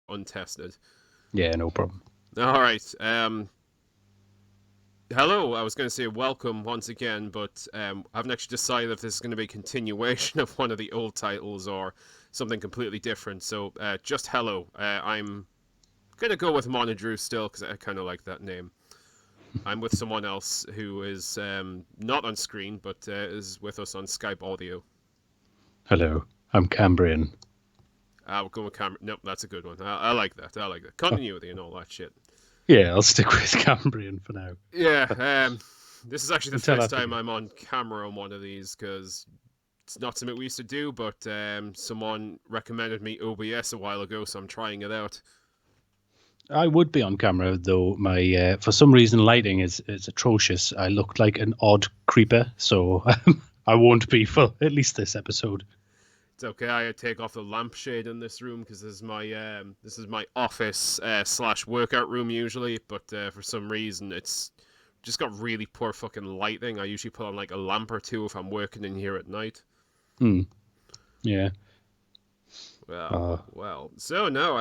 untested. Yeah, no problem. All right. Hello. I was going to say welcome once again, but I haven't actually decided if this is going to be a continuation of one of the old titles or something completely different. So just hello. I'm going to go with MonoDrew still because I kind of like that name. I'm with someone else who is not on screen, but is with us on Skype audio. Hello, I'm Cambrian. We'll go with Cameron. Nope, that's a good one. I like that. I like that. Continuity and all that shit. Yeah, I'll stick with Cambrian for now. Yeah, this is actually the Until I first time forget. I'm on camera on one of these because it's not something we used to do, but someone recommended me OBS a while ago, so I'm trying it out. I would be on camera though. My for some reason lighting is atrocious. I look like an odd creeper, so I won't be for at least this episode. It's okay. I take off the lampshade in this room because this is my office slash workout room usually, but for some reason it's just got really poor fucking lighting. I usually put on like a lamp or two if I'm working in here at night. Hmm. Yeah. Well. So no,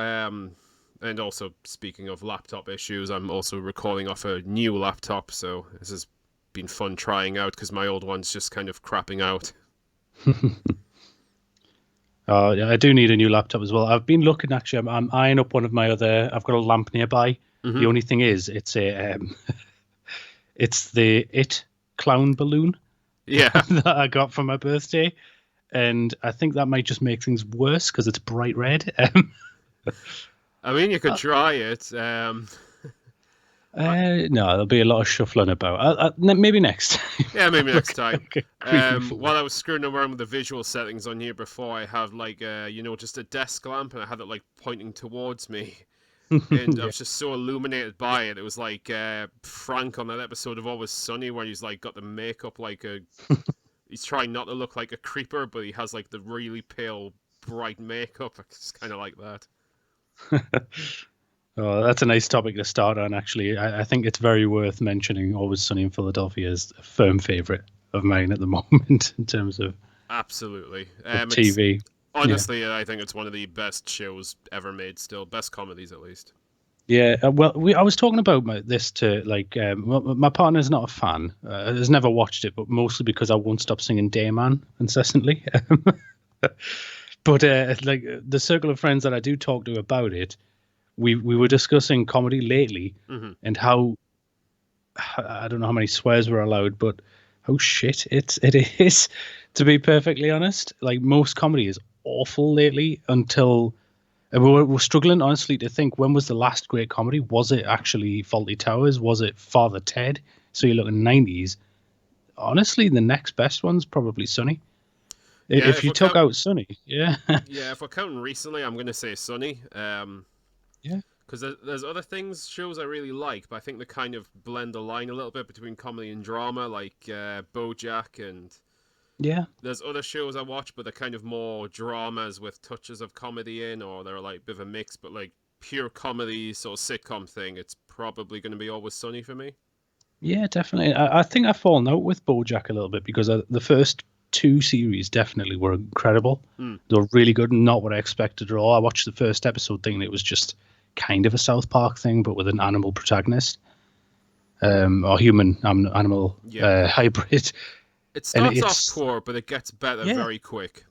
and also speaking of laptop issues, I'm also recording off a new laptop, so this has been fun trying out because my old one's just kind of crapping out. Yeah, I do need a new laptop as well. I've been looking actually. I'm eyeing up one of my other. I've got a lamp nearby. The Mm-hmm. only thing is, it's the clown balloon Yeah, that I got for my birthday, and I think that might just make things worse because it's bright red. I mean you could Uh, try it. I, no, there'll be a lot of shuffling about. Maybe next time. yeah, maybe next Look time. like a creepy While fool. I was screwing around with the visual settings on here before, I have like just a desk lamp, and I had it like pointing towards me. And I Yeah. was just so illuminated by it. It was like Frank on that episode of Always Sunny, where he's like got the makeup like a. He's trying not to look like a creeper, but he has like the really pale, bright makeup. It's kind of like that. Oh, that's a nice topic to start on, actually. I think it's very worth mentioning Always Sunny in Philadelphia is a firm favorite of mine at the moment in terms Absolutely. of It's TV. Yeah. honestly, I think it's one of the best shows ever made. Still, best comedies at least. Yeah, well, I was talking about this to my partner's not a fan, has never watched it, but mostly because I won't stop singing Dayman incessantly. But like the circle of friends that I do talk to about it, we were discussing comedy lately Mm-hmm. and how I don't know how many swears were allowed, but how shit it is. To be perfectly honest, like most comedy is awful lately. Until and we're struggling honestly to think when was the last great comedy. Was it actually Faulty Towers? Was it Father Ted? So you look in '90s. Honestly, the next best one's probably Sunny. Yeah, If you took out Sunny, yeah, if we're counting recently, I'm gonna say Sunny. yeah, Because there's other things shows I really like, but I think they kind of blend the line a little bit between comedy and drama, like BoJack, and yeah. there's other shows I watch, but they're kind of more dramas with touches of comedy in, or they're like a bit of a mix, but like pure comedy sort of sitcom thing. It's probably going to be Always Sunny for me. Yeah, definitely. I think I've fallen out with BoJack a little bit because the first two series definitely were incredible. Hmm. They were really good and not what I expected at all. I watched the first episode thinking it was just kind of a South Park thing, but with an animal protagonist, or human animal Yeah, hybrid. it And starts off it's poor, but it gets better yeah, very quick.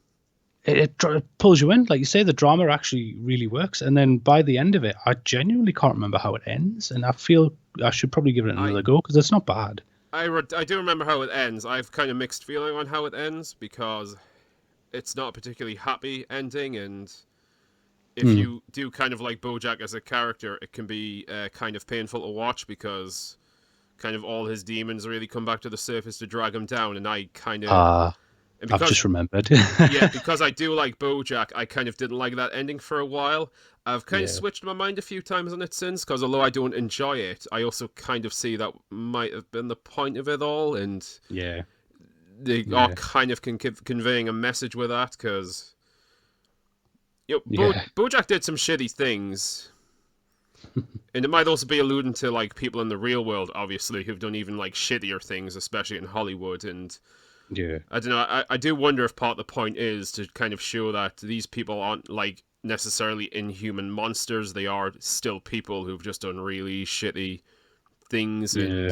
it pulls you in. Like you say, the drama actually really works. And then by the end of it, I genuinely can't remember how it ends, and I feel I should probably give it I another go because it's not bad. I do remember how it ends. I've kind of mixed feeling on how it ends because it's not a particularly happy ending, and if Hmm. you do kind of like BoJack as a character, it can be kind of painful to watch because kind of all his demons really come back to the surface to drag him down, and I kind of Ah, and I've because just remembered. yeah, because I do like BoJack, I kind of didn't like that ending for a while. I've kind of Yeah, switched my mind a few times on it since, because although I don't enjoy it, I also kind of see that might have been the point of it all, and yeah, they are yeah, kind of conveying a message with that, because yeah. BoJack did some shitty things, and it might also be alluding to like people in the real world, obviously, who've done even like shittier things, especially in Hollywood. And Yeah. I don't know. I do wonder if part of the point is to kind of show that these people aren't like necessarily inhuman monsters. They are still people who've just done really shitty things, Yeah.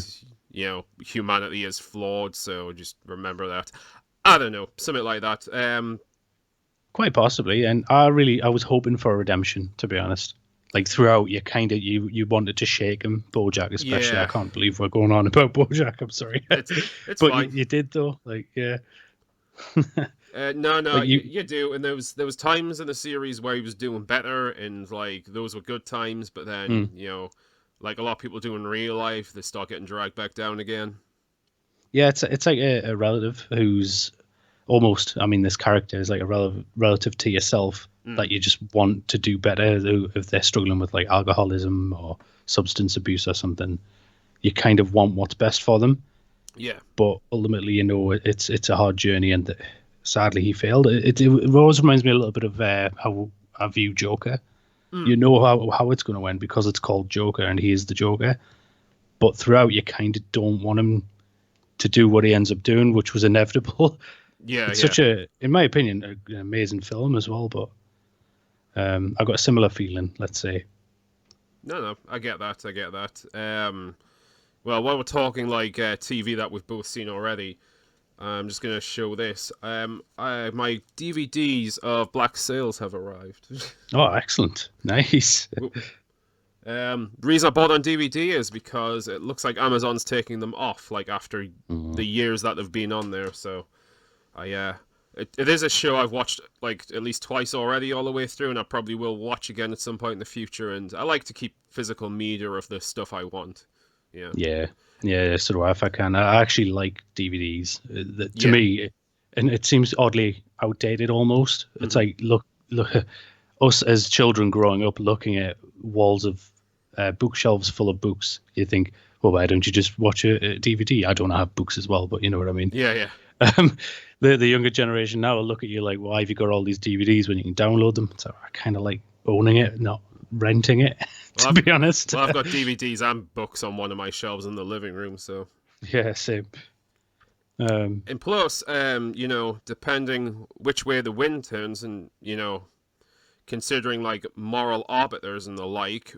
and humanity is flawed. So just remember that. I don't know, something like that. Quite possibly. And I was hoping for a redemption, to be honest. Like throughout, you wanted to shake him, BoJack especially. I Yeah, can't believe we're going on about BoJack. I'm sorry, it's but fine. you did though. Like yeah, No, like you do, and there was times in the series where he was doing better, and like those were good times. But then mm, like a lot of people do in real life, they start getting dragged back down again. yeah. It's like a relative who's almost. I mean, this character is like a relative to yourself Mm. that you just want to do better. If they're struggling with like alcoholism or substance abuse or something, you kind of want what's best for them. Yeah, But ultimately, it's a hard journey, and sadly, he failed. It always reminds me a little bit of how I view Joker. mm. You know how it's going to end because it's called Joker, and he is the Joker. But throughout, you kind of don't want him to do what he ends up doing, which was inevitable. Yeah, It's yeah. such in my opinion, an amazing film as well. But I got a similar feeling. Let's say, No, I get that. I get that. Well, while we're talking like TV that we've both seen already, I'm just gonna show this. My DVDs of Black Sails have arrived. oh, excellent, nice. The reason I bought on DVD is because it looks like Amazon's taking them off, like after Mm. the years that they've been on there. So it is a show I've watched like at least twice already, all the way through, and I probably will watch again at some point in the future. And I like to keep physical media of the stuff I want. Yeah, Yeah, yeah, so do I if I can. I actually like DVDs. To yeah, me, and it seems oddly outdated almost. It's hmm like look, us as children growing up, looking at walls of bookshelves full of books. You think, well, why don't you just watch a DVD? I don't have books as well, but you know what I mean. yeah, yeah. Um, the younger generation now will look at you like, why have you got all these DVDs when you can download them? So I kind of like owning it, not renting it, Well, to be honest. I've got DVDs and books on one of my shelves in the living room, so. Yeah, same. Um, And plus, depending which way the wind turns, and considering like moral arbiters and the like,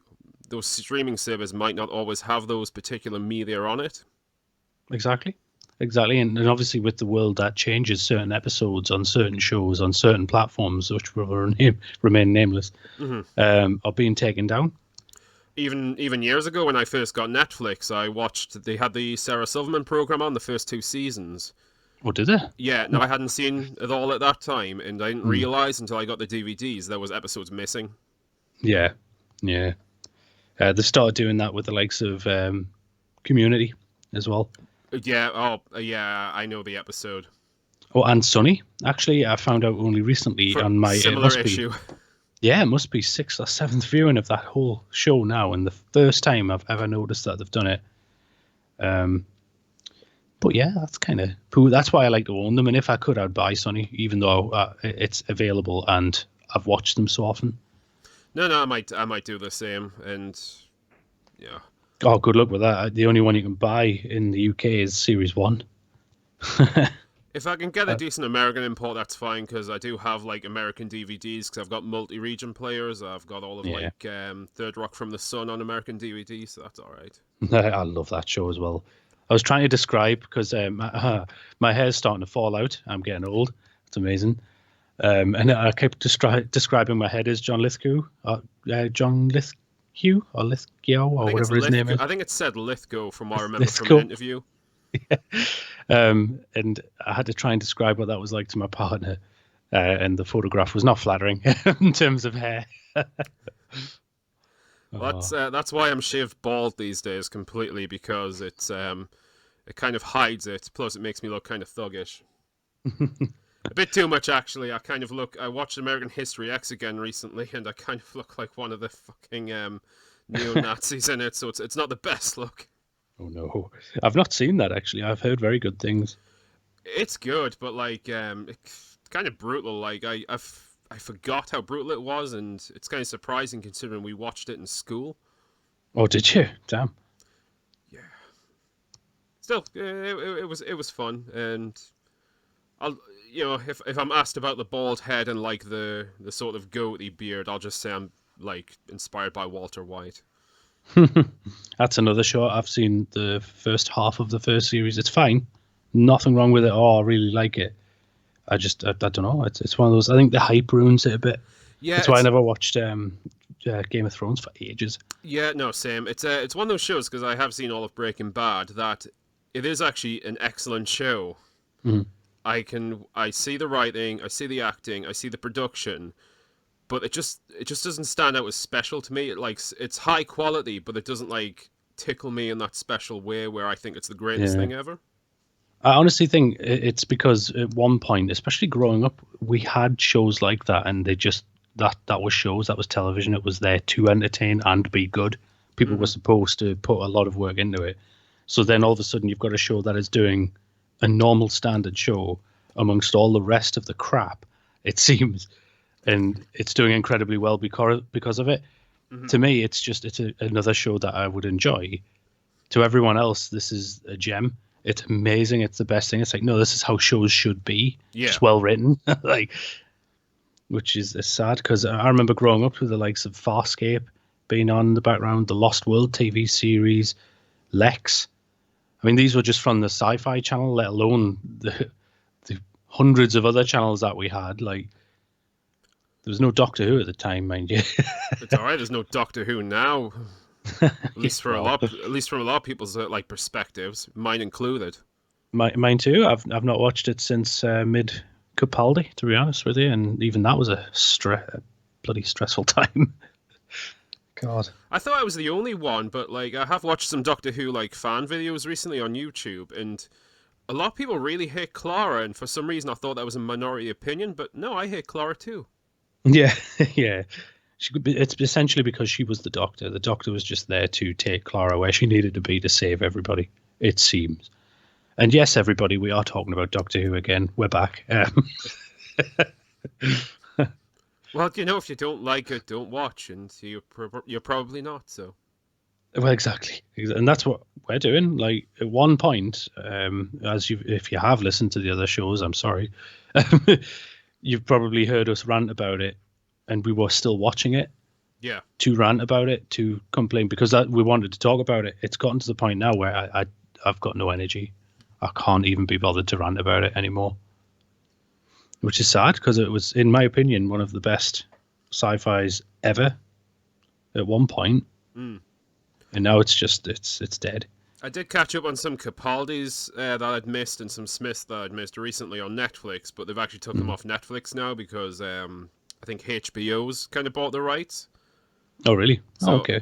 those streaming services might not always have those particular media on it. Exactly. Exactly. And obviously, with the world that changes, certain episodes on certain shows on certain platforms, which will remain nameless, hmm are being taken down. Even years ago, when I first got Netflix, I watched they had the Sarah Silverman program on the first two seasons. Or did they? Yeah, no, Oh, I hadn't seen it all at that time, and I didn't hmm. realize until I got the DVDs there was episodes missing. Yeah. Yeah. They started doing that with the likes of Community as well. Yeah, oh, yeah, I know the episode. Oh, and Sunny. Actually, I found out only recently For on my, similar issue. it must be sixth or seventh viewing of that whole show now, and the first time I've ever noticed that they've done it. Um, But yeah, that's kind of poo. That's why I like to own them. And if I could, I'd buy Sony, even though it's available and I've watched them so often. No, I might do the same, and yeah. Oh, good luck with that. The only one you can buy in the UK is Series 1. If I can get a Uh, decent American import, that's fine, because I do have like American DVDs, because I've got multi-region players. I've got all of yeah, like Third Rock from the Sun on American DVD, so that's all right. I love that show as well. I was trying to describe because my hair's starting to fall out. I'm getting old. It's amazing. And I kept describing my head as John Lithgow, John Lithgow or Lithgow I or think it's whatever his name Lithgow. is. I think it said Lithgow from what I remember from an Lithgow. interview. And I had to try and describe what that was like to my partner, and the photograph was not flattering in terms of hair. Well, Oh, that's why I'm shaved bald these days completely, because it kind of hides it. Plus, it makes me look kind of thuggish. A bit too much, actually. I watched American History X again recently, and I kind of look like one of the fucking neo Nazis in it. So it's not the best look. oh no, I've not seen that actually. I've heard very good things. It's good, but like it's kind of brutal. Like I forgot how brutal it was, and it's kind of surprising considering we watched it in school. Oh, did you? Damn. Yeah. Still, it was fun, and I'll if I'm asked about the bald head and like the sort of goatee beard, I'll just say I'm like inspired by Walter White. That's another show. I've seen the first half of the first series. It's fine. Nothing wrong with it. Oh, I really like it. I don't know. It's one of those. I think the hype ruins it a bit. Yeah, That's why I it's never watched Game of Thrones for ages. yeah, no, same. It's one of those shows because I have seen all of Breaking Bad that it is actually an excellent show. Mhm. I see the writing, I see the acting, I see the production, but it just doesn't stand out as special to me. It's high quality, but it doesn't like tickle me in that special way where I think it's the greatest Yeah. thing ever. I honestly think it's because at one point, especially growing up, we had shows like that, and they just that was shows, that was television. It was there to entertain and be good. People were Hmm. supposed to put a lot of work into it. So then all of a sudden, you've got a show that is doing a normal standard show amongst all the rest of the crap. It seems, and it's doing incredibly well because of it. Hmm. To me, another show that I would enjoy. To everyone else, this is a gem. It's amazing. It's the best thing. It's like, no, this is how shows should be. Yeah. Just well written. Like, which is sad because I remember growing up with the likes of Farscape being on in the background, the Lost World TV series, Lex. I mean, these were just from the Sci-Fi Channel, let alone the hundreds of other channels that we had. Like, there was no Doctor Who at the time, mind you. It's all right. There's no Doctor Who now, Well, at least from a lot of people's like perspectives, mine included. mine too. I've not watched it since mid Capaldi, to be honest with you, and even that was a bloody stressful time. God. I thought I was the only one, but like I have watched some Doctor Who like fan videos recently on YouTube, and a lot of people really hate Clara, and for some reason I thought that was a minority opinion, but no, I hate Clara too. Yeah, yeah. She could be, it's essentially because she was the Doctor. The Doctor was just there to take Clara where she needed to be to save everybody. It seems. And yes, everybody, we are talking about Doctor Who again. We're back. Well, if you don't like it, don't watch, and you're probably not. So Well, exactly, and that's what we're doing. Like at one point, if you have listened to the other shows, I'm sorry, you've probably heard us rant about it, and we were still watching it yeah, to rant about it, to complain because we wanted to talk about it. It's gotten to the point now where I've got no energy. I can't even be bothered to rant about it anymore, which is sad because it was, in my opinion, one of the best sci-fis ever at one point. mm. And now it's dead. I did catch up on some Capaldi's that I'd missed and some Smiths that I'd missed recently on Netflix, but they've actually took them off Netflix now because I think HBO's kind of bought the rights. Oh, really? Oh, So okay.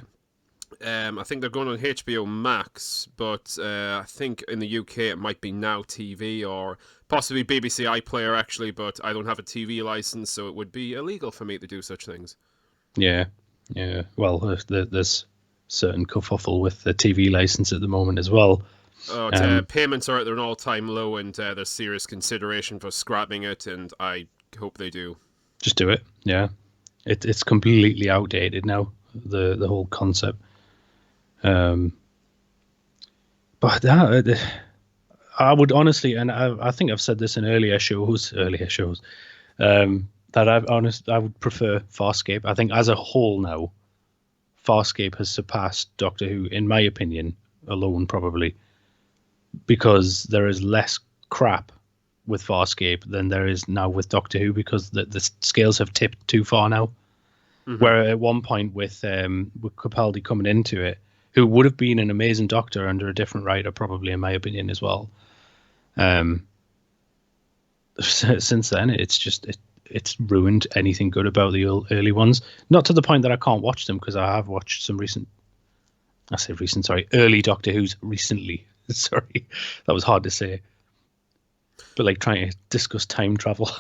I think they're going on HBO Max, but I think in the UK it might be Now TV or possibly BBC iPlayer actually, but I don't have a TV license, so it would be illegal for me to do such things. Yeah, yeah. Well, there's certain kerfuffle with the TV license at the moment as well. Payments are at an all-time low, and there's serious consideration for scrapping it, and I hope they do. Just do it. Yeah, it's completely outdated now. The whole concept. But I would honestly, and I think I've said this in earlier shows, that I would prefer Farscape. I think as a whole now, Farscape has surpassed Doctor Who, in my opinion, alone probably, because there is less crap with Farscape than there is now with Doctor Who, because the scales have tipped too far now. Mhm. Where at one point with Capaldi coming into it, who would have been an amazing Doctor under a different writer, probably in my opinion as well. Since then, it's ruined anything good about the early ones. Not to the point that I can't watch them, because I have watched some early Doctor Who's recently. Sorry, that was hard to say. But like trying to discuss time travel.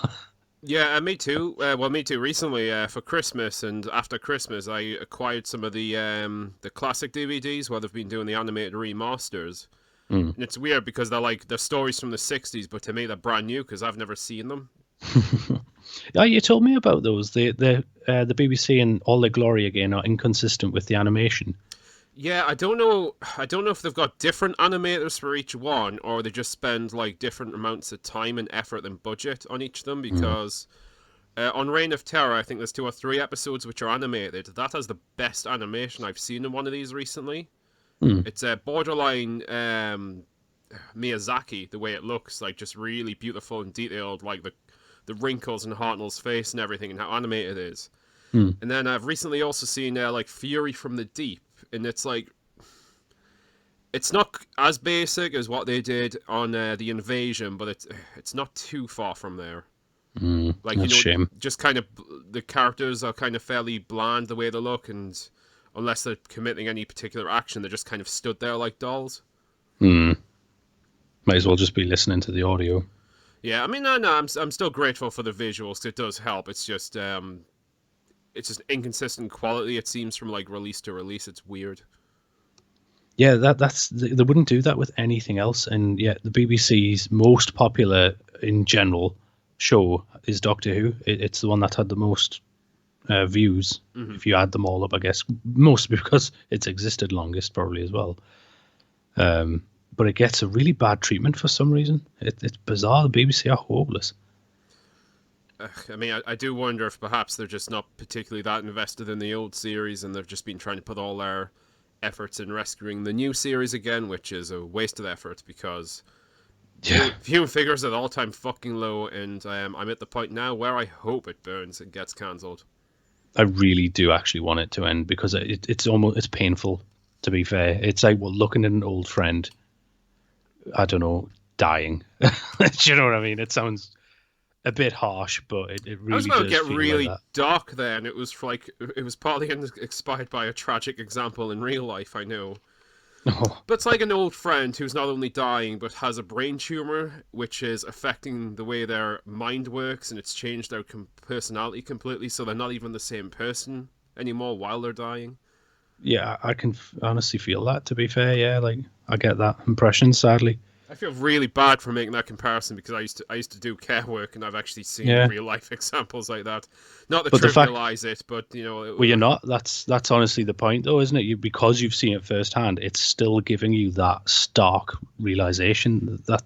Yeah, me too. Me too. Recently, for Christmas and after Christmas, I acquired some of the classic DVDs where they've been doing the animated remasters. Mm. And it's weird because they're stories from the '60s, but to me they're brand new because I've never seen them. Yeah, you told me about those. The BBC and all their glory again are inconsistent with the animation. Yeah, I don't know. I don't know if they've got different animators for each one, or they just spend like different amounts of time and effort and budget on each of them. Mm. Because on Reign of Terror, I think there's 2 or 3 episodes which are animated. That has the best animation I've seen in one of these recently. Mm. It's a borderline Miyazaki, the way it looks, like just really beautiful and detailed, like the wrinkles in Hartnell's face and everything, and how animated it is. Mm. And then I've recently also seen like Fury from the Deep, and it's like it's not as basic as what they did on the Invasion, but it's not too far from there. Mm. Like, That's a shame. just kind of the characters are kind of fairly bland the way they look, and unless they're committing any particular action, they're just kind of stood there like dolls. Mm. Might as well just be listening to the audio. Yeah, I mean, no, I'm still grateful for the visuals 'cause it does help. It's just inconsistent quality. It seems from like release to release. It's weird. Yeah, that's they wouldn't do that with anything else. And yet, the BBC's most popular in general show is Doctor Who. It's the one that had the most views. Mm-hmm. If you add them all up, I guess mostly because it's existed longest, probably as well. But it gets a really bad treatment for some reason. It's bizarre. The BBC are hopeless. I mean, I do wonder if perhaps they're just not particularly that invested in the old series, and they've just been trying to put all their efforts in rescuing the new series again, which is a waste of effort because Yeah, viewing figures at all time fucking low, and I'm at the point now where I hope it burns and gets cancelled. I really do actually want it to end because it's painful. To be fair, it's like looking at an old friend. I don't know, dying. Do you know what I mean? It sounds a bit harsh, but it I was really about to does get feel really like dark there, and it was partly inspired by a tragic example in real life. I know. that. Oh, But it's like an old friend who's not only dying but has a brain tumor, which is affecting the way their mind works, and it's changed their personality completely. So they're not even the same person anymore while they're dying. yeah, I can honestly feel that. To be fair, yeah, like I get that impression. Sadly, I feel really bad for making that comparison because I used to do care work, and I've actually seen yeah. real life examples like that. Not to But the fact, trivialize it, but well, you're not. That's honestly the point, though, isn't it? Because you've seen it firsthand, it's still giving you that stark realization that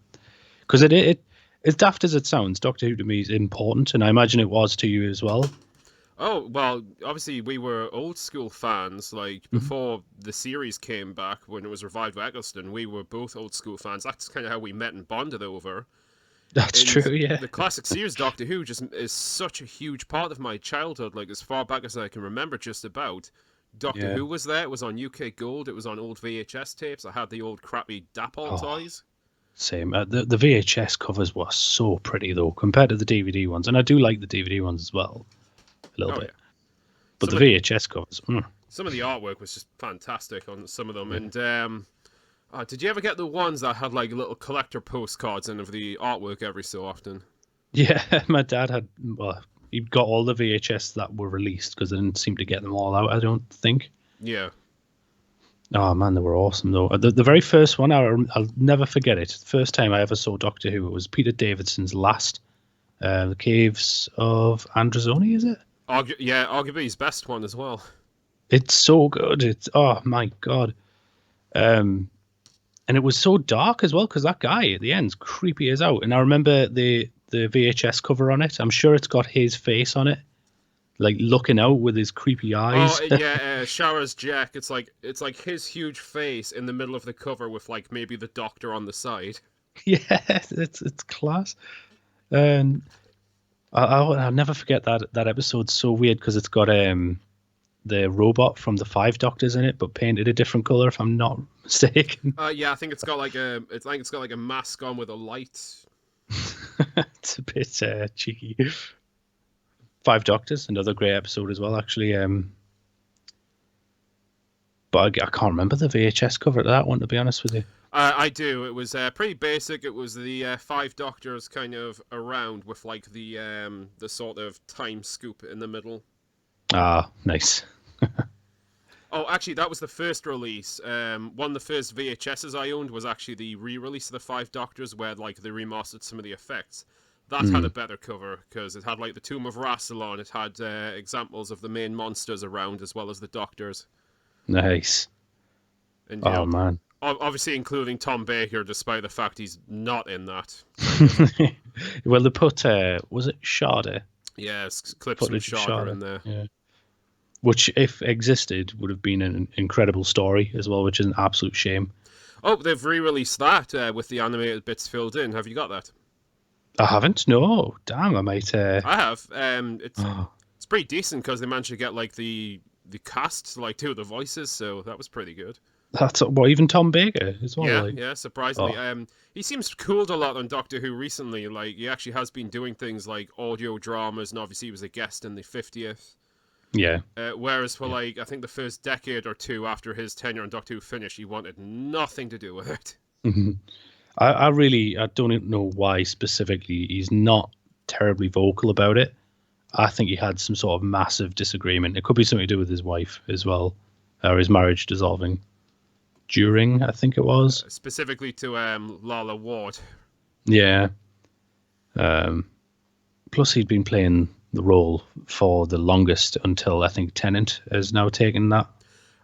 because as daft as it sounds, Doctor Who to me is important, and I imagine it was to you as well. Oh, well, obviously we were old school fans. Like, Mhm. before the series came back, when it was revived by Eccleston, we were both old school fans. That's kind of how we met and bonded over. That's And true. Yeah. the classic series Doctor Who just is such a huge part of my childhood. Like, as far back as I can remember, just about. Doctor Yeah. Who was there. It was on UK Gold. It was on old VHS tapes. I had the old crappy Dapol Oh, toys. same. The VHS covers were so pretty though compared to the DVD ones, and I do like the DVD ones as well a little Oh, bit. yeah. But Some the of, VHS covers, some of the artwork was just fantastic on some of them. yeah. And did you ever get the ones that had like little collector postcards in of the artwork every so often? Yeah, my dad had. Well, he got all the VHS that were released because they didn't seem to get them all out. I don't think. Yeah. Oh man, they were awesome though. The very first one, I'll never forget it. The first time I ever saw Doctor Who, it was Peter Davidson's last, The Caves of Androzoni, is it? Yeah, arguably his best one as well. It's so good. It's oh my god. Um, and it was so dark as well because that guy at the end's creepy as out. And I remember the VHS cover on it. I'm sure it's got his face on it, like looking out with his creepy Oh eyes. yeah, Showers Jack. It's like his huge face in the middle of the cover with like maybe the Doctor on the side. Yeah, it's class. And I'll never forget that episode's so weird because it's got the robot from the Five Doctors in it, but painted a different color, if I'm not mistaken. Yeah, I think it's got like a mask on with a light. It's a bit cheeky. Five Doctors, another great episode as well, actually. But I can't remember the VHS cover to that one, to be honest with you. I do. It was pretty basic. It was the Five Doctors kind of around with like the sort of time scoop in the middle. Ah, nice. Oh, actually, that was the first release. One of the first VHSs I owned was actually the re-release of the Five Doctors, where like they remastered some of the effects. That had a better cover because it had like the Tomb of Rassilon. It had examples of the main monsters around as well as the Doctors. Nice. And Oh man. obviously including Tom Baker, despite the fact he's not in that. Well, they put was it Sharda? Yeah, clips from Footage of Shada Sharda. in there. Yeah. Which, if existed, would have been an incredible story as well, which is an absolute shame. Oh, they've re-released that with the animated bits filled in. Have you got that? I haven't. No, damn, I might. I have. Oh, It's pretty decent because they managed to get like the cast to like do the voices, so that was pretty good. that's what even Tom Baker as well. Yeah, Like, yeah, surprisingly. oh, He seems cooled a lot on Doctor Who recently. Like he actually has been doing things like audio dramas, and obviously he was a guest in the 50th. yeah, Whereas for yeah. like I think the first decade or two after his tenure on Doctor Who finished, he wanted nothing to do with it. Mhm. I don't know why specifically he's not terribly vocal about it. I think he had some sort of massive disagreement. It could be something to do with his wife as well, or his marriage dissolving during, I think it was. Specifically to Lala Ward. Yeah. Plus, he'd been playing the role for the longest until I think Tennant has now taken that.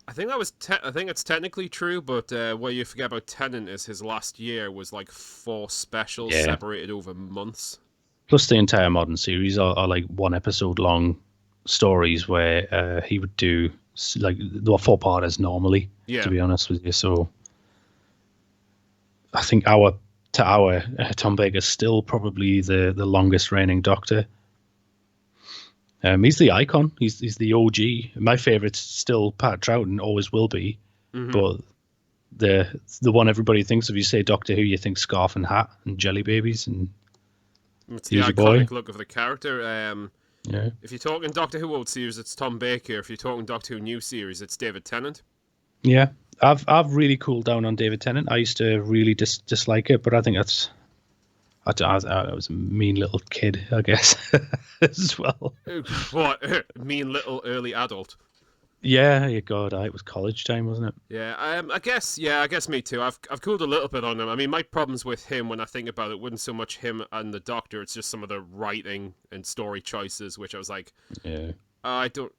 I think that was. I think it's technically true, but what you forget about Tennant is his last year was like 4 specials Yeah. separated over months. Plus, the entire modern series are like 1 episode long stories where he would do like there were 4-parters normally. Yeah. To be honest with you, so I think hour to hour, Tom Baker's still probably the longest reigning Doctor. He's the icon. He's the OG. My favourite's still Pat Troughton, always will be. Mm-hmm. But the one everybody thinks of, you say Doctor Who, you think scarf and hat and jelly babies, and it's the iconic look of the character. Yeah. If you're talking Doctor Who old series, it's Tom Baker. If you're talking Doctor Who new series, it's David Tennant. Yeah, I've really cooled down on David Tennant. I used to really dislike it, but I think that's I was a mean little kid, I guess, as well. What mean little early adult? Yeah, God, it was college time, wasn't it? Yeah, I guess me too. I've cooled a little bit on him. I mean, my problems with him, when I think about it, wasn't so much him and the Doctor. It's just some of the writing and story choices, which I was like, Yeah. I don't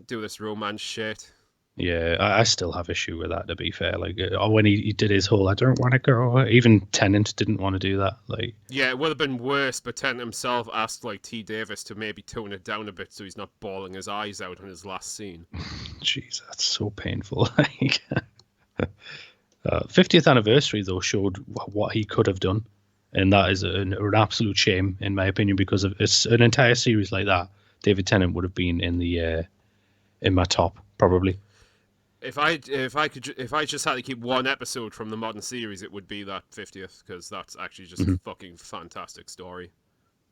do this romance shit. Yeah, I still have issue with that. To be fair, like when he did his whole "I don't want to go," even Tennant didn't want to do that. Like, yeah, it would have been worse. But Tennant himself asked like T. Davis to maybe tone it down a bit so he's not bawling his eyes out on his last scene. jeez, that's so painful. Like, 50th anniversary though showed what he could have done, and that is an absolute shame in my opinion, because of it's an entire series like that. David Tennant would have been in my top probably. If I just had to keep one episode from the modern series, it would be that 50th, because that's actually just a fucking fantastic story.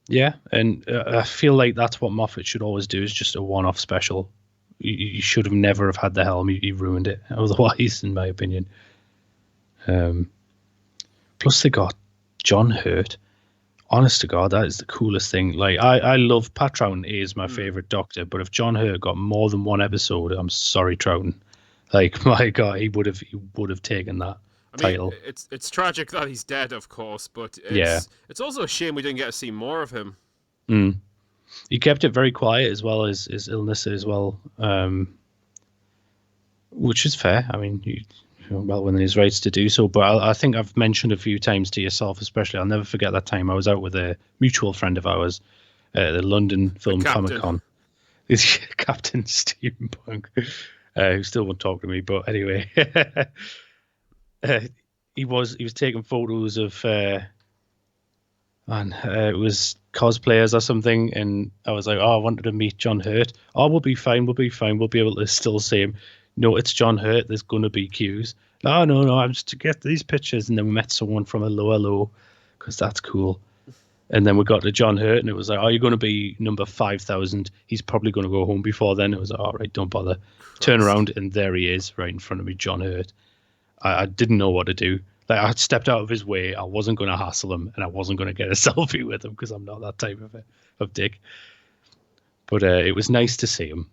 Yeah, and I feel like that's what Moffat should always do, is just a one-off special. You should have never have had the helm. You ruined it otherwise, in my opinion. Plus, they got John Hurt. Honest to God, that is the coolest thing. Like, I love Pat Troughton is my favorite Doctor, but if John Hurt got more than 1 episode, I'm sorry, Troughton. Like, my God, he would have taken that title. It's tragic that he's dead, of course, but it's also a shame we didn't get to see more of him. He kept it very quiet as well as his illness as well, which is fair. I mean, well within his rights to do so. But I think I've mentioned a few times to yourself, especially, I'll never forget that time I was out with a mutual friend of ours at the London Film Comic Con. It's Captain Steampunk. Who still won't talk to me, but anyway, he was taking photos of it was cosplayers or something, and I was like, I wanted to meet John Hurt. Oh, we'll be fine, we'll be able to still see him. No, it's John Hurt, there's gonna be queues. No, I'm just to get these pictures. And then we met someone from a low because that's cool. And then we got to John Hurt, and it was like, you're going to be number 5,000. He's probably going to go home before then. It was like, all right, don't bother. Christ. Turn around, and there he is, right in front of me, John Hurt. I didn't know what to do. Like, I had stepped out of his way. I wasn't going to hassle him, and I wasn't going to get a selfie with him because I'm not that type of dick. But it was nice to see him.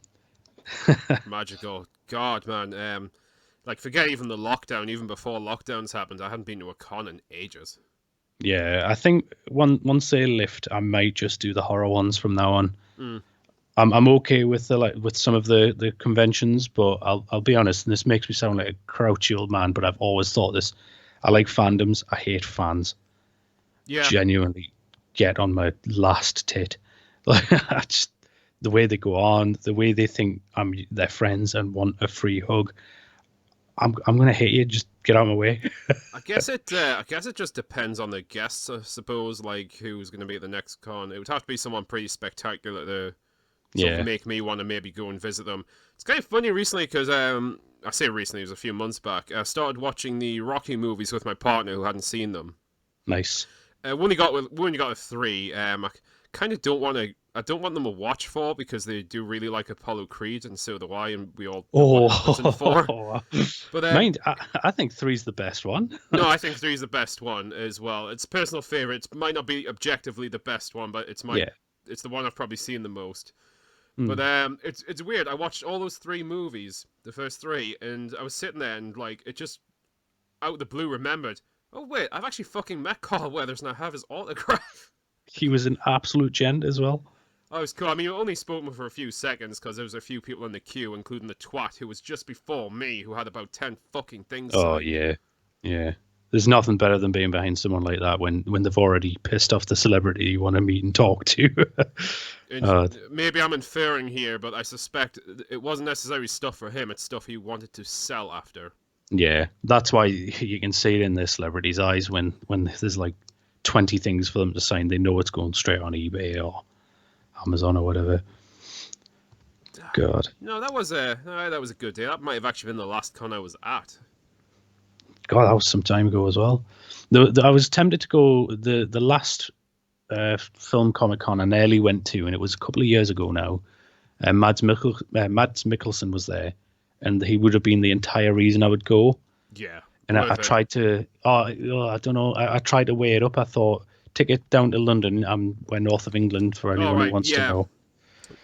Magical. God, man. Like, forget even the lockdown. Even before lockdowns happened, I hadn't been to a con in ages. Yeah, I think once they lift, I might just do the horror ones from now on. I'm okay with with some of the conventions, but I'll be honest, and this makes me sound like a grouchy old man, but I've always thought this. I like fandoms. I hate fans. Yeah, Genuinely get on my last tit. Like I just, the way they go on, the way they think I'm their friends and want a free hug. I'm gonna hate you. Just get out of my way. I guess it just depends on the guests, I suppose. Like who's going to be at the next con. It would have to be someone pretty spectacular to sort of Yeah, make me want to maybe go and visit them. It's kind of funny recently because I say recently, it was a few months back. I started watching the Rocky movies with my partner who hadn't seen them. nice. We only got with three. I kind of don't want to. I don't want them to watch four because they do really like Apollo Creed, and so do I, and we all know what happens in four. Oh, But mind, I think three's the best one. no, I think three is the best one as well. It's a personal favorite. It might not be objectively the best one, but Yeah. it's the one I've probably seen the most. But Mm. it's weird. I watched all those three movies, the first three, and I was sitting there and like it just out of the blue remembered. Oh wait, I've actually fucking met Carl Weathers and I have his autograph. He was an absolute gent as well. Oh, it's cool. I mean, I only spoke to him for a few seconds because there was a few people in the queue, including the twat who was just before me, who had about 10 fucking things Oh signed. yeah, yeah. There's nothing better than being behind someone like that when they've already pissed off the celebrity you want to meet and talk to. And uh, maybe I'm inferring here, but I suspect it wasn't necessarily stuff for him. It's stuff he wanted to sell after. yeah, that's why you can see it in the celebrities' eyes when there's like 20 things for them to sign. They know it's going straight on eBay or Amazon or whatever. God, No, that was a good day. That might have actually been the last con I was at. God, that was some time ago as well. I was tempted to go the last film Comic Con I nearly went to, and it was a couple of years ago now. Mads Mikkelsen was there, and he would have been the entire reason I would go. Yeah, And I tried to, I don't know, I tried to weigh it up. I thought, ticket down to London. We're north of England for anyone who right, wants to yeah. know.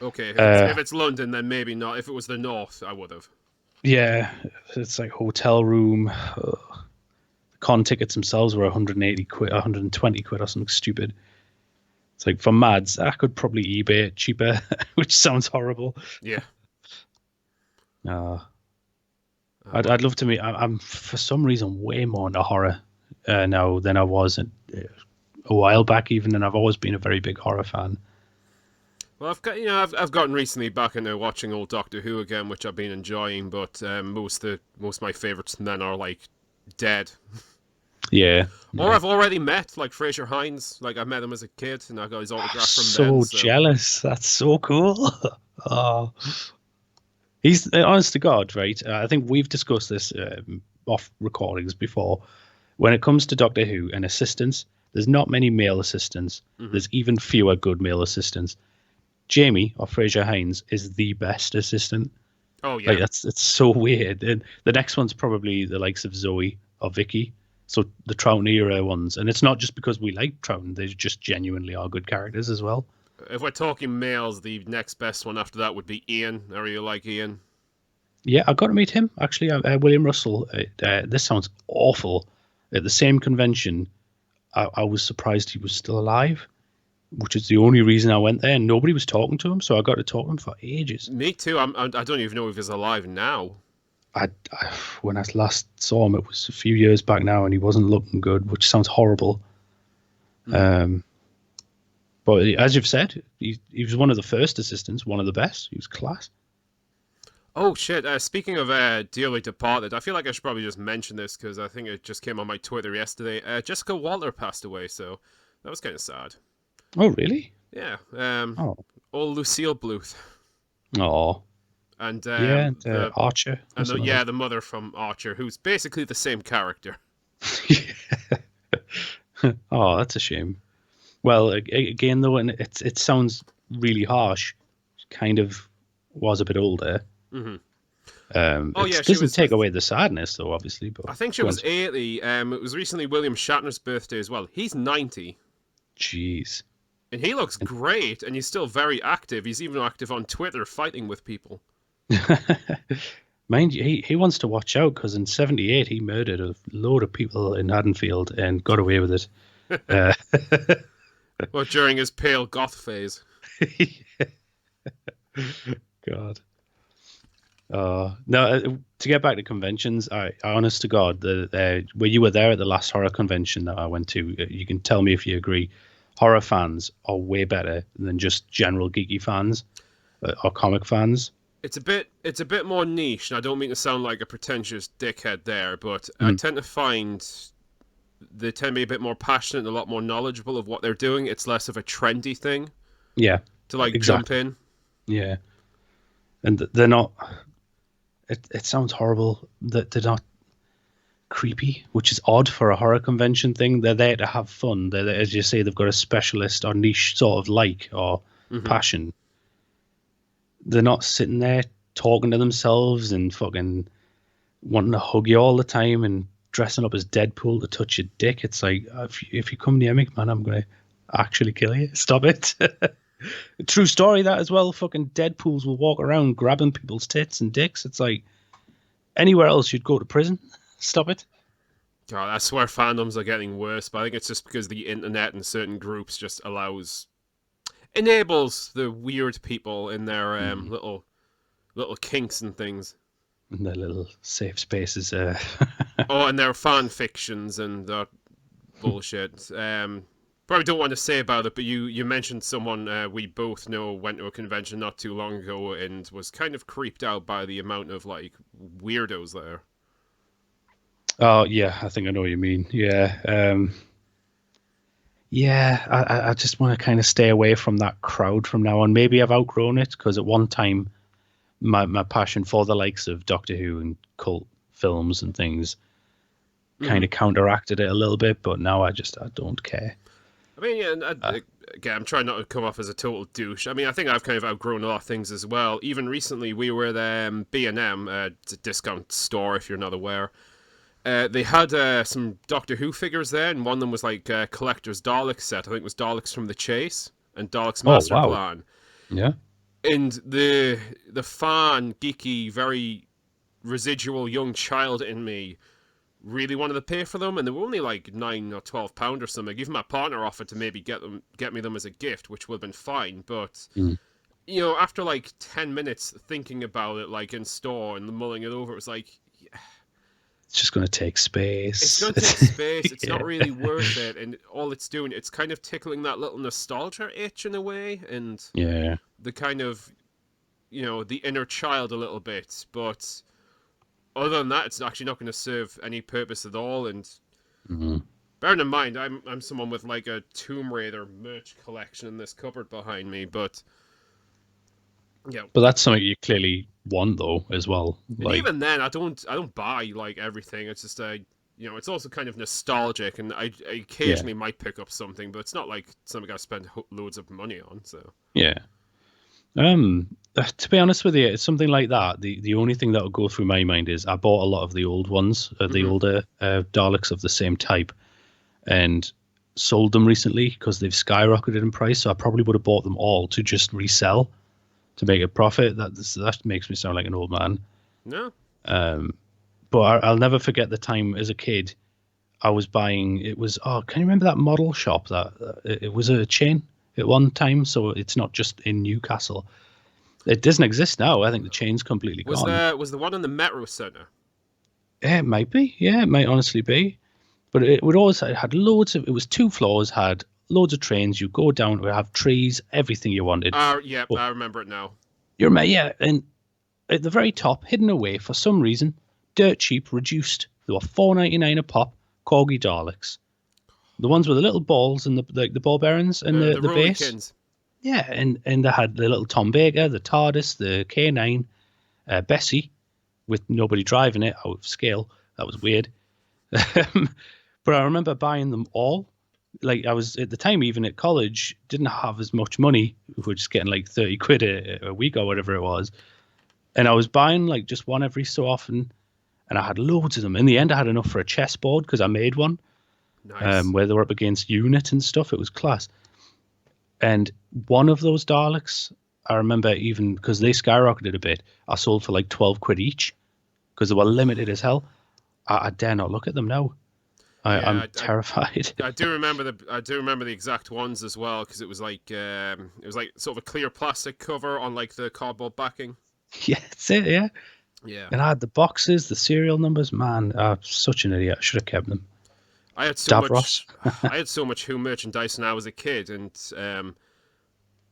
Okay, Uh, if it's London, then maybe not. If it was the north, I would have. yeah, it's like hotel room. Con tickets themselves were 180 quid, 120 quid or something stupid. It's like for Mads, I could probably eBay it cheaper, which sounds horrible. Yeah. Uh, I'd, Well, I'd love to meet. I'm for some reason way more into horror now than I was a while back, even, and I've always been a very big horror fan. I've gotten recently back into watching old Doctor Who again, which I've been enjoying. But most of my favorites then are like dead, Yeah, or yeah. I've already met like Fraser Hines. Like I met him as a kid, and I got his autograph from then. So So jealous. That's so cool. Oh, he's honest to God, right? I think we've discussed this off recordings before. When it comes to Doctor Who and assistants, there's not many male assistants. mhm. There's even fewer good male assistants. Jamie or Fraser Hines is the best assistant. Oh Like yeah, it's so weird. And the next one's probably the likes of Zoe or Vicky. So the Troughton era ones, and it's not just because we like Troughton; they just genuinely are good characters as well. if we're talking males, the next best one after that would be Ian. I really like Ian. Yeah, I got to meet him actually. William Russell. This sounds awful. At the same convention, I was surprised he was still alive, which is the only reason I went there. And nobody was talking to him, so I got to talk to him for ages. Me too. I don't even know if he's alive now. When I last saw him, it was a few years back now, and he wasn't looking good, which sounds horrible. Um, but as you've said, he was one of the first assistants, one of the best. He was class. Oh shit! Speaking of dearly departed, I feel like I should probably just mention this because I think it just came on my Twitter yesterday. Jessica Walter passed away, so that was kind of sad. Oh, really? Yeah. Oh, Old Lucille Bluth oh, and yeah. And, Archer. and Something like the mother from Archer, who's basically the same character. that. Oh, that's a shame. Well, again, though, and it sounds really harsh. Kind of was a bit older. Hmm. Oh It yeah, she doesn't was. take away the sadness, though, obviously. But I think she go was on. 80. It was recently William Shatner's birthday as well. He's 90. Jeez. And he looks great, and he's still very active. He's even active on Twitter fighting with people. Mind you, he wants to watch out because in '78 he murdered a load of people in Haddonfield and got away with it. Well, during his pale goth phase. God. No, to get back to conventions, I honest to God, where you were there at the last horror convention that I went to, you can tell me if you agree. Horror fans are way better than just general geeky fans or comic fans. It's a bit more niche, and I don't mean to sound like a pretentious dickhead there, but I Mm, tend to find they tend to be a bit more passionate and a lot more knowledgeable of what they're doing. It's less of a trendy thing yeah, to like jump exactly. in. Yeah, and they're not. It sounds horrible that they're not creepy, which is odd for a horror convention thing. They're there to have fun. They're there, as you say, they've got a specialist or niche sort of like or Hmm. passion. They're not sitting there talking to themselves and fucking wanting to hug you all the time and dressing up as Deadpool to touch your dick. It's like, if you come near me, man, I'm going to actually kill you. Stop it. True story, that as well. Fucking Deadpools will walk around grabbing people's tits and dicks. It's like, anywhere else you'd go to prison. Stop it. God, I swear fandoms are getting worse, but I think it's just because the internet and certain groups just enables the weird people in their Mm. little kinks and things. And their little safe spaces. Oh, and their fan fictions and that bullshit. Probably don't want to say about it, but you mentioned someone we both know went to a convention not too long ago and was kind of creeped out by the amount of like weirdos there. Oh yeah, I think I know what you mean. Yeah, yeah. I just want to kind of stay away from that crowd from now on. Maybe I've outgrown it because at one time my passion for the likes of Doctor Who and cult films and things Hmm. kind of counteracted it a little bit. But now I don't care. I mean, yeah, and Uh, again, I'm trying not to come off as a total douche. I mean, I think I've kind of outgrown a lot of things as well. Even recently, we were at B&M, it's a discount store if you're not aware. They had some Doctor Who figures there, and one of them was like a collector's Dalek set. I think it was Daleks from the Chase and Daleks oh Master wow, Plan. yeah. And the fan, geeky, very residual young child in me really wanted to pay for them, and they were only like £9 or £12 or something. Even my partner offered to maybe get me them as a gift, which would have been fine. But Mm. after like 10 minutes thinking about it, like in store and mulling it over, it was like It's just going to take it's space. going to take space. It's not Yeah, really worth it, and all it's doing, it's kind of tickling that little nostalgia itch in a way, and yeah. the kind of the inner child a little bit. But other than that, it's actually not going to serve any purpose at all. And Mhm. bearing in mind, I'm someone with like a Tomb Raider merch collection in this cupboard behind me, but But that's something you clearly want though as well. and Like, even then, I don't buy like everything. It's just it's also kind of nostalgic, and I yeah, occasionally might pick up something, but it's not like something I spend loads of money on. So yeah. To be honest with you, it's something like that. The only thing that will go through my mind is I bought a lot of the old ones, the hmm older Daleks of the same type, and sold them recently because they've skyrocketed in price. So I probably would have bought them all to just resell to make a profit. That makes me sound like an old man. no, Um, but I'll never forget the time as a kid. I was buying. It was can you remember that model shop that it was a chain at one time? So it's not just in Newcastle. It doesn't exist now. I think the chain's completely was gone. the one in the Metro Center? Yeah, it might be. Yeah, it might honestly be. But it would always it had loads of. It was two floors, had loads of trains. You go down, it would have trees, everything you wanted. Yeah, But I remember it now. yeah, and at the very top, hidden away for some reason, dirt cheap, reduced. They were 4.99 a pop. Corgi Daleks, the ones with the little balls and the ball bearings and The the base. Rollikins. Yeah, and they had the little Tom Baker, the TARDIS, the K9, Bessie, with nobody driving it out of scale. That was weird. But I remember buying them all. Like I was at the time, even at college, didn't have as much money. We were just getting like 30 quid a week or whatever it was. And I was buying like just one every so often. And I had loads of them. In the end, I had enough for a chessboard because I made one Nice. where they were up against unit and stuff. It was class. And one of those Daleks, I remember even because they skyrocketed a bit, I sold for like 12 quid each because they were limited as hell. I dare not look at them now. I'm Yeah, terrified. I do remember the exact ones as well because it was like sort of a clear plastic cover on like the cardboard backing. Yeah, that's it. Yeah, Yeah, and I had the boxes, the serial numbers. Man, I'm such an idiot. I should have kept them. I had so Davros. much I had so much Who merchandise when I was a kid and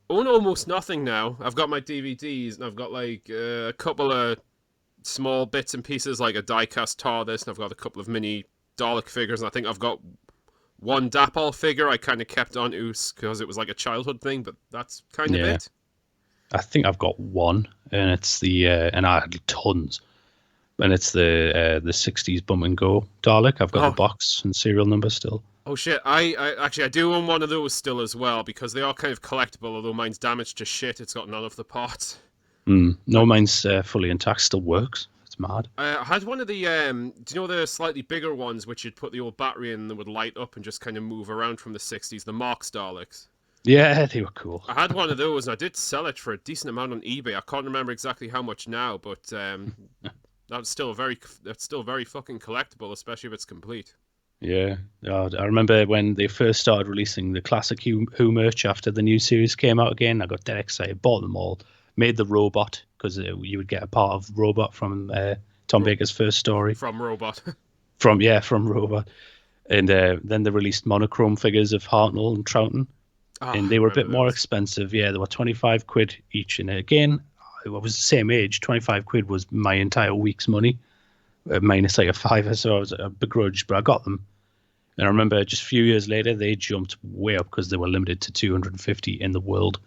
own almost nothing now. I've got my DVDs and I've got like a couple of small bits and pieces like a diecast TARDIS and I've got a couple of mini Dalek figures and I think I've got one Dapol figure I kind of kept on Oos because it was like a childhood thing, but that's kind of Yeah, it. I think I've got one, and it's the and I had tons, and it's the '60s Bum and Go Dalek. I've got the Oh, box and serial number still. oh shit! I actually I do own one of those still as well because they are kind of collectible. Although mine's damaged to shit, it's got none of the parts. No, mine's fully intact. Still works. It's mad. I had one of the do you know the slightly bigger ones which you'd put the old battery in that would light up and just kind of move around from the '60s, the Marx Daleks. Yeah, they were cool. I had one of those and I did sell it for a decent amount on eBay. I can't remember exactly how much now, but that's still very fucking collectible, especially if it's complete. Yeah, I remember when they first started releasing the classic Who merch after the new series came out again. I got dead excited, bought them all, made the robot because you would get a part of robot from Tom Ro- Baker's first story from Robot. from robot, and then they released monochrome figures of Hartnell and Troughton, Ah, and I they were a remember bit more those. expensive. Yeah, they were 25 quid each, and again, I was the same age. 25 quid was my entire week's money, minus like a fiver, so I was begrudged, but I got them. And I remember just a few years later, they jumped way up because they were limited to 250 in the world.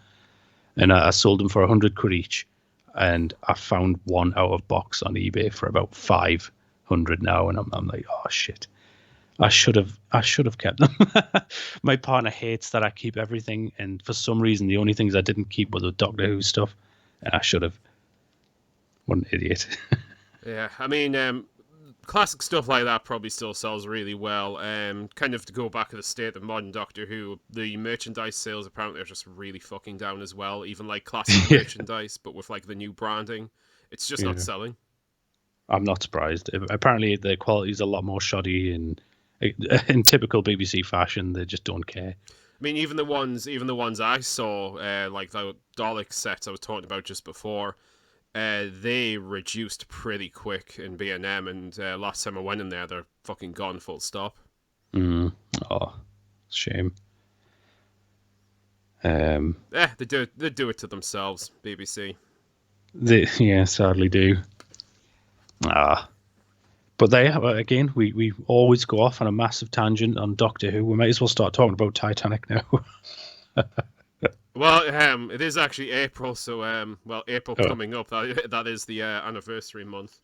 And I sold them for 100 quid each. And I found one out of box on eBay for about 500 now. And I'm like, oh shit. I should have kept them. My partner hates that I keep everything. And for some reason, the only things I didn't keep were the Doctor Who stuff. And I should have. What an idiot. Yeah, I mean, classic stuff like that probably still sells really well. Kind of to go back to the state of modern Doctor Who, the merchandise sales apparently are just really fucking down as well. Even like classic Yeah. merchandise, but with like the new branding, it's just not Yeah. selling. I'm not surprised. Apparently, the quality is a lot more shoddy, and in typical BBC fashion, they just don't care. I mean, even the ones I saw, like the Dalek sets I was talking about just before, they reduced pretty quick in B&M, and last time I went in there, they're fucking gone full stop. Mm. Oh, shame. They do it to themselves, BBC. They, yeah, sadly do. Ah, but they again, we always go off on a massive tangent on Doctor Who. We might as well start talking about Titanic now. Well, it is actually April, so well, April Oh. coming up. That is the anniversary month.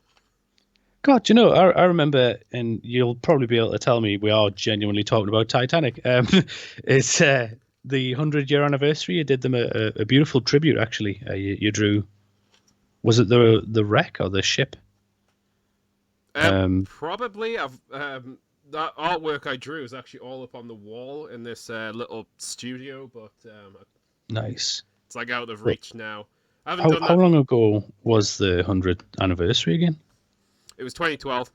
God, I remember, and you'll probably be able to tell me we are genuinely talking about Titanic. It's the 100-year anniversary. You did them a beautiful tribute, actually. You drew, was it the wreck or the ship? Probably, that artwork I drew is actually all up on the wall in this little studio, but Nice. it's like out of But reach now. I haven't how done how that. long ago was the 100th anniversary again? It was 2012.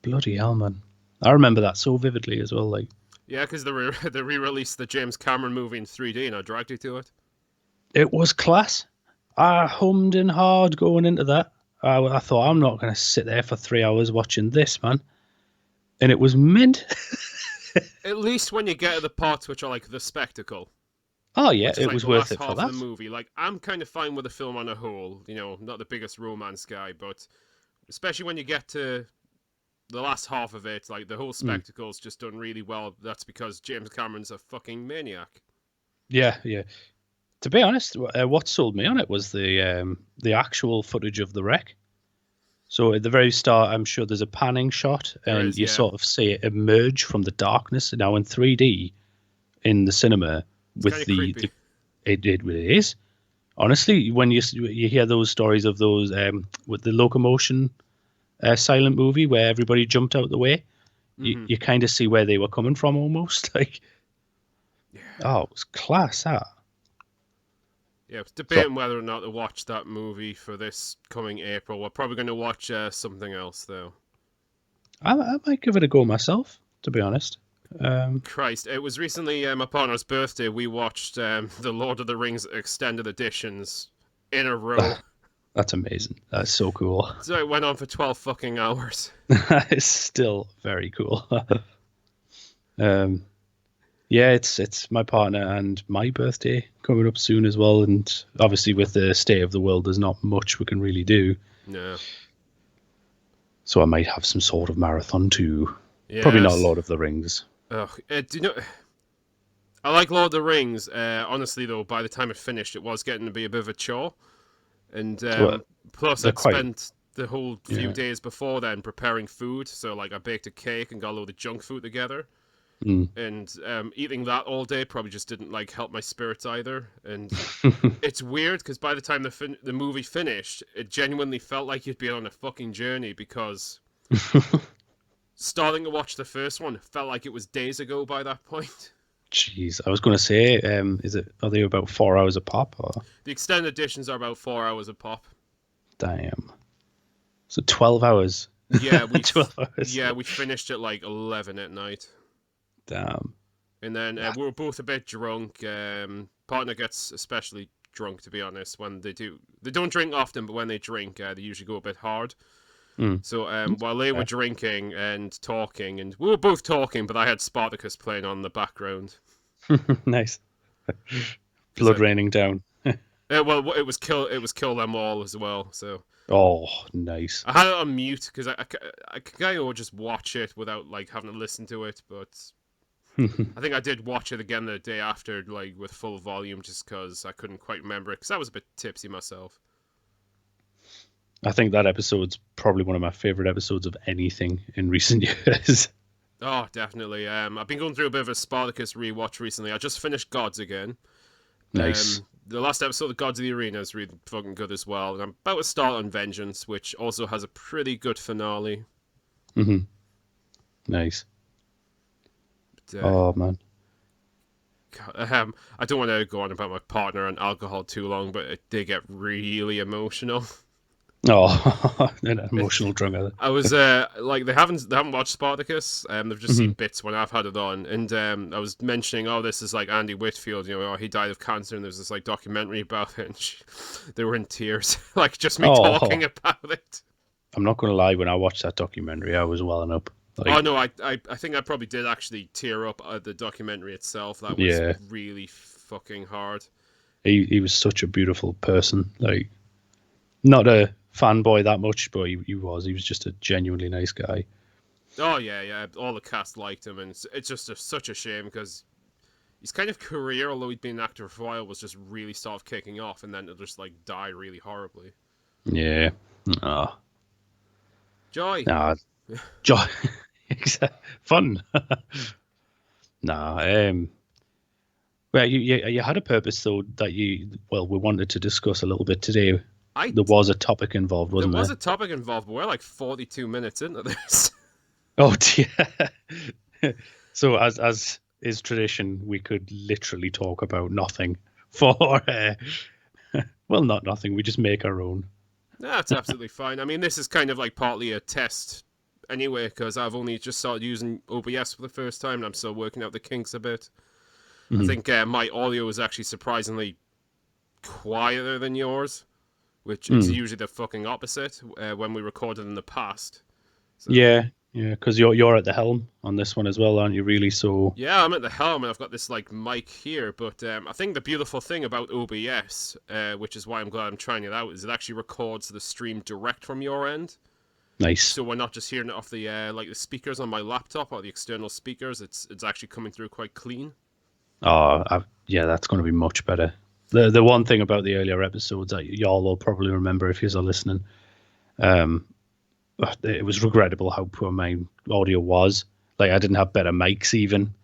Bloody hell, man! I remember that so vividly as well. Like Yeah, because they re-released the James Cameron movie in 3D, and I dragged you to it. it was class. I hummed and hard going into that. I thought I'm not going to sit there for 3 hours watching this, man, and it was mint. At least when you get to the parts which are like the spectacle, Oh yeah, which is it like was the worth last it for half of the that. movie. Like, I'm kind of fine with the film on a whole. Not the biggest romance guy, but especially when you get to the last half of it, like the whole Mm. spectacle's just done really well. That's because James Cameron's a fucking maniac. Yeah, yeah. To be honest, what sold me on it was the actual footage of the wreck. So at the very start, I'm sure there's a panning shot, There and is, you yeah. sort of see it emerge from the darkness. Now in 3D in the cinema It's kind with of creepy. it really is. Honestly, when you hear those stories of those with the locomotion silent movie where everybody jumped out the way, Hmm. you kind of see where they were coming from almost. Like, Yeah. oh, it was class that. Yeah, I was So debating whether or not to watch that movie for this coming April. We're probably going to watch something else, though. I might give it a go myself. to be honest. Christ, it was recently my partner's birthday. We watched the Lord of the Rings extended editions in a row. That's amazing. That's so cool. So it went on for 12 fucking hours. That is still very cool. Yeah, it's my partner and my birthday coming up soon as well, and obviously with the state of the world, there's not much we can really do. No. So I might have some sort of marathon too. Yes. Probably not Lord of the Rings. Ugh, do you know? I like Lord of the Rings. Honestly, though, by the time it finished, it was getting to be a bit of a chore. And plus, I'd spent the whole few days before then preparing food. So, like, I baked a cake and got a load of junk food together. And eating that all day probably just didn't like help my spirits either. And it's weird because by the time the movie finished, it genuinely felt like you'd been on a fucking journey because starting to watch the first one felt like it was days ago by that point. Jeez, I was going to say, are they about 4 hours a pop? Or? The extended editions are about 4 hours a pop. Damn. So 12 hours. Yeah, 12 hours. Yeah, we finished at like 11 at night. Damn. And then we were both a bit drunk. Partner gets especially drunk, to be honest, when they don't drink often, but when they drink, they usually go a bit hard. So while they were drinking and talking, and we were both talking, but I had Spartacus playing on the background. Nice. Blood raining down. Well, it was kill them all as well. So. Oh, nice. I had it on mute because I kind of just watch it without like having to listen to it, but I think I did watch it again the day after, like with full volume, just because I couldn't quite remember it because I was a bit tipsy myself. I think that episode's probably one of my favorite episodes of anything in recent years. Oh, definitely. I've been going through a bit of a Spartacus rewatch recently. I just finished Gods again. Nice. The last episode of Gods of the Arena is really fucking good as well. And I'm about to start on Vengeance, which also has a pretty good finale. Nice. But, oh, man. I don't want to go on about my partner and alcohol too long, but it did get really emotional. Oh, an emotional drunk. I was like they haven't watched Spartacus. They've just seen bits when I've had it on, and I was mentioning, oh, this is like Andy Whitfield, he died of cancer, and there's this like documentary about it, and they were in tears, like just me talking about it. I'm not gonna lie, when I watched that documentary, I was welling up. Like, oh no, I think I probably did actually tear up at the documentary itself. That was really fucking hard. He was such a beautiful person, like not a fanboy that much, but he was just a genuinely nice guy. Oh yeah, all the cast liked him, and it's just such a shame because his kind of career, although he'd been an actor for a while, was just really sort of kicking off, and then it'll just like die really horribly. Yeah. Joy. Joy. Fun. Well, you had a purpose though that we wanted to discuss a little bit today. There was a topic involved, wasn't there? There was a topic involved, but we're like 42 minutes into this. Oh dear. So as is tradition, we could literally talk about nothing for not nothing. We just make our own. That's absolutely fine. I mean, this is kind of like partly a test anyway, because I've only just started using OBS for the first time, and I'm still working out the kinks a bit. I think my audio is actually surprisingly quieter than yours, which is usually the fucking opposite when we recorded in the past. So. Yeah, because you're at the helm on this one as well, aren't you? Really? So yeah, I'm at the helm, and I've got this like mic here. But I think the beautiful thing about OBS, which is why I'm glad I'm trying it out, is it actually records the stream direct from your end. Nice. So we're not just hearing it off the like the speakers on my laptop or the external speakers. It's actually coming through quite clean. Oh, yeah, that's going to be much better. The one thing about the earlier episodes that y'all will probably remember if you're listening, it was regrettable how poor my audio was. Like I didn't have better mics even,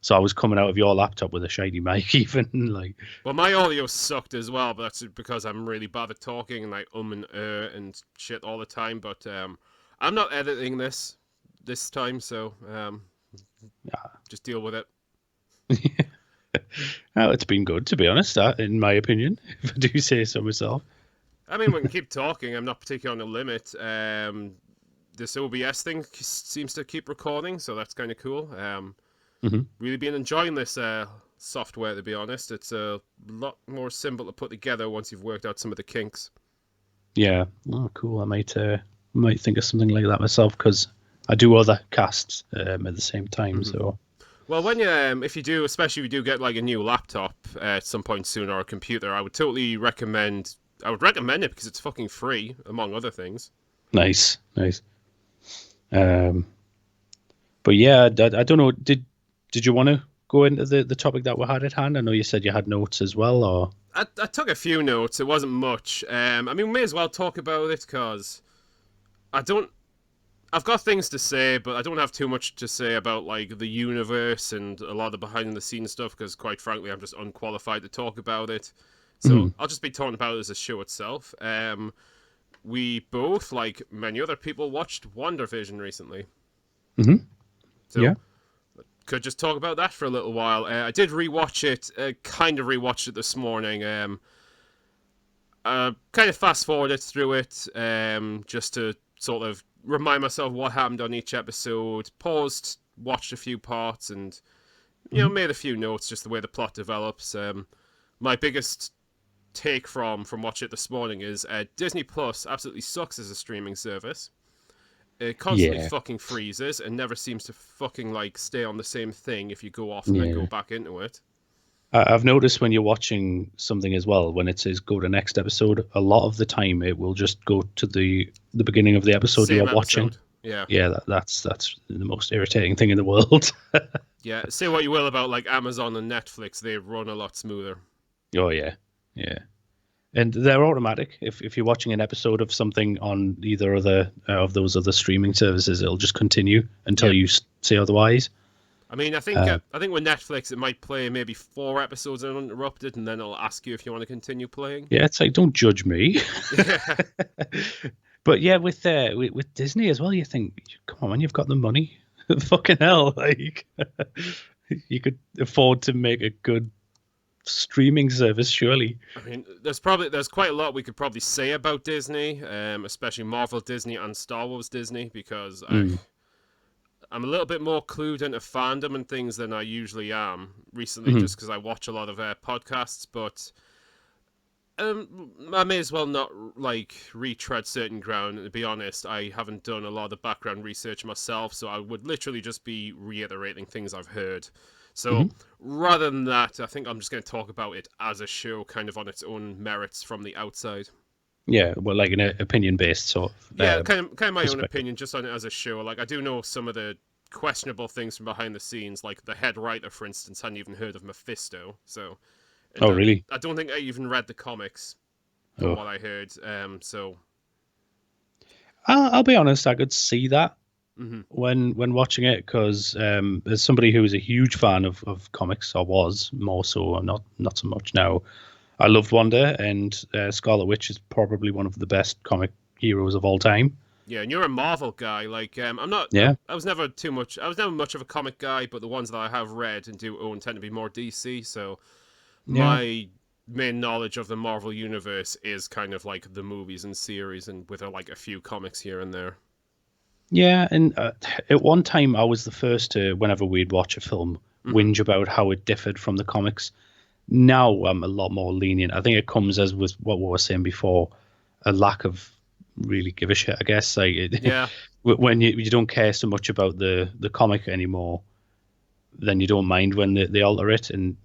so I was coming out of your laptop with a shiny mic even. Like, well, my audio sucked as well, but that's because I'm really bad at talking and like and shit all the time. But I'm not editing this time, so just deal with it. Well, it's been good, to be honest, in my opinion, if I do say so myself. I mean, we can keep talking. I'm not particularly on a limit. this OBS thing seems to keep recording, so that's kind of cool. Really been enjoying this software, to be honest. It's a lot more simple to put together once you've worked out some of the kinks. Yeah. Oh, cool. I might think of something like that myself because I do other casts at the same time. So. Well, when you, if you do, especially if you do get like a new laptop at some point soon or a computer, I would totally recommend. I would recommend it because it's fucking free, among other things. Nice. But yeah, I don't know. Did you want to go into the topic that we had at hand? I know you said you had notes as well, or I took a few notes. It wasn't much. I mean, we may as well talk about it because I've got things to say, but I don't have too much to say about like the universe and a lot of the behind the scenes stuff because, quite frankly, I'm just unqualified to talk about it. So I'll just be talking about it as a show itself. We both, like many other people, watched Wandavision recently. So yeah. could just talk about that for a little while. I did rewatch it, kind of rewatched it this morning. Kind of fast forwarded through it, just to sort of remind myself what happened on each episode. Paused, watched a few parts, and made a few notes just the way the plot develops. My biggest take from watching it this morning is Disney Plus absolutely sucks as a streaming service. It constantly fucking freezes and never seems to fucking like stay on the same thing if you go off and then go back into it. I've noticed when you're watching something as well, when it says go to next episode, a lot of the time it will just go to the beginning of the episode you're watching. Yeah, that's the most irritating thing in the world. Yeah, say what you will about like Amazon and Netflix, they run a lot smoother. Oh yeah. And they're automatic. If you're watching an episode of something on either of those other streaming services, it'll just continue until you say otherwise. I mean, I think with Netflix it might play maybe 4 episodes uninterrupted, and then it'll ask you if you want to continue playing. Yeah, it's like, don't judge me. Yeah. But yeah, with Disney as well, you think, come on, man, you've got the money. Fucking hell, like you could afford to make a good streaming service, surely. I mean, there's quite a lot we could probably say about Disney, especially Marvel Disney and Star Wars Disney, because I'm a little bit more clued into fandom and things than I usually am recently, just because I watch a lot of podcasts. But I may as well not like retread certain ground. And to be honest, I haven't done a lot of the background research myself, so I would literally just be reiterating things I've heard. So rather than that, I think I'm just going to talk about it as a show, kind of on its own merits from the outside. Yeah, well, like an opinion-based sort of. Yeah, kind of my own opinion, just on it as a show. Like, I do know some of the questionable things from behind the scenes, like the head writer, for instance, hadn't even heard of Mephisto. So, really? I don't think I even read the comics, from what I heard. So, I'll be honest, I could see that when watching it, because as somebody who is a huge fan of comics, or was more so, not so much now. I loved Wanda, and Scarlet Witch is probably one of the best comic heroes of all time. Yeah, and you're a Marvel guy. Like, I'm not. Yeah. I was never much of a comic guy, but the ones that I have read and do own tend to be more DC. So, my main knowledge of the Marvel universe is kind of like the movies and series, and with like a few comics here and there. Yeah, and at one time I was the first to, whenever we'd watch a film, whinge about how it differed from the comics. Now I'm a lot more lenient. I think it comes as with what we were saying before, a lack of really give a shit, I guess. Like when you don't care so much about the comic anymore, then you don't mind when they alter it. And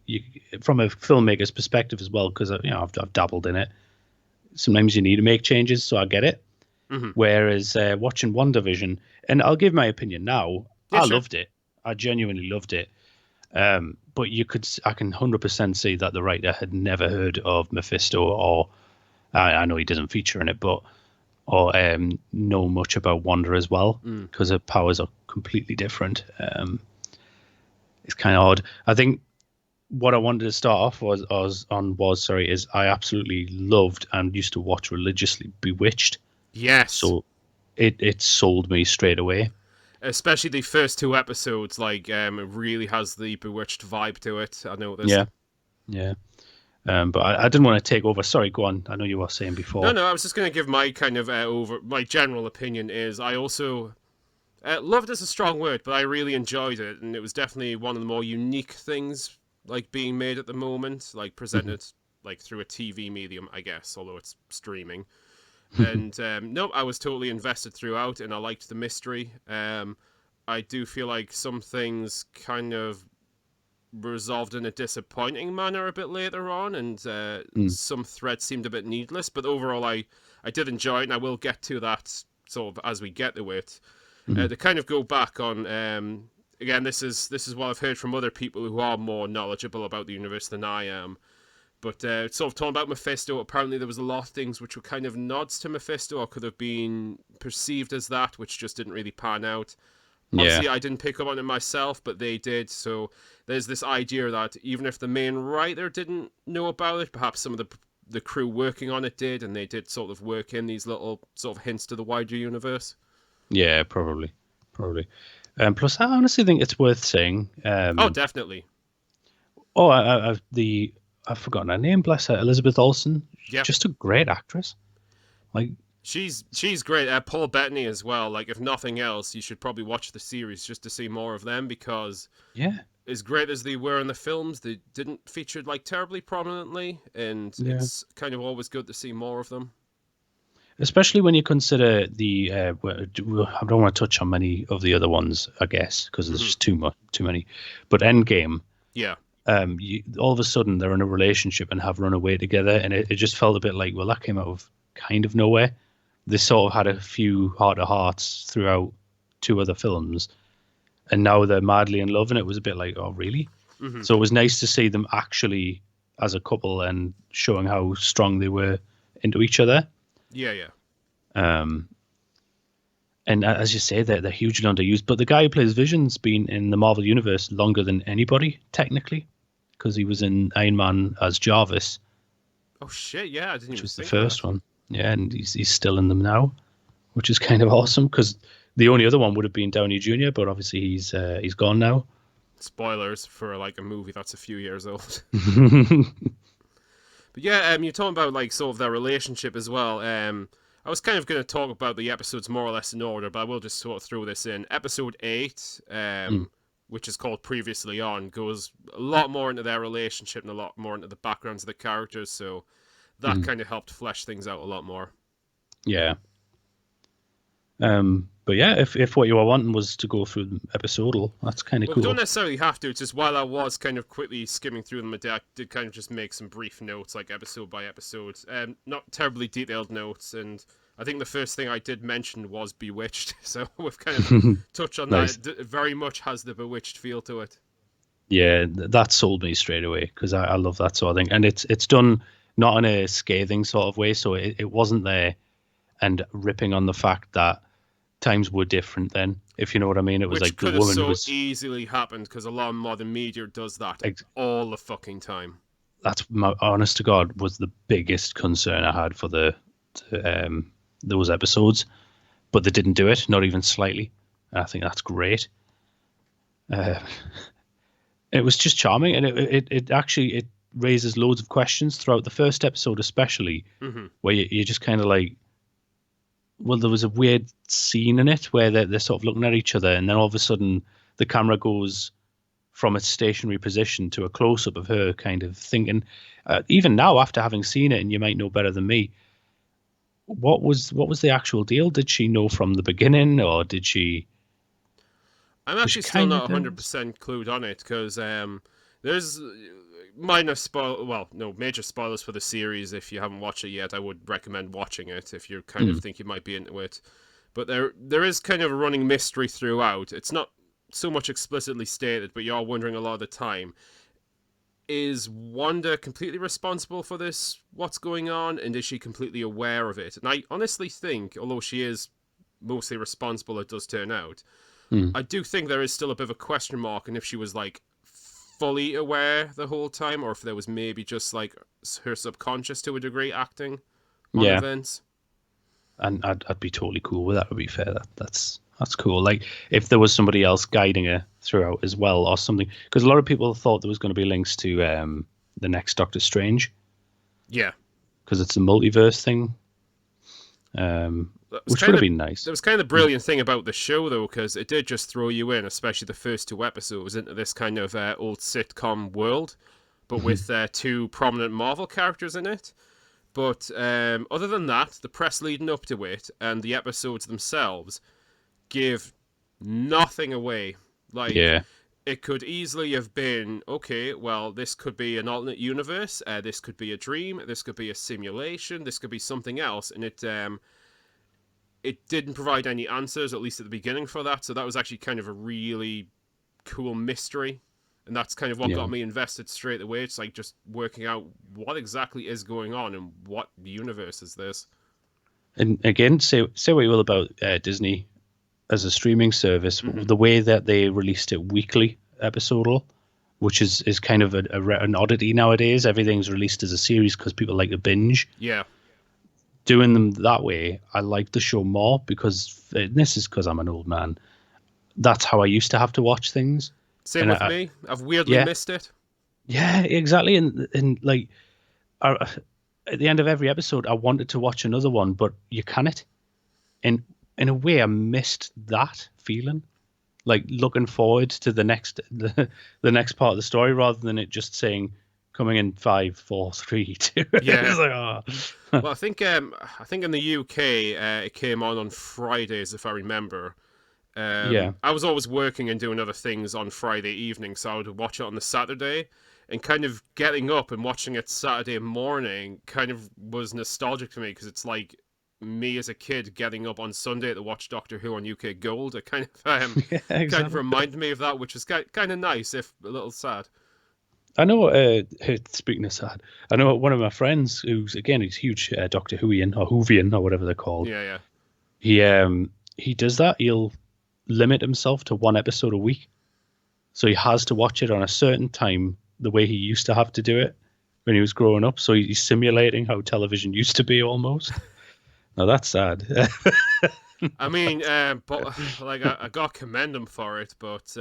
from a filmmaker's perspective as well, because I've dabbled in it. Sometimes you need to make changes, so I get it. Whereas watching WandaVision, and I'll give my opinion now, loved it. I genuinely loved it. But I can 100% see that the writer had never heard of Mephisto, or I know he doesn't feature in it, or know much about Wanda as well, because her powers are completely different. It's kind of odd. I think what I wanted to start off is I absolutely loved and used to watch religiously Bewitched. Yes. So it sold me straight away. Especially the first 2 episodes, like it really has the Bewitched vibe to it. I know this. Yeah. But I didn't want to take over. Sorry, go on. I know you were saying No, before. no, I was just going to give my kind of my general opinion is I also loved is a strong word, but I really enjoyed it, and it was definitely one of the more unique things like being made at the moment, like Mhm. presented like through a TV medium, I guess, although it's streaming. And no, I was totally invested throughout, and I liked the mystery. I do feel like some things kind of resolved in a disappointing manner a bit later on, and Mm. some threads seemed a bit needless. But overall, I did enjoy it, and I will get to that sort of as we get to it. Mhm. To kind of go back on, again, this is what I've heard from other people who are more knowledgeable about the universe than I am. But sort of talking about Mephisto, apparently there was a lot of things which were kind of nods to Mephisto or could have been perceived as that, which just didn't really pan out. Yeah. Obviously, I didn't pick up on it myself, but they did. So there's this idea that even if the main writer didn't know about it, perhaps some of the crew working on it did, and they did sort of work in these little sort of hints to the wider universe. Yeah, probably. Probably. Plus, I honestly think it's worth saying. Oh, definitely. Oh, I've forgotten her name. Bless her, Elizabeth Olsen. Yeah, Just a great actress. Like, she's great. Paul Bettany as well. Like, if nothing else, you should probably watch the series just to see more of them because yeah, as great as they were in the films, they didn't feature like terribly prominently, and yeah. it's kind of always good to see more of them. Especially when you consider the. I don't want to touch on many of the other ones, I guess, because there's Hmm. just too many. But Endgame, Yeah, all of a sudden they're in a relationship and have run away together, and it just felt a bit like, well, that came out of kind of nowhere. They sort of had a few heart to hearts throughout two other films, and now they're madly in love, and it was a bit like, oh, really? hmm, So it was nice to see them actually as a couple and showing how strong they were into each other. yeah, yeah. Um, and as you say, they're hugely underused. But the guy who plays Vision's been in the Marvel Universe longer than anybody, technically, because he was in Iron Man as Jarvis, Oh shit, yeah, I didn't which even was the think of first that. one. Yeah, and he's still in them now, which is kind of awesome because the only other one would have been Downey Jr., but obviously he's gone now. Spoilers for like a movie that's a few years old. But yeah, you're talking about like sort of their relationship as well. I was kind of going to talk about the episodes more or less in order, but I will just sort of throw this in. Episode 8, Mm, which is called Previously On, goes a lot more into their relationship and a lot more into the backgrounds of the characters, so that mm, kind of helped flesh things out a lot more. yeah. But yeah, if what you were wanting was to go through them episodal, that's kind of Well, we don't cool. necessarily have to. It's just while I was kind of quickly skimming through them, I did kind of just make some brief notes, like episode by episode. Not terribly detailed notes, and I think the first thing I did mention was Bewitched, so we've kind of touched on that. Nice. It very much has the Bewitched feel to it. Yeah, that sold me straight away because I love that sort of thing, and it's done not in a scathing sort of way. So it wasn't there and ripping on the fact that times were different then, if you know what I mean. It was Which like the could have woman so was easily happened because a lot of modern media does that ex- all the fucking time. that's my honest to God was the biggest concern I had for the those episodes, but they didn't do it, not even slightly. I think that's great. Uh, it was just charming, and it actually it raises loads of questions throughout the first episode, especially Hmm. where you're just kind of like, well, there was a weird scene in it where they're sort of looking at each other, and then all of a sudden the camera goes from a stationary position to a close up of her, kind of thinking. Even now, after having seen it, and you might know better than me, what was the actual deal? Did she know from the beginning, or I'm was she actually still kind of not nervous? 100% clued on it because there's minor spoil, well, no major spoilers for the series. If you haven't watched it yet, I would recommend watching it if you kind of Mm, think you might be into it. But there is kind of a running mystery throughout. It's not so much explicitly stated, but you're wondering a lot of the time. Is Wanda completely responsible for this? What's going on? And is she completely aware of it? And I honestly think, although she is mostly responsible, it does turn out, mm. I do think there is still a bit of a question mark, and if she was like fully aware the whole time, or if there was maybe just like her subconscious to a degree acting on Yeah, events. and I'd be totally cool with that. To be fair, that's cool. Like if there was somebody else guiding her throughout as well, or something, because a lot of people thought there was going to be links to the next Doctor Strange Yeah. because it's a multiverse thing, That was which would kind have of been nice. that was kind of the brilliant thing about the show, though, because it did just throw you in, especially the first two episodes, into this kind of old sitcom world, but with two prominent Marvel characters in it. But other than that, the press leading up to it and the episodes themselves give nothing away. Like, Yeah, it could easily have been, okay, well, this could be an alternate universe, this could be a dream, this could be a simulation, this could be something else, and it didn't provide any answers, at least at the beginning, for that. So that was actually kind of a really cool mystery. And that's kind of what yeah. got me invested straight away. It's like just working out what exactly is going on and what universe is this. And again, say what you will about Disney as a streaming service, Mm-hmm. the way that they released it weekly episodal, which is kind of an oddity nowadays. Everything's released as a series because people like to binge. Yeah. Doing them that way, I like the show more because this is because I'm an old man. That's how I used to have to watch things, Same and with me. I've weirdly yeah, missed it. yeah, exactly. And like I, at the end of every episode, I wanted to watch another one, but you can't. And in a way, I missed that feeling, like looking forward to the next part of the story rather than it just saying coming in 5, 4, 3, 2. Yeah. It's like, oh. Well, I think in the UK it came on Fridays, if I remember. Yeah, I was always working and doing other things on Friday evening, so I would watch it on the Saturday. And kind of getting up and watching it Saturday morning kind of was nostalgic to me because it's like me as a kid getting up on Sunday to watch Doctor Who on UK Gold. It yeah, kind of exactly. reminded me of that, which is kind of nice, if a little sad. I know. Speaking of sad, I know one of my friends who's again he's huge Doctor Whoian or Whovian or whatever they're called. Yeah, yeah. He does that. He'll limit himself to one episode a week, so he has to watch it on a certain time, the way he used to have to do it when he was growing up. So he's simulating how television used to be almost. Now that's sad. I mean, but like I got to commend him for it. But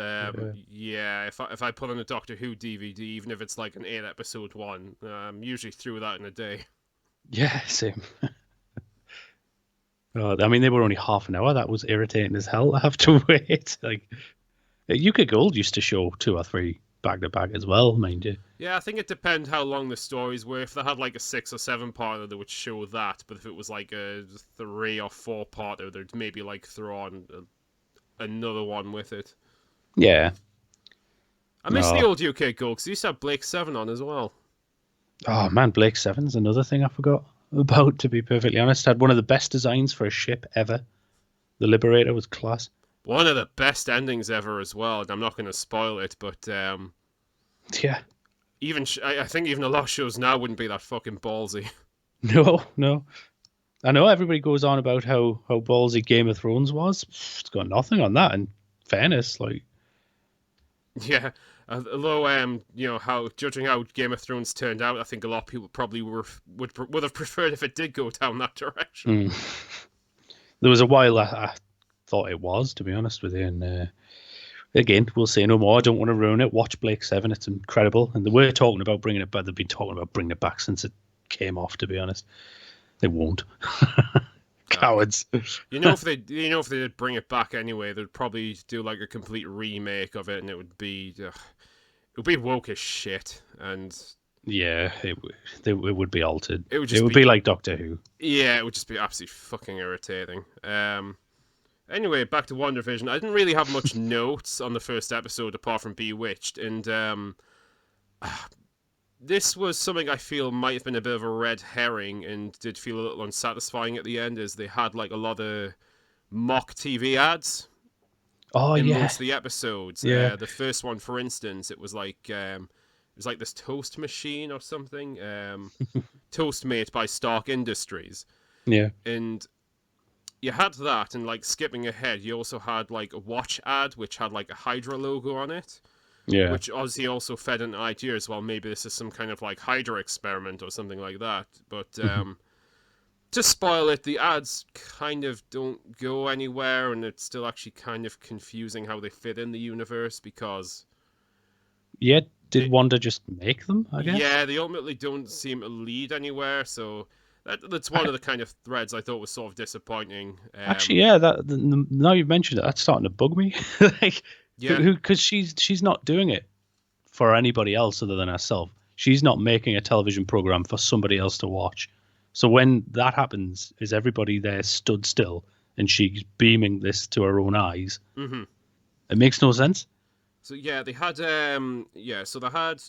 yeah, if I put on a Doctor Who DVD, even if it's like an 8 episode one, I'm usually through that in a day. Yeah, same. Oh, I mean, they were only half an hour. That was irritating as hell. I have to wait. Like UK Gold used to show 2 or 3 back to back as well, mind you. Yeah, I think it depends how long the stories were. If they had like a 6 or 7 parter, they would show that. But if it was like a 3 or 4 parter, they'd maybe like throw on another one with it. Yeah. I miss the Oh, old UK Gold because used to have Blake Seven on as well. oh man, Blake Seven's another thing I forgot about. To be perfectly honest, had one of the best designs for a ship ever. The Liberator was class. One of the best endings ever as well. I'm not going to spoil it, but Yeah. even I think even a lot of shows now wouldn't be that fucking ballsy. No, no. I know everybody goes on about how ballsy Game of Thrones was. It's got nothing on that. In fairness, like Yeah, although you know how judging how Game of Thrones turned out, I think a lot of people probably would have preferred if it did go down that direction. there was a while I thought it was, to be honest with you. And again, we'll say no more. I don't want to ruin it. Watch Blake Seven; it's incredible. And they were talking about bringing it back. They've been talking about bringing it back since it came off. To be honest, they won't. Cowards. If they did bring it back anyway, they'd probably do like a complete remake of it, and it would be woke as shit, and Yeah, it would be altered. it would It just would be like Doctor Who. yeah, it would just be absolutely fucking irritating. Anyway, back to WandaVision. I didn't really have much notes on the first episode apart from Bewitched, and this was something I feel might have been a bit of a red herring and did feel a little unsatisfying at the end, as they had like a lot of mock TV ads Oh in yeah, most of the episodes. yeah. The first one, for instance, it was like this toast machine or something, toast made by Stark Industries, Yeah. and you had that, and like skipping ahead, you also had like a watch ad which had like a Hydra logo on it, Yeah. which obviously also fed an idea as well. Maybe this is some kind of like Hydra experiment or something like that. But to spoil it, the ads kind of don't go anywhere, and it's still actually kind of confusing how they fit in the universe because Yeah. Did Wanda just make them, I guess? Yeah, they ultimately don't seem to lead anywhere, so that's one of the kind of threads I thought was sort of disappointing. Actually, yeah. Now you've mentioned it, that's starting to bug me. Like, Yeah, because she's not doing it for anybody else other than herself. She's not making a television program for somebody else to watch. So when that happens, is everybody there stood still and she's beaming this to her own eyes? hmm It makes no sense. So yeah, they had so they had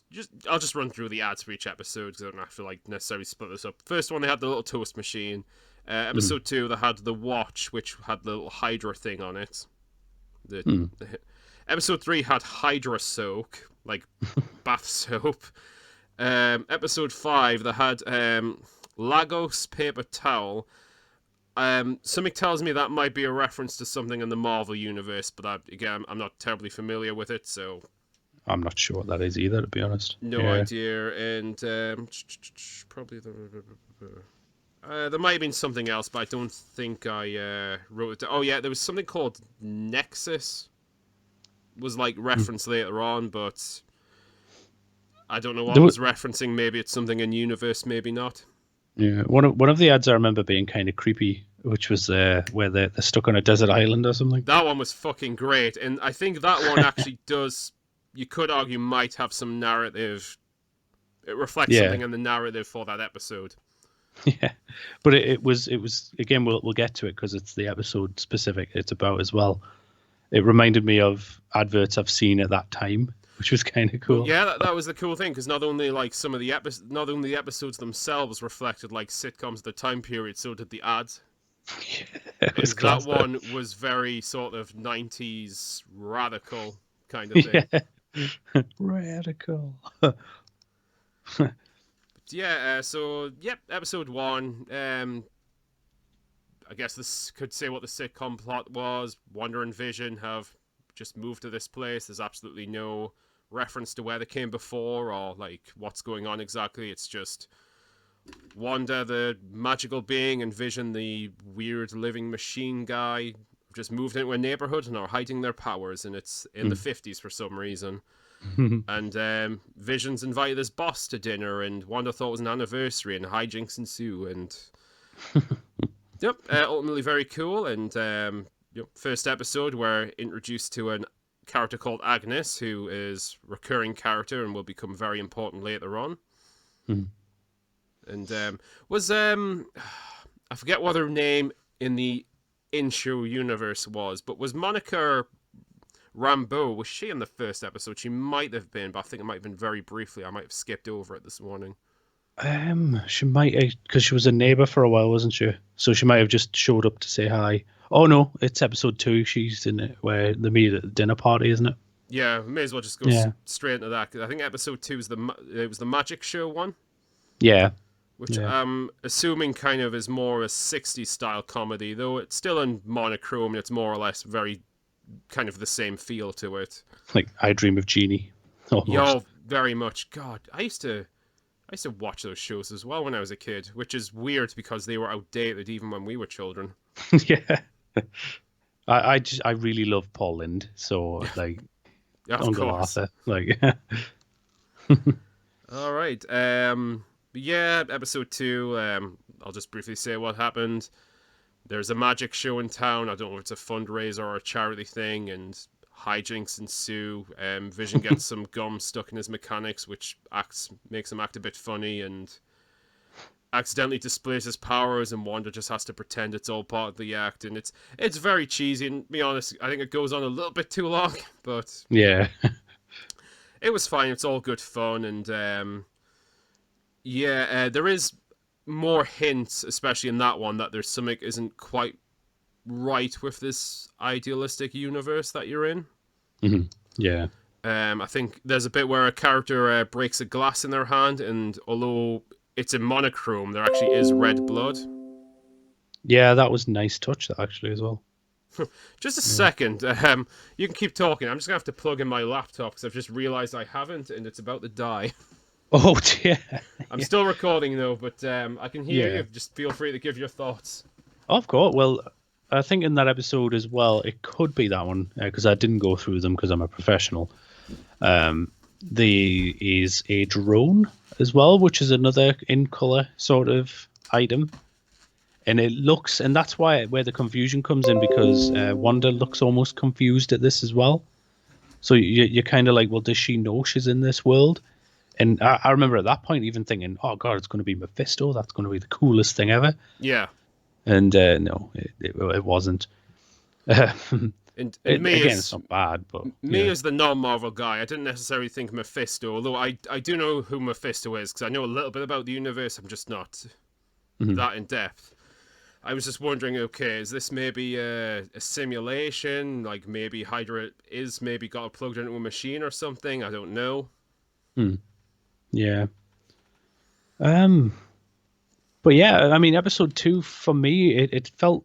I'll just run through the ads for each episode because I don't have to like necessarily split this up. First one, they had the little toast machine. Mm. Episode 2, they had the watch, which had the little Hydra thing on it. Mm. Episode 3 had Hydra soak, like bath soap. Episode 5, they had Lagos paper towel. Something tells me that might be a reference to something in the Marvel universe, but again, I'm not terribly familiar with it, so I'm not sure what that is either, to be honest. no Yeah. idea. And probably there might have been something else, but I don't think I wrote it down. Oh yeah, there was something called Nexus. Was like referenced later on, but I don't know what it was referencing. Maybe it's something in universe, maybe not. Yeah, one of the ads I remember being kind of creepy, which was where they're stuck on a desert island or something. That one was fucking great, and I think that one actually does. You could argue might have some narrative. It reflects something in the narrative for that episode. Yeah, but it was again. We'll get to it because it's the episode specific. It's about as well. It reminded me of adverts I've seen at that time, which was kind of cool. Well, yeah, that was the cool thing because not only like some of the not only the episodes themselves reflected like sitcoms of the time period, so did the ads. Yeah, it was that one was very sort of 90s radical kind of thing. Yeah. Radical. Yeah, so yep, episode 1. I guess this could say what the sitcom plot was. Wanda and Vision have just moved to this place. There's absolutely no reference to where they came before or like what's going on exactly. It's just Wanda, the magical being, and Vision, the weird living machine guy, just moved into a neighborhood and are hiding their powers, and it's in the 50s for some reason. And Vision's invited his boss to dinner, and Wanda thought it was an anniversary, and hijinks ensue, and yep, ultimately very cool. And first episode, we're introduced to a character called Agnes, who is a recurring character and will become very important later on. And I forget what her name in the in-show universe but was Monica Rambeau, was she in the first episode? She might have been, but I think it might have been very briefly. I might have skipped over it this morning. She might, because she was a neighbor for a while, wasn't she? So she might have just showed up to say hi. Oh no, it's episode 2. She's in it where they meet at the dinner party, isn't it? Yeah, may as well just go straight into that. I think episode 2 is it was the magic show one. Yeah. Which I'm assuming kind of is more a 60s style comedy, though it's still in monochrome and it's more or less very kind of the same feel to it. Like I Dream of Jeannie. Almost. Yo, very much. God, I used to watch those shows as well when I was a kid, which is weird because they were outdated even when we were children. Yeah. I really love Paul Lind, so like Uncle Arthur. Like all right. Yeah, episode 2, I'll just briefly say what happened. There's a magic show in town. I don't know if it's a fundraiser or a charity thing, and hijinks ensue. Vision gets some gum stuck in his mechanics, which makes him act a bit funny, and accidentally displays his powers, and Wanda just has to pretend it's all part of the act, and it's very cheesy, and to be honest, I think it goes on a little bit too long, but yeah. It was fine. It's all good fun, and there is more hints, especially in that one, that there's something isn't quite right with this idealistic universe that you're in. Mm-hmm. Yeah. I think there's a bit where a character breaks a glass in their hand, and although it's in monochrome, there actually is red blood. Yeah, that was a nice touch, that actually, as well. Just a second. You can keep talking. I'm just going to have to plug in my laptop because I've just realised I haven't, and it's about to die. Oh, dear. I'm still recording, though, but I can hear you. Just feel free to give your thoughts. Of course. Well, I think in that episode as well, it could be that one, because I didn't go through them because I'm a professional. there is a drone as well, which is another in color sort of item. And it looks, and that's where the confusion comes in, because Wanda looks almost confused at this as well. So you're kind of like, well, does she know she's in this world? And I remember at that point even thinking, oh god, it's going to be Mephisto. That's going to be the coolest thing ever. Yeah. And no, it wasn't. And me Again, as it's not bad, but me yeah. as the non-Marvel guy, I didn't necessarily think Mephisto, although I do know who Mephisto is because I know a little bit about the universe. I'm just not that in depth. I was just wondering, okay, is this maybe a simulation? Like maybe Hydra is maybe got plugged into a machine or something? I don't know. Yeah. But yeah, I mean, episode 2 for me, it felt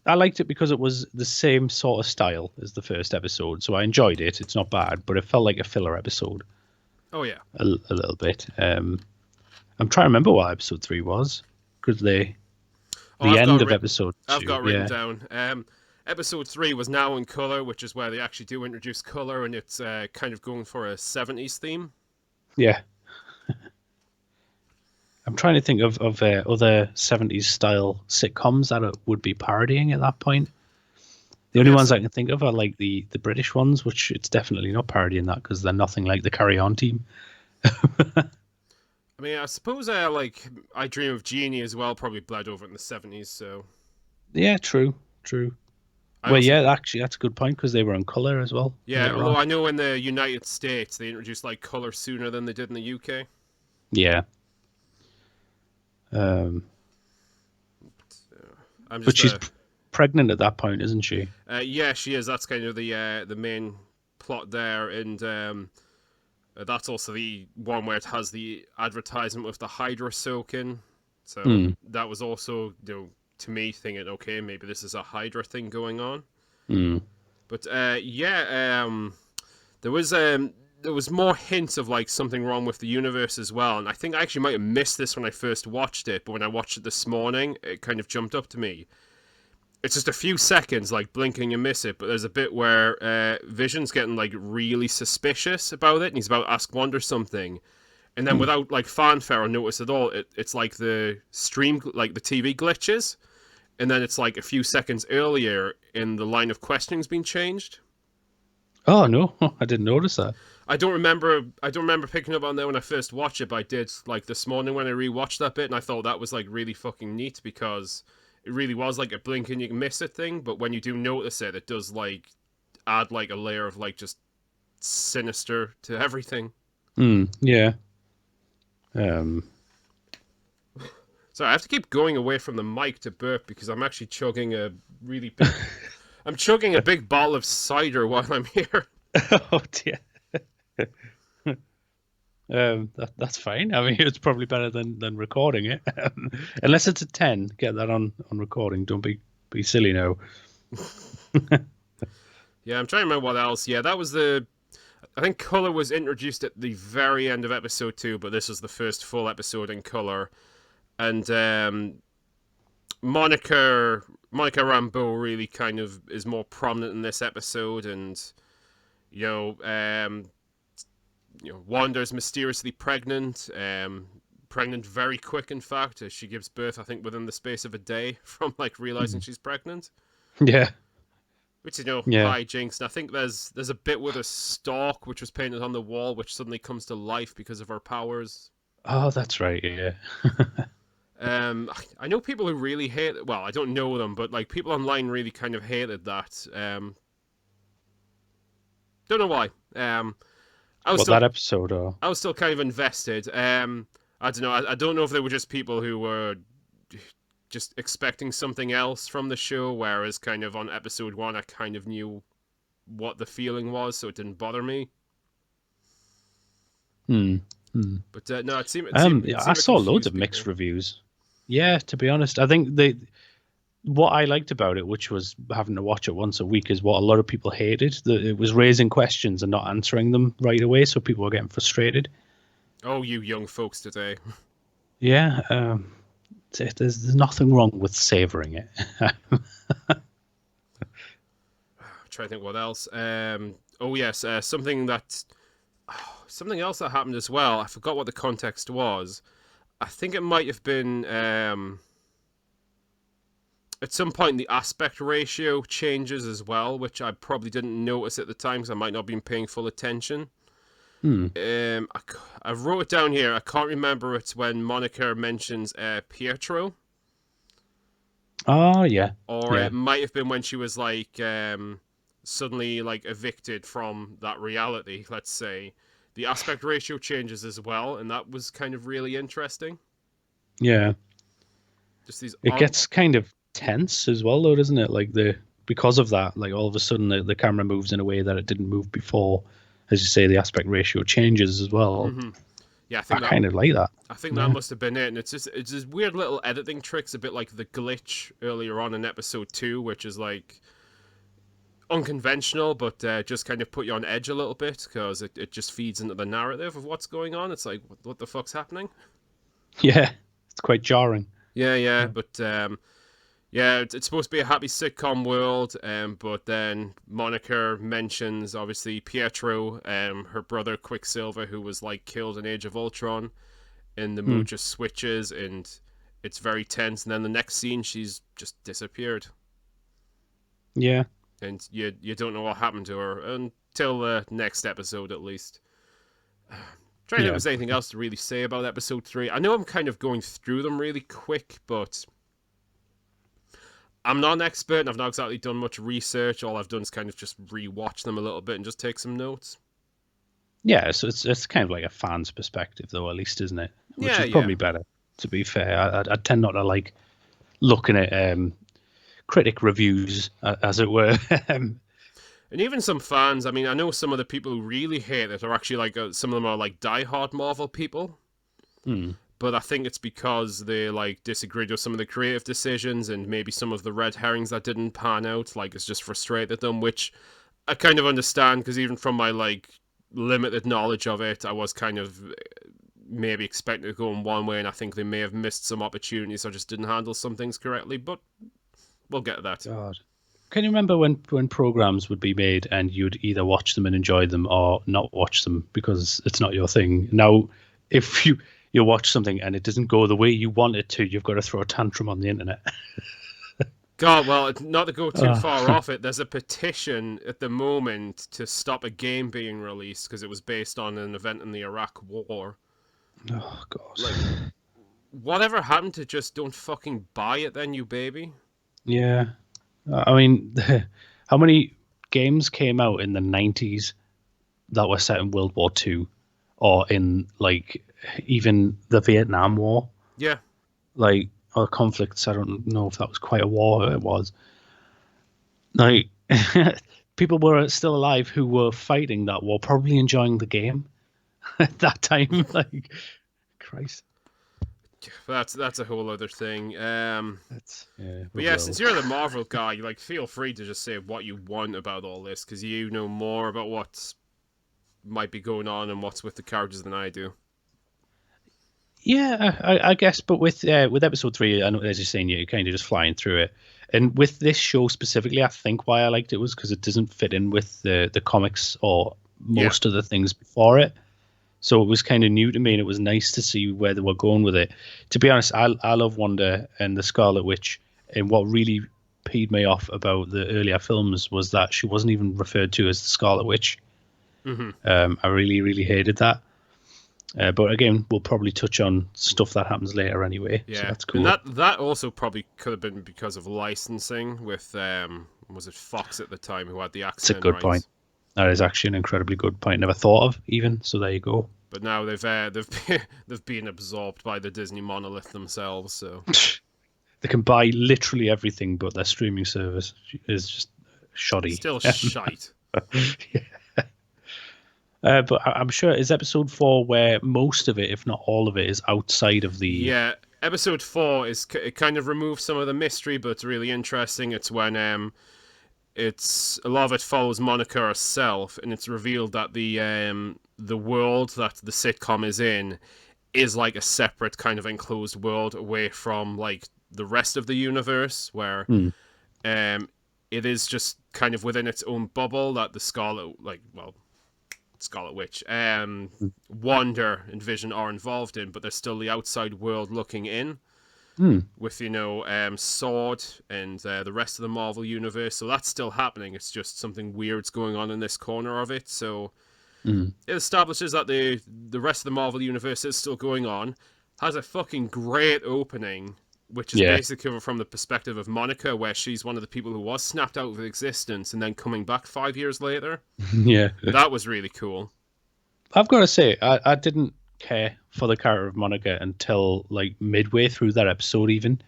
I liked it because it was the same sort of style as the first episode, so I enjoyed it. It's not bad, but it felt like a filler episode Oh yeah. a little bit. I'm trying to remember what episode 3 was, because the I've end got of episode 2. I've got written Yeah, down. Episode 3 was now in color, which is where they actually do introduce color, and it's kind of going for a 70s theme. yeah. I'm trying to think of other 70s style sitcoms that it would be parodying at that point. The only ones I can think of are like the British ones, which it's definitely not parodying that because they're nothing like the Carry On team. I mean, I suppose like I Dream of Jeannie as well probably bled over in the 70s. So Yeah, true. I Well, also yeah, actually, that's a good point because they were in color as well. yeah. Later Although on. I know in the United States they introduced like color sooner than they did in the UK. Yeah. Um, I'm but just she's pregnant at that point, isn't she? yeah, she is. That's kind of the main plot there, and that's also the one where it has the advertisement with the Hydra soaking. So that was also, to me thinking, okay, maybe this is a Hydra thing going on. But there was more hints of like something wrong with the universe as well, and I think I actually might have missed this when I first watched it, but when I watched it this morning, it kind of jumped up to me. It's just a few seconds, like blinking you miss it, but there's a bit where Vision's getting like really suspicious about it, and he's about to ask Wanda something, and then without like fanfare or notice at all, it's like the stream, like the TV glitches, and then it's like a few seconds earlier, and the line of questioning's been changed. Oh no, I didn't notice that. I don't remember picking up on that when I first watched it, but I did like this morning when I rewatched that bit, and I thought that was like really fucking neat because it really was like a blink and you can miss it thing, but when you do notice it, it does like add like a layer of like just sinister to everything. Yeah. Sorry, I have to keep going away from the mic to burp because I'm actually chugging a really big. I'm chugging a big bottle of cider while I'm here. Oh dear. That's fine. I mean, it's probably better than recording it, unless it's a 10. Get that on recording. Don't be silly now. Yeah, I'm trying to remember what else. Yeah, that was the. I think color was introduced at the very end of episode 2, but this was the first full episode in color, and Monica Rambeau really kind of is more prominent in this episode, and Wanda's mysteriously pregnant, pregnant very quick, in fact, as she gives birth, I think, within the space of a day from like realizing she's pregnant. Yeah. Which Yeah. hijinks. And I think there's a bit with a stalk which was painted on the wall, which suddenly comes to life because of her powers. Oh, that's right. Yeah. I know people who really hate it. Well, I don't know them, but like people online really kind of hated that. Don't know why. That episode, or I was still kind of invested. I don't know. I don't know if they were just people who were just expecting something else from the show, whereas kind of on episode 1, I kind of knew what the feeling was, so it didn't bother me. But no, it seemed. I saw loads of mixed reviews. Yeah, to be honest, I think what I liked about it, which was having to watch it once a week, is what a lot of people hated. That it was raising questions and not answering them right away, so people were getting frustrated. Oh, you young folks today. Yeah, there's nothing wrong with savoring it. Try to think what else. Oh yes, something that something else that happened as well. I forgot what the context was. I think it might have been at some point the aspect ratio changes as well, which I probably didn't notice at the time because I might not have been paying full attention. Hmm. I wrote it down here. I can't remember. It's when Monica mentions Pietro, Oh yeah, or yeah, it might have been when she was like suddenly like evicted from that reality. Let's say the aspect ratio changes as well, and that was kind of really interesting. yeah. Just these It odd. gets kind of tense as well, though, doesn't it? Like because of that, like all of a sudden the camera moves in a way that it didn't move before. As you say, the aspect ratio changes as well. Hmm. Yeah, I kind of like that. I think that Yeah, must have been it, and it's just weird little editing tricks, a bit like the glitch earlier on in episode 2, which is like unconventional, but just kind of put you on edge a little bit because it just feeds into the narrative of what's going on. It's like, what the fuck's happening? yeah. It's quite jarring. Yeah, Yeah. but yeah, it's supposed to be a happy sitcom world, but then Monica mentions obviously Pietro, her brother Quicksilver, who was like killed in Age of Ultron, and the Hmm. mood just switches and it's very tense. And then the next scene, she's just disappeared, Yeah. and you don't know what happened to her until the next episode, at least. Trying to think if Yeah. there's anything else to really say about episode 3. I know I'm kind of going through them really quick, but I'm not an expert and I've not exactly done much research. All I've done is kind of just rewatch them a little bit and just take some notes. Yeah. So it's kind of like a fan's perspective, though, at least, isn't it? Which Yeah, is yeah. probably better. To be fair, I tend not to like looking at critic reviews, as it were. And even some fans, I mean, I know some of the people who really hate it are actually like, some of them are like diehard Marvel people. Hmm. But I think it's because they like disagreed with some of the creative decisions and maybe some of the red herrings that didn't pan out. Like it's just frustrated them, which I kind of understand because even from my like limited knowledge of it, I was kind of maybe expecting to go in one way, and I think they may have missed some opportunities or just didn't handle some things correctly. But we'll get to that. God. Can you remember when programs would be made and you'd either watch them and enjoy them or not watch them because it's not your thing? Now, if you watch something and it doesn't go the way you want it to, you've got to throw a tantrum on the internet. God, well, not to go too far Oh, off it, there's a petition at the moment to stop a game being released because it was based on an event in the Iraq War. oh God. Like, whatever happened to just don't fucking buy it then, you baby? Yeah. I mean, how many games came out in the 90s that were set in World War Two or in like even the Vietnam War? Yeah, Like, or conflicts. I don't know if that was quite a war. It was. Like, people were still alive who were fighting that war, probably enjoying the game at that time. Like, Christ, that's a whole other thing. that's yeah, the But yeah, since world. you're the Marvel guy, like, feel free to just say what you want about all this because you know more about what might be going on and what's with the characters than I do. Yeah, I guess. But with episode three, I know as you're saying, you're kind of just flying through it. And with this show specifically, I think why I liked it was because it doesn't fit in with the comics or Yeah. most of the things before it. So it was kind of new to me, and it was nice to see where they were going with it. To be honest, I love Wanda and the Scarlet Witch, and what really peed me off about the earlier films was that she wasn't even referred to as the Scarlet Witch. Hmm. I really, really hated that. But again, we'll probably touch on stuff that happens later anyway, so Yeah, that's and cool. that also probably could have been because of licensing with was it Fox at the time who had the It's a X-Men good point. rights. That is actually an incredibly good point. Never thought of even. So there you go. But now they've been, they've been absorbed by the Disney monolith themselves. So They can buy literally everything, but their streaming service is just shoddy. still shite. Yeah. But I'm sure is episode four where most of it, if not all of it, is outside of the. Yeah, episode 4 is it kind of removes some of the mystery, but it's really interesting. It's when it's a lot of it follows Monica herself, and it's revealed that the world that the sitcom is in is like a separate kind of enclosed world away from like the rest of the universe, where Hmm. it is just kind of within its own bubble that the Scarlet, like, well, Scarlet Witch, Wanda and Vision are involved in, but there's still the outside world looking in. With Sword and the rest of the Marvel universe, so that's still happening. It's just something weird's going on in this corner of it. So it establishes that the rest of the Marvel universe is still going on. Has a fucking great opening, which is basically from the perspective of Monica, where she's one of the people who was snapped out of existence and then coming back 5 years later. Yeah, that was really cool. I've got to say, I didn't care for the character of Monica until like midway through that episode even.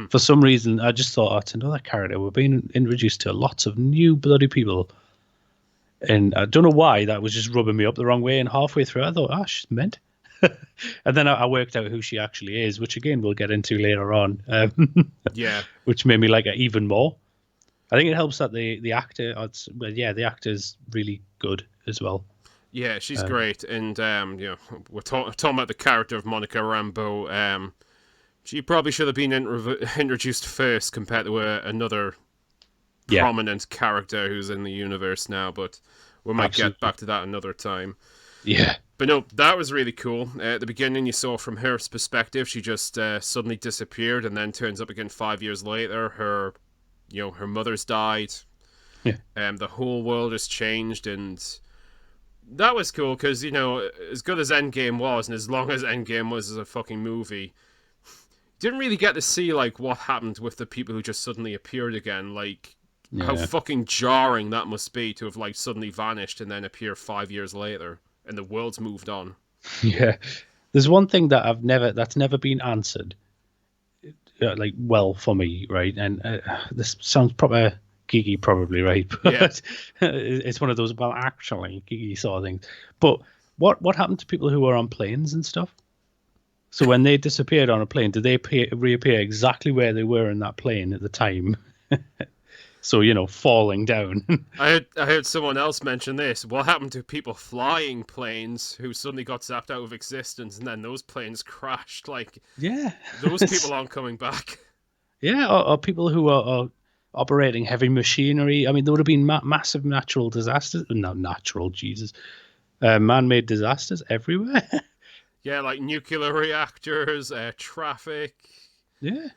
For some reason I just thought, oh, it's another character. We're being introduced to lots of new bloody people, and I don't know why that was just rubbing me up the wrong way, and halfway through I thought, she's meant. And then I worked out who she actually is, which again we'll get into later on. Which made me like her even more. I think it helps that the actor, the actor's really good as well. Yeah, she's great, and we're talking about the character of Monica Rambeau. She probably should have been introduced first compared to another prominent character who's in the universe now, but we might get back to that another time. Yeah. But no, that was really cool. At the beginning, you saw from her perspective, she just suddenly disappeared and then turns up again 5 years later. Her mother's died. Yeah. The whole world has changed, and that was cool because, as good as Endgame was, and as long as Endgame was as a fucking movie, didn't really get to see, like, what happened with the people who just suddenly appeared again. Like, how fucking jarring that must be to have, like, suddenly vanished and then appear 5 years later, and the world's moved on. Yeah. There's one thing that that's never been answered, for me, right? And this sounds proper geeky, probably, right? But it's one of those, well, actually geeky sort of things. But what happened to people who were on planes and stuff? So when they disappeared on a plane, did they reappear exactly where they were in that plane at the time? So, falling down. I heard someone else mention this. What happened to people flying planes who suddenly got zapped out of existence, and then those planes crashed? Like, those people aren't coming back. Yeah, or people who are operating heavy machinery. I mean, there would have been massive natural disasters. Not natural, Jesus. Man-made disasters everywhere. Yeah, like nuclear reactors, traffic. Yeah.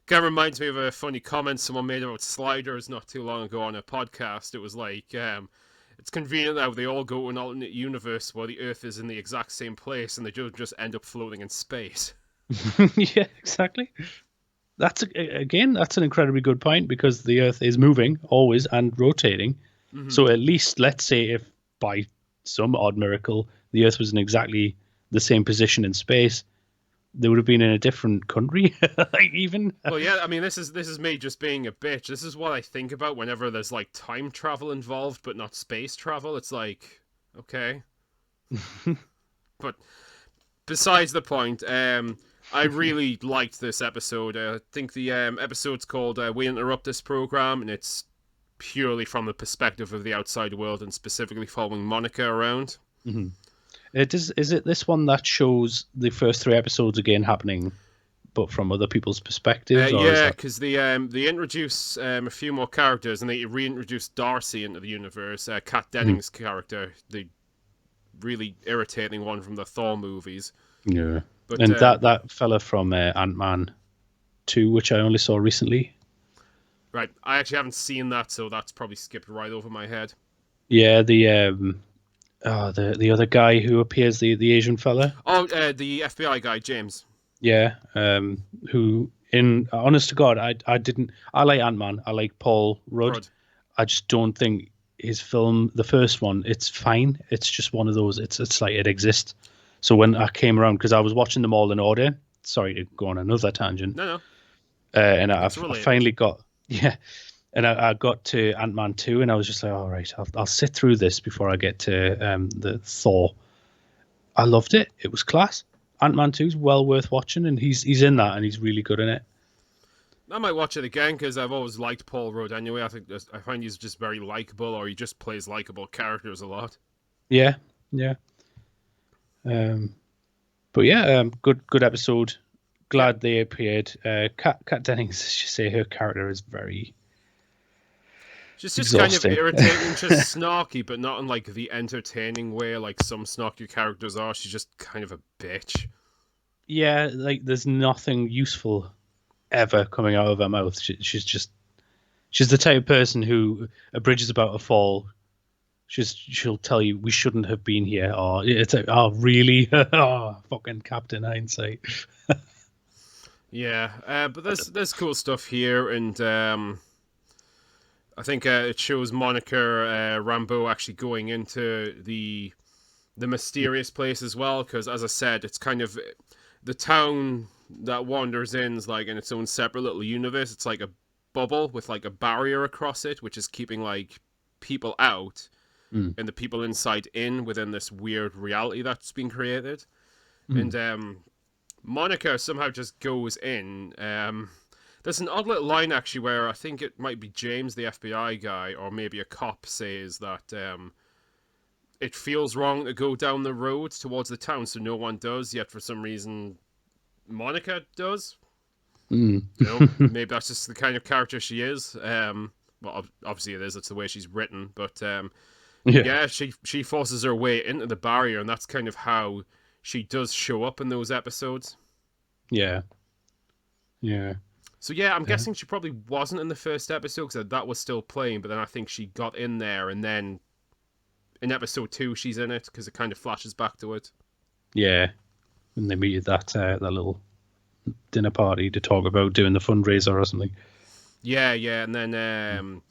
Kind of reminds me of a funny comment someone made about sliders not too long ago on a podcast. It was like, it's convenient how they all go to an alternate universe where the Earth is in the exact same place and they just end up floating in space. Yeah, exactly. That's an incredibly good point, because the Earth is moving always and rotating. So at least, let's say, if by some odd miracle the Earth was in exactly the same position in space, they would have been in a different country, even. Well, yeah, I mean, this is me just being a bitch. This is what I think about whenever there's, like, time travel involved, but not space travel. It's like, okay. But besides the point, I really liked this episode. I think the episode's called We Interrupt This Program, and it's purely from the perspective of the outside world and specifically following Monica around. Is it this one that shows the first 3 episodes again happening, but from other people's perspectives? Yeah, because they introduce a few more characters, and they reintroduce Darcy into the universe. Kat Dennings' character, the really irritating one from the Thor movies. Yeah, but, and that fella from Ant-Man 2, which I only saw recently. Right, I actually haven't seen that, so that's probably skipped right over my head. Yeah, the other guy who appears, the Asian fella. Oh, the FBI guy, James. Yeah, who, honest to God, I like Ant-Man. I like Paul Rudd. I just don't think his film, the first one, it's fine. It's just one of those, it's like it exists. So when I came around, because I was watching them all in order, sorry to go on another tangent. No. And I finally got, and I got to Ant-Man 2, and I was just like, all right, I'll sit through this before I get to the Thor. I loved it. It was class. Ant-Man 2 is well worth watching, and he's in that, and he's really good in it. I might watch it again, because I've always liked Paul Rudd anyway. I find he's just very likable, or he just plays likable characters a lot. Yeah. But yeah, good episode. Glad they appeared. Kat Dennings, as you say, her character is very... She's just kind of exhausting. irritating and just snarky, but not in like the entertaining way like some snarky characters are. She's just kind of a bitch. Yeah, like there's nothing useful ever coming out of her mouth. She's the type of person who a bridge is about to fall. She'll tell you we shouldn't have been here, or it's like, oh really, oh fucking Captain Hindsight. Yeah, but there's cool stuff here, and I think it shows Monica Rambeau actually going into the mysterious place as well, because as I said, it's kind of the town that wanders in is like in its own separate little universe. It's like a bubble with like a barrier across it, which is keeping like people out Mm. and the people inside in within this weird reality that's been created. Mm. And Monica somehow just goes in. There's an odd little line actually where I think it might be James, the FBI guy, or maybe a cop says that it feels wrong to go down the road towards the town, so no one does. Yet for some reason, Monica does. Mm. You know, maybe that's just the kind of character she is. Well, obviously it is. It's the way she's written. But yeah, she forces her way into the barrier, and that's kind of how she does show up in those episodes. Yeah. Yeah. So yeah, I'm guessing she probably wasn't in the first episode because that was still playing. But then I think she got in there, and then in episode 2 she's in it because it kind of flashes back to it. Yeah. When they meet at that little dinner party to talk about doing the fundraiser or something. Yeah, and then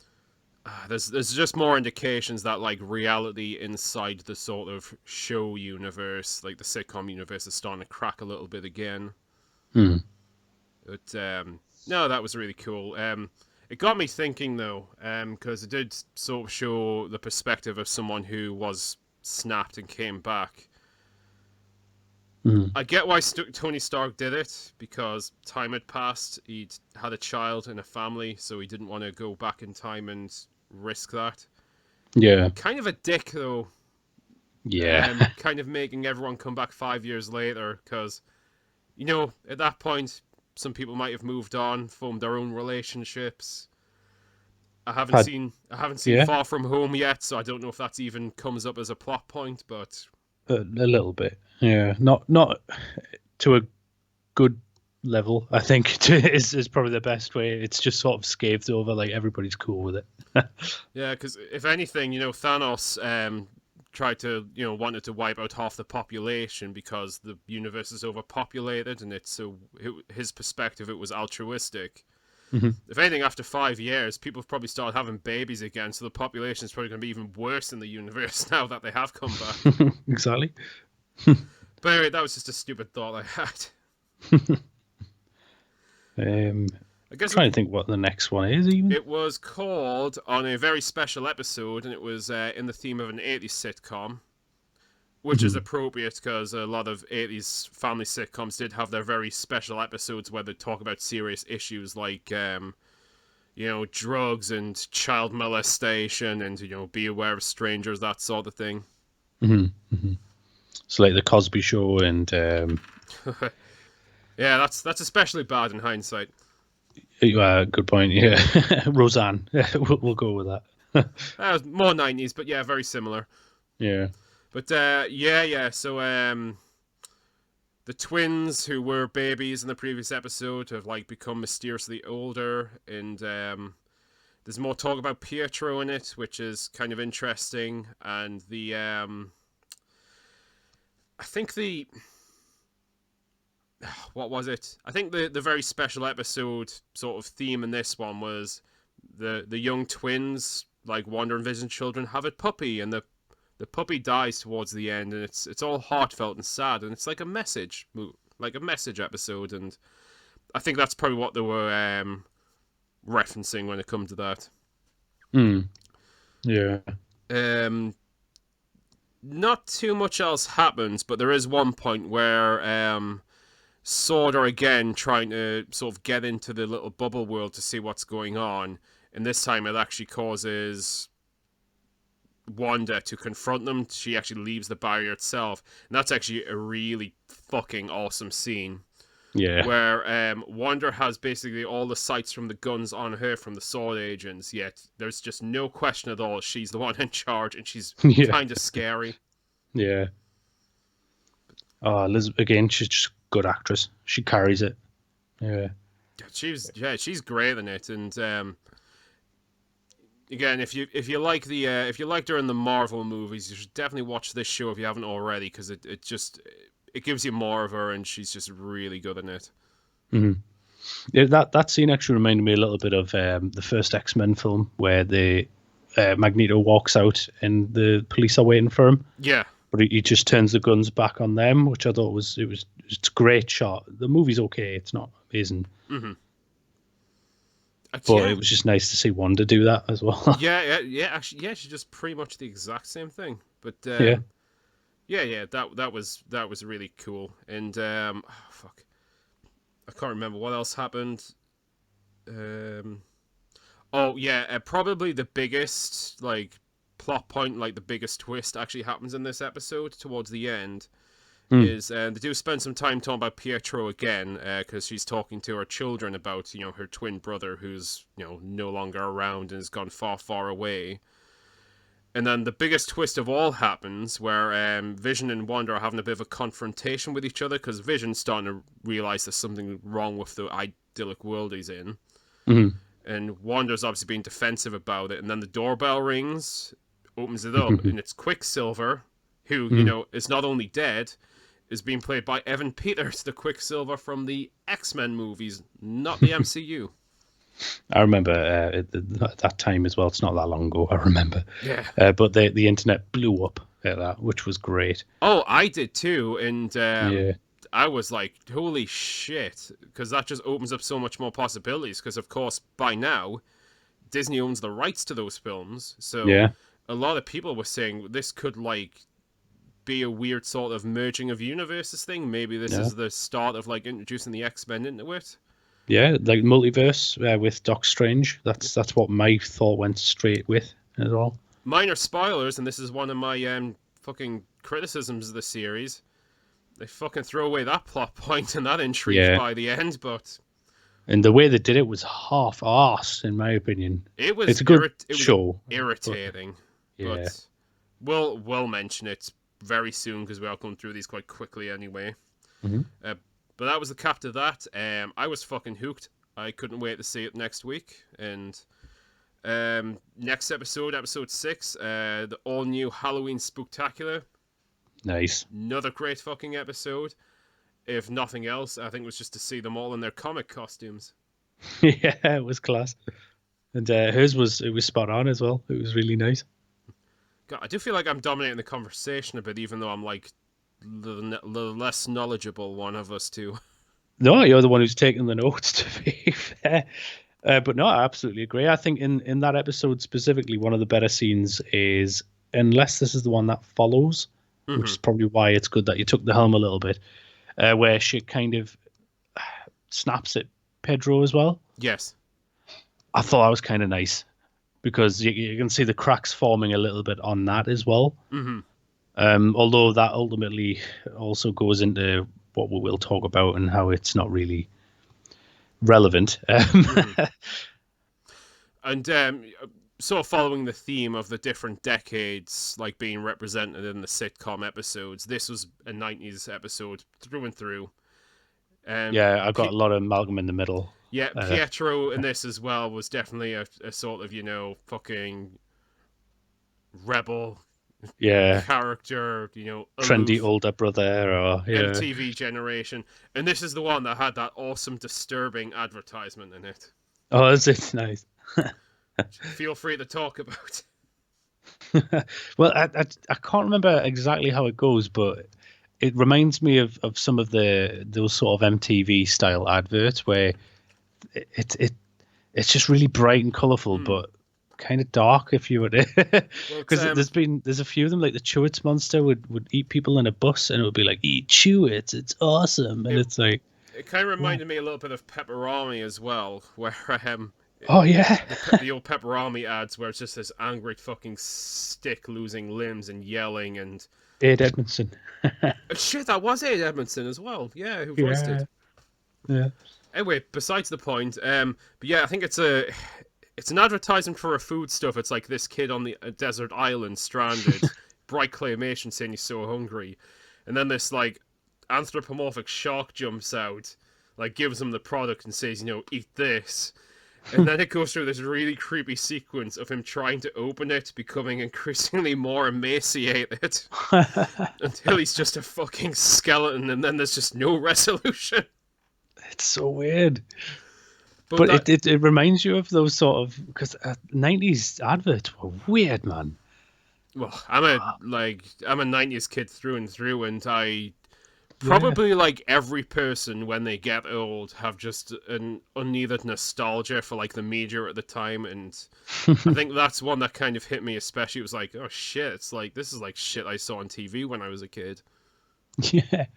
there's just more indications that like reality inside the sort of show universe, like the sitcom universe, is starting to crack a little bit again. Mm. But no, that was really cool. It got me thinking though, because it did sort of show the perspective of someone who was snapped and came back. Mm. I get why Tony Stark did it, because time had passed. He'd had a child and a family, so he didn't want to go back in time and risk that. Yeah. Kind of a dick, though. Yeah. Kind of making everyone come back 5 years later, because, you know, at that point, some people might have moved on, formed their own relationships. I haven't seen Far From Home yet, so I don't know if that even comes up as a plot point, but A little bit. Yeah. Not to a good level, I think is probably the best way. It's just sort of scathed over, like everybody's cool with it. yeah, because if anything, you know, Thanos wanted to wipe out half the population because the universe is overpopulated, and his perspective, it was altruistic. Mm-hmm. If anything, after 5 years, people have probably started having babies again, so the population is probably going to be even worse in the universe now that they have come back. Exactly. But anyway, that was just a stupid thought I had. I guess Trying to think what the next one is even. it was called on a very special episode, and it was in the theme of an 80s sitcom, which is appropriate because a lot of 80s family sitcoms did have their very special episodes where they talk about serious issues like, drugs and child molestation and, be aware of strangers, that sort of thing. Mm-hmm. Mm-hmm. So like the Cosby Show and yeah, that's especially bad in hindsight. Good point. Yeah, Roseanne. We'll go with that. That was more 90s, but yeah, very similar. Yeah. But yeah. So the twins who were babies in the previous episode have like become mysteriously older, and there's more talk about Pietro in it, which is kind of interesting. And the I think the what was it? I think the very special episode sort of theme in this one was the young twins, like Wandavision children, have a puppy, and the puppy dies towards the end, and it's all heartfelt and sad, and it's like a message episode, and I think that's probably what they were referencing when it comes to that. Yeah. Not too much else happens, but there is one point where Sword are again trying to sort of get into the little bubble world to see what's going on, and this time it actually causes Wanda to confront them. She actually leaves the barrier itself, and that's actually a really fucking awesome scene. Yeah. where Wanda has basically all the sights from the guns on her from the sword agents, yet there's just no question at all she's the one in charge, and she's Yeah. kind of scary. Yeah. Oh, Elizabeth, again, she's just a good actress. She carries it. Yeah. She's great in it, and again, if you like the if you liked her in the Marvel movies, you should definitely watch this show if you haven't already, because it gives you more of her, and she's just really good in it. Mm-hmm. Yeah, that scene actually reminded me a little bit of the first X-Men film where the Magneto walks out and the police are waiting for him. Yeah. But he just turns the guns back on them, which I thought it's a great shot. The movie's okay; it's not amazing, Mm-hmm. but it was just nice to see Wanda do that as well. yeah. Actually, yeah, she does pretty much the exact same thing. But Yeah. that was really cool. And fuck, I can't remember what else happened. Oh yeah, probably the biggest plot point, the biggest twist, actually happens in this episode towards the end. Is they do spend some time talking about Pietro again, because she's talking to her children about her twin brother who's no longer around and has gone far, far away. And then the biggest twist of all happens, where Vision and Wanda are having a bit of a confrontation with each other, because Vision's starting to realize there's something wrong with the idyllic world he's in. Mm-hmm. And Wanda's obviously being defensive about it. And then the doorbell rings, opens it up, and it's Quicksilver, who, is not only dead, is being played by Evan Peters, the Quicksilver from the X-Men movies, not the MCU. I remember at that time as well. It's not that long ago. I remember. Yeah. But the internet blew up at that, which was great. Oh, I did too, and Yeah. I was like, holy shit, because that just opens up so much more possibilities, because of course, by now, Disney owns the rights to those films, so Yeah. a lot of people were saying this could, be a weird sort of merging of universes thing. Maybe this is the start of, introducing the X-Men into it. Yeah, like multiverse with Doc Strange. That's what my thought went straight with as well. Minor spoilers, and this is one of my fucking criticisms of the series. They fucking throw away that plot point and that intrigue by the end, but... And the way they did it was half-arsed, in my opinion. It's a good show. Irritating. But we'll mention it very soon, because we are going through these quite quickly anyway. Mm-hmm. But that was the cap to that. I was fucking hooked. I couldn't wait to see it next week. And next episode 6, the all-new Halloween Spooktacular. Nice. Another great fucking episode. If nothing else, I think it was just to see them all in their comic costumes. Yeah, it was class. And hers was spot on as well. It was really nice. God, I do feel like I'm dominating the conversation a bit, even though I'm the less knowledgeable one of us two. No, you're the one who's taking the notes, to be fair. But no, I absolutely agree. I think in that episode specifically, one of the better scenes is, unless this is the one that follows, which is probably why it's good that you took the helm a little bit, where she kind of snaps at Pedro as well. Yes. I thought that was kind of nice, because you can see the cracks forming a little bit on that as well. Mm-hmm. Although that ultimately also goes into what we will talk about and how it's not really relevant. And sort of following the theme of the different decades being represented in the sitcom episodes, this was a 90s episode through and through. Yeah, I've got a lot of Malcolm in the middle. Yeah, Pietro in this as well was definitely a sort of, fucking rebel character, trendy aloof, older brother, or MTV generation. And this is the one that had that awesome, disturbing advertisement in it. Oh, is it nice? Feel free to talk about. Well, I can't remember exactly how it goes, but it reminds me of some of those sort of MTV style adverts where it's just really bright and colourful, but kind of dark, if you would. Because there's a few of them, like the Chewits monster would eat people in a bus, and it would be like, eat Chewits, it's awesome, and it's like, it kind of reminded me a little bit of Pepperami as well, where oh yeah, the old Pepperami ads, where it's just this angry fucking stick losing limbs and yelling. And Ed Edmondson. Shit, that was Ed Edmondson as well. Yeah, who voiced it. Yeah. Anyway, besides the point. But yeah, I think it's an advertisement for a food stuff. It's like this kid on a desert island, stranded, bright claymation saying he's so hungry, and then this like anthropomorphic shark jumps out, like gives him the product and says, eat this. And then it goes through this really creepy sequence of him trying to open it, becoming increasingly more emaciated until he's just a fucking skeleton, and then there's just no resolution. It's so weird. But But it reminds you of those sort of, because 90s adverts were weird, man. well, I'm a '90s kid through and through, and I Yeah. probably like every person when they get old have just an unneeded nostalgia for like the media at the time, and I think that's one that kind of hit me especially. It was like, oh shit, it's like this is like shit I saw on TV when I was a kid. Yeah.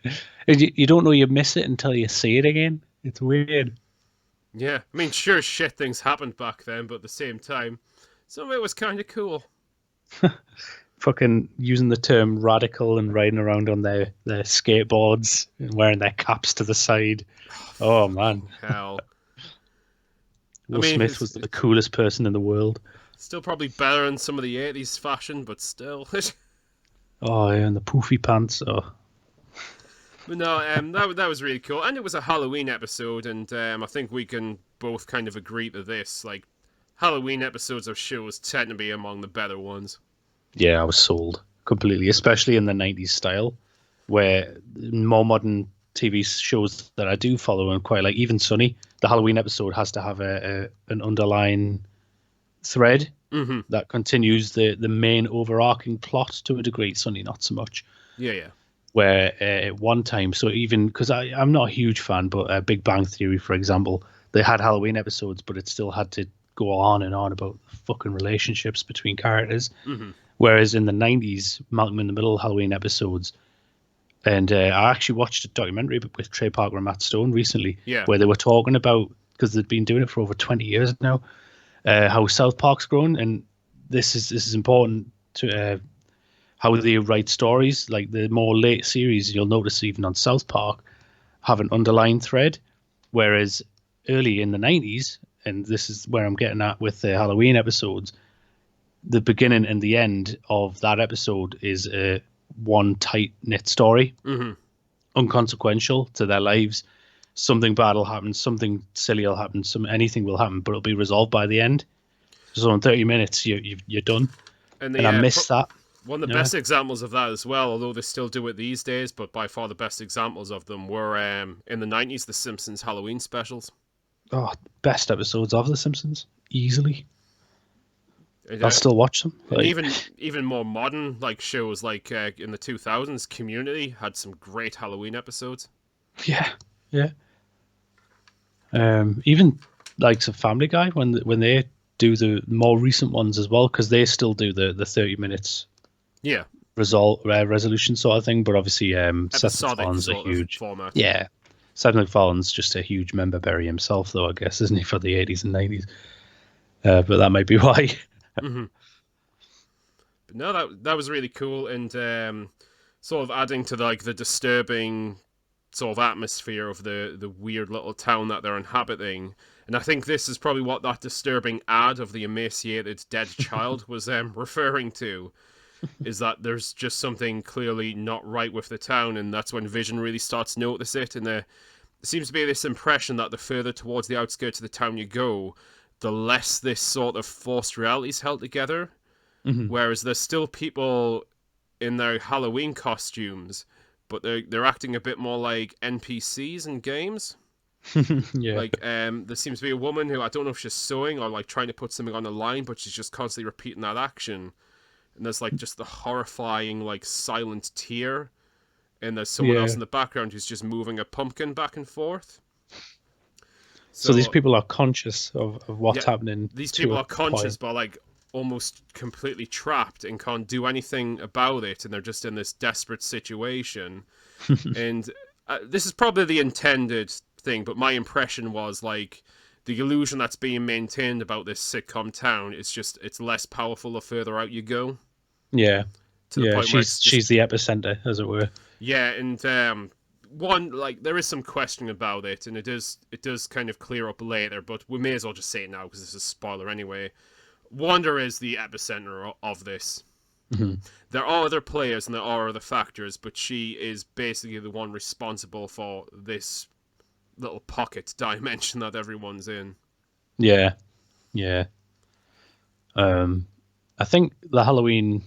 And you don't know you miss it until you see it again. It's weird. Yeah, I mean, sure, shit things happened back then, but at the same time, some of it was kind of cool. Fucking using the term radical and riding around on their skateboards and wearing their caps to the side. Oh, man. Hell, Will mean, Smith was the coolest person in the world. still probably better than some of the '80s fashion, but still. Oh, yeah, and the poofy pants. Oh, But no, that was really cool, and it was a Halloween episode, and I think we can both kind of agree to this. Like, Halloween episodes of shows tend to be among the better ones. yeah, I was sold completely, especially in the 90s style, where more modern TV shows that I do follow and quite like, even Sunny, the Halloween episode has to have an underlying thread that continues the main overarching plot to a degree. Sunny, not so much. Yeah, yeah. Where at one time, so even because I'm not a huge fan, but Big Bang Theory, for example, they had Halloween episodes, but it still had to go on and on about fucking relationships between characters. Whereas in the 90s, Malcolm in the Middle Halloween episodes, and I actually watched a documentary with Trey Parker and Matt Stone recently, Yeah. where they were talking about, because they've been doing it for over 20 years now, how South Park's grown, and this is important to how they write stories. Like the more late series, you'll notice even on South Park, have an underlying thread, whereas early in the 90s, and this is where I'm getting at with the Halloween episodes, the beginning and the end of that episode is one tight-knit story, unconsequential to their lives. Something bad will happen, something silly will happen, anything will happen, but it'll be resolved by the end. So in 30 minutes, you're done. And I miss that. One of the best examples of that as well, although they still do it these days, but by far the best examples of them were in the '90s, The Simpsons Halloween specials. Oh, best episodes of The Simpsons, easily. And, I'll still watch them. Like, even more modern like shows, like in the 2000s, Community had some great Halloween episodes. Yeah, yeah. Even like some Family Guy when they do the more recent ones as well, because they still do the 30 minutes. Yeah. Resolution sort of thing, but obviously Seth MacFarlane's a huge format. Yeah, Seth MacFarlane's just a huge member berry himself, though, I guess, isn't he, for the 80s and 90s? But that might be why. But no, that was really cool, and sort of adding to the disturbing sort of atmosphere of the weird little town that they're inhabiting. And I think this is probably what that disturbing ad of the emaciated dead child was referring to. Is that there's just something clearly not right with the town, and that's when Vision really starts to notice it. And there seems to be this impression that the further towards the outskirts of the town you go, the less this sort of forced reality is held together. Whereas there's still people in their Halloween costumes, but they're acting a bit more like NPCs in games. Yeah. Like there seems to be a woman who, I don't know if she's sewing or like trying to put something on the line, but she's just constantly repeating that action. And there's like just the horrifying like silent tear, and there's someone else in the background who's just moving a pumpkin back and forth. So these people are conscious of what's happening. These people are conscious, but like almost completely trapped and can't do anything about it, and they're just in this desperate situation. And this is probably the intended thing, but my impression was like the illusion that's being maintained about this sitcom town is just, it's less powerful the further out you go. Yeah. To the point where she's the epicenter, as it were. Yeah, and one, like, there is some questioning about it, and it does kind of clear up later, but we may as well just say it now because this is a spoiler anyway. Wanda is the epicenter of this. Mhm. There are other players and there are other factors, but she is basically the one responsible for this little pocket dimension that everyone's in. Yeah, yeah. I think the Halloween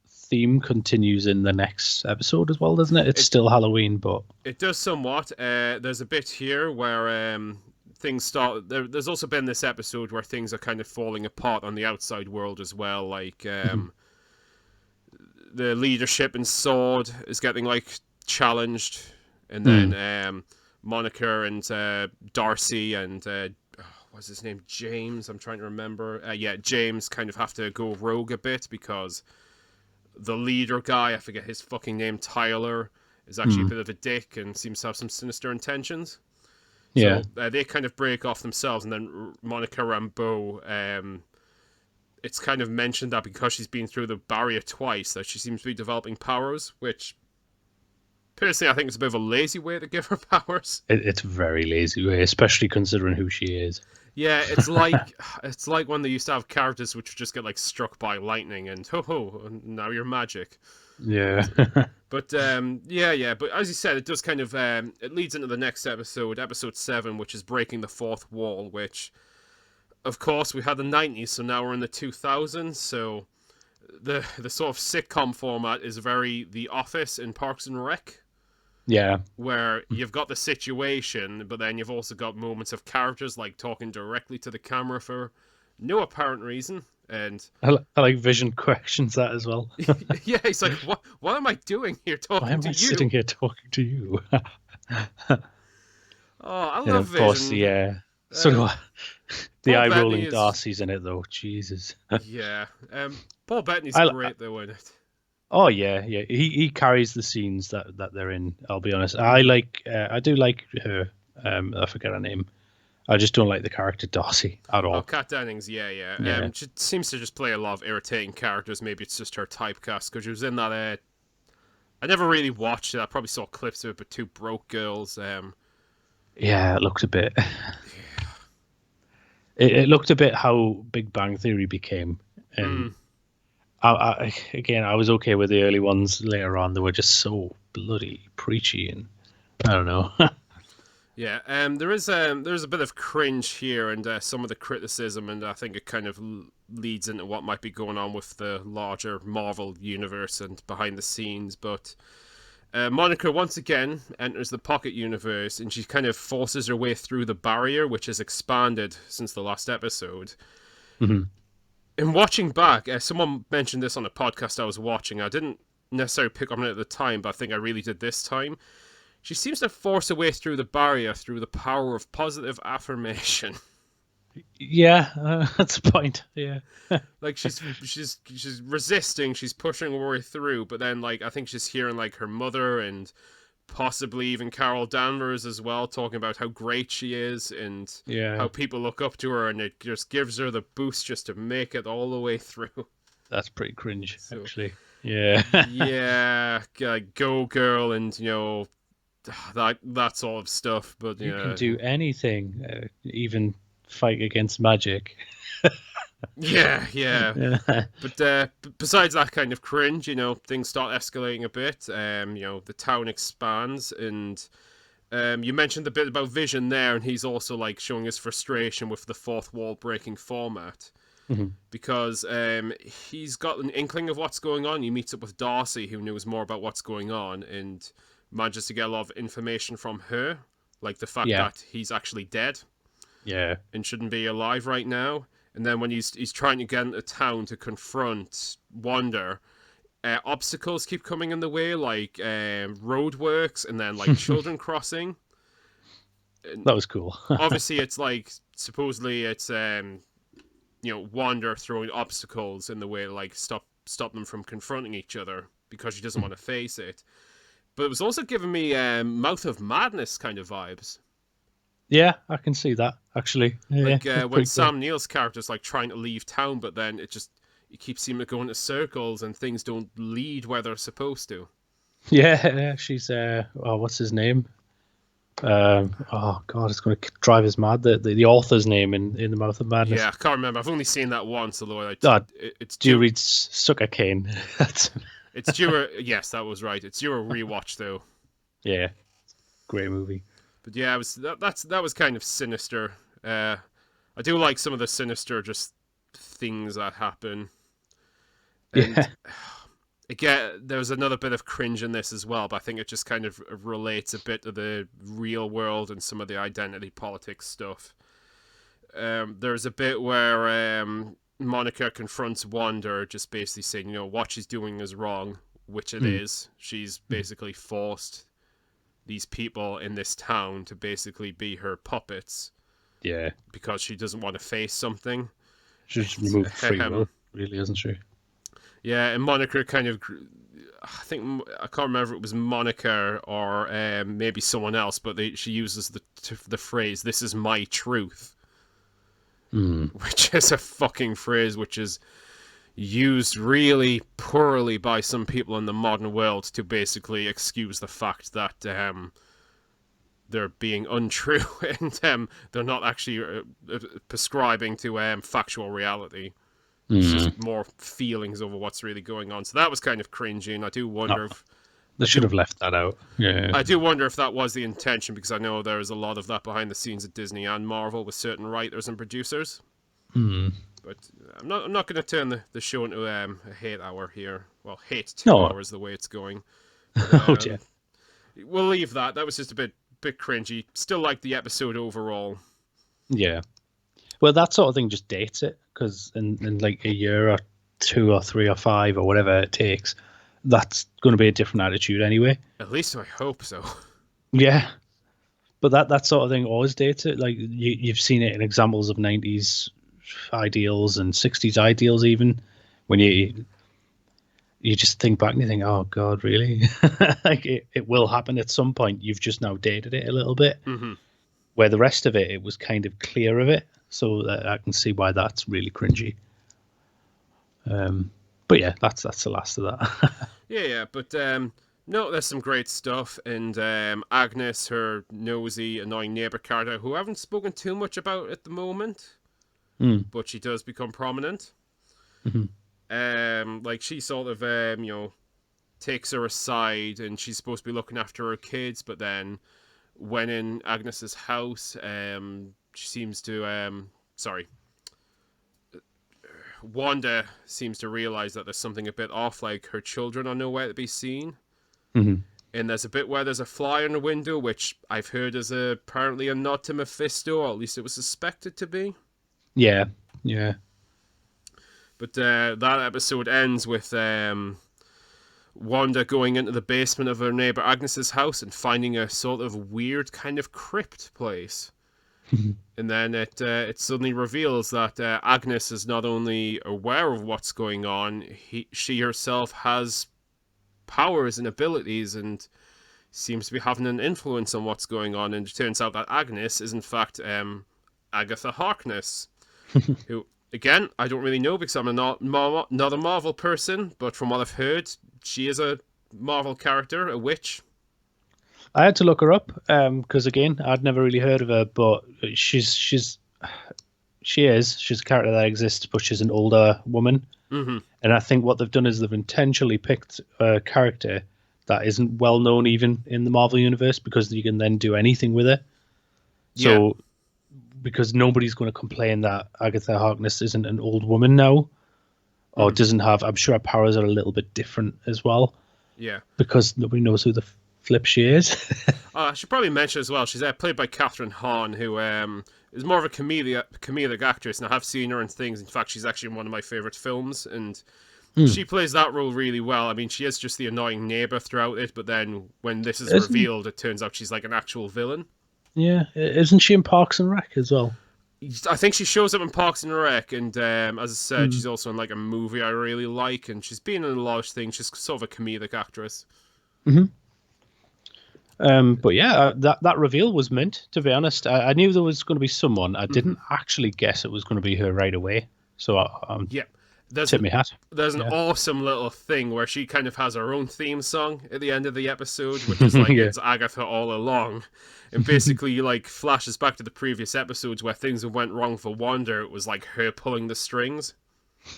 theme continues in the next episode as well, doesn't it? It's still Halloween, but it does somewhat. There's a bit here where things start. There's also been this episode where things are kind of falling apart on the outside world as well. Like the leadership in Sword is getting like challenged, and then Monica and Darcy and what's his name, James. I'm trying to remember. Yeah, James kind of have to go rogue a bit because the leader guy, I forget his fucking name, Tyler, is actually a bit of a dick and seems to have some sinister intentions. yeah. So they kind of break off themselves, and then Monica Rambeau, it's kind of mentioned that because she's been through the barrier twice, that she seems to be developing powers, which personally I think is a bit of a lazy way to give her powers. It's a very lazy way, especially considering who she is. Yeah, it's like when they used to have characters which would just get like struck by lightning and now you're magic. Yeah. But yeah. But as you said, it does kind of it leads into the next episode, episode 7, which is breaking the fourth wall. Which, of course, we had the 90s, so now we're in the 2000s. So the sort of sitcom format is very The Office and Parks and Rec. Yeah. Where you've got the situation, but then you've also got moments of characters like talking directly to the camera for no apparent reason. And I like Vision questions that as well. yeah, he's like, what am I doing here talking Why am to I you? sitting here talking to you? Oh, I love of course, Vision. yeah. So do I. The Paul eye Bettany rolling is- Darcy's in it though. Jesus. Yeah. Paul Bettany's great though in it. Oh yeah. He carries the scenes that they're in. I'll be honest. I do like her. I forget her name. I just don't like the character Darcy at all. Oh, Kat Dennings, yeah. Yeah. She seems to just play a lot of irritating characters. Maybe it's just her typecast, because she was in that. I never really watched it. I probably saw clips of it, but Two Broke Girls. Yeah, it looked a bit. It looked a bit how Big Bang Theory became, and I was okay with the early ones. Later on, they were just so bloody preachy, and I don't know. Yeah, there's a bit of cringe here and some of the criticism, and I think it kind of leads into what might be going on with the larger Marvel universe and behind the scenes. But Monica once again enters the Pocket universe, and she kind of forces her way through the barrier, which has expanded since the last episode. Mm-hmm. In watching back, someone mentioned this on a podcast I was watching. I didn't necessarily pick up on it at the time, but I think I really did this time. She seems to force her way through the barrier through the power of positive affirmation. Yeah, that's the point. Yeah, Like she's resisting, she's pushing her way through, but then like I think she's hearing like her mother and possibly even Carol Danvers as well talking about how great she is and how people look up to her, and it just gives her the boost just to make it all the way through. That's pretty cringe, actually. Yeah, yeah, go girl, and that sort of stuff. But you can do anything, even fight against magic. Yeah. But besides that kind of cringe, things start escalating a bit. The town expands, and you mentioned a bit about Vision there, and he's also like showing his frustration with the fourth wall breaking format. Mm-hmm. Because he's got an inkling of what's going on. He meets up with Darcy, who knows more about what's going on, and manages to get a lot of information from her, like the fact that he's actually dead, and shouldn't be alive right now. And then when he's trying to get into town to confront Wanda, obstacles keep coming in the way, like roadworks, and then like children crossing. That was cool. Obviously, it's like supposedly it's Wanda throwing obstacles in the way to like stop them from confronting each other because she doesn't want to face it. But it was also giving me Mouth of Madness kind of vibes. Yeah, I can see that, actually. Like when Sam Neill's character's like trying to leave town, but then it keeps seeming to go into circles and things don't lead where they're supposed to. Yeah, she's oh, what's his name? Oh God, it's going to drive us mad. The author's name in the Mouth of Yeah, Madness. I can't remember. I've only seen that once, although Oh, it's do you due. read Sucker Kane? That's It's due. Yes, that was right. It's due a rewatch though. yeah, great movie. But yeah, it was that was kind of sinister. I do like some of the sinister just things that happen, and Yeah, again, there's another bit of cringe in this as well. But I think it just kind of relates a bit to the real world and some of the identity politics stuff. There's a bit where Monica confronts Wanda, just basically saying, what she's doing is wrong, which it mm, is. She's basically forced these people in this town to basically be her puppets yeah. because she doesn't want to face something. She's removed free Um, will, really, isn't she? yeah, and Monica kind of, I can't remember if it was Monica or maybe someone else, but she uses the phrase "This is my truth," Mm, which is a fucking phrase which is used really poorly by some people in the modern world to basically excuse the fact that they're being untrue and they're not actually prescribing to factual reality. It's mm. just more feelings over what's really going on. So that was kind of cringy, and I do No, wonder if they should have left that out. Yeah. I do wonder if that was the intention, because I know there is a lot of that behind the scenes at Disney and Marvel with certain writers and producers. Mm. But I'm not going to turn the show into a hate hour here. Well, hate 2 No. hours the way it's going. Oh dear. We'll leave that. That was just a bit cringy. Still like the episode overall. Yeah. Well, that sort of thing just dates it because in like a year or 2 or 3 or 5 or whatever it takes, that's going to be a different attitude anyway. At least I hope so. Yeah. But that sort of thing always dates it. Like you've seen it in examples of 90s ideals and 60s ideals, even when you just think back and you think, oh God, really? Like it will happen at some point. You've just now dated it a little bit. Mm-hmm. Where the rest of it was kind of clear of it. So that I can see why that's really cringy. But yeah, that's the last of that. Yeah. But no, there's some great stuff. And Agnes, her nosy, annoying neighbor character, who I haven't spoken too much about at the moment, but she does become prominent. Like she sort of takes her aside, and she's supposed to be looking after her kids, but then when in Agnes's house, she seems to Wanda seems to realize that there's something a bit off, like her children are nowhere to be seen. Mm-hmm. And there's a bit where there's a fly on the window, which I've heard is apparently a nod to Mephisto, or at least it was suspected to be. Yeah, yeah. But that episode ends with Wanda going into the basement of her neighbor Agnes's house and finding a sort of weird kind of crypt place. And then it suddenly reveals that Agnes is not only aware of what's going on, she herself has powers and abilities and seems to be having an influence on what's going on. And it turns out that Agnes is in fact Agatha Harkness, who, again, I don't really know because I'm not a Marvel person, but from what I've heard, she is a Marvel character, a witch. I had to look her up because again, I'd never really heard of her, but she's a character that exists, but she's an older woman. Mm-hmm. And I think what they've done is they've intentionally picked a character that isn't well known even in the Marvel universe, because you can then do anything with it. So, because nobody's going to complain that Agatha Harkness isn't an old woman now, or doesn't have. I'm sure her powers are a little bit different as well. Yeah. Because nobody knows who the flip she is. I should probably mention as well, she's played by Catherine Hahn, who is more of a comedic actress, and I have seen her in things. In fact, she's actually in one of my favourite films, and she plays that role really well. I mean, she is just the annoying neighbour throughout it, but then when this is revealed, it turns out she's like an actual villain. Yeah, isn't she in Parks and Rec as well? I think she shows up in Parks and Rec, and as I said, she's also in like a movie I really like, and she's been in a lot of things. She's sort of a comedic actress. But yeah, that reveal was mint. To be honest, I knew there was going to be someone. I didn't actually guess it was going to be her right away. So yeah, there's Tip me hat. there's an Yeah. awesome little thing where she kind of has her own theme song at the end of the episode, which is like Yeah. it's Agatha all along, and basically like flashes back to the previous episodes where things went wrong for Wanda. It was like her pulling the strings.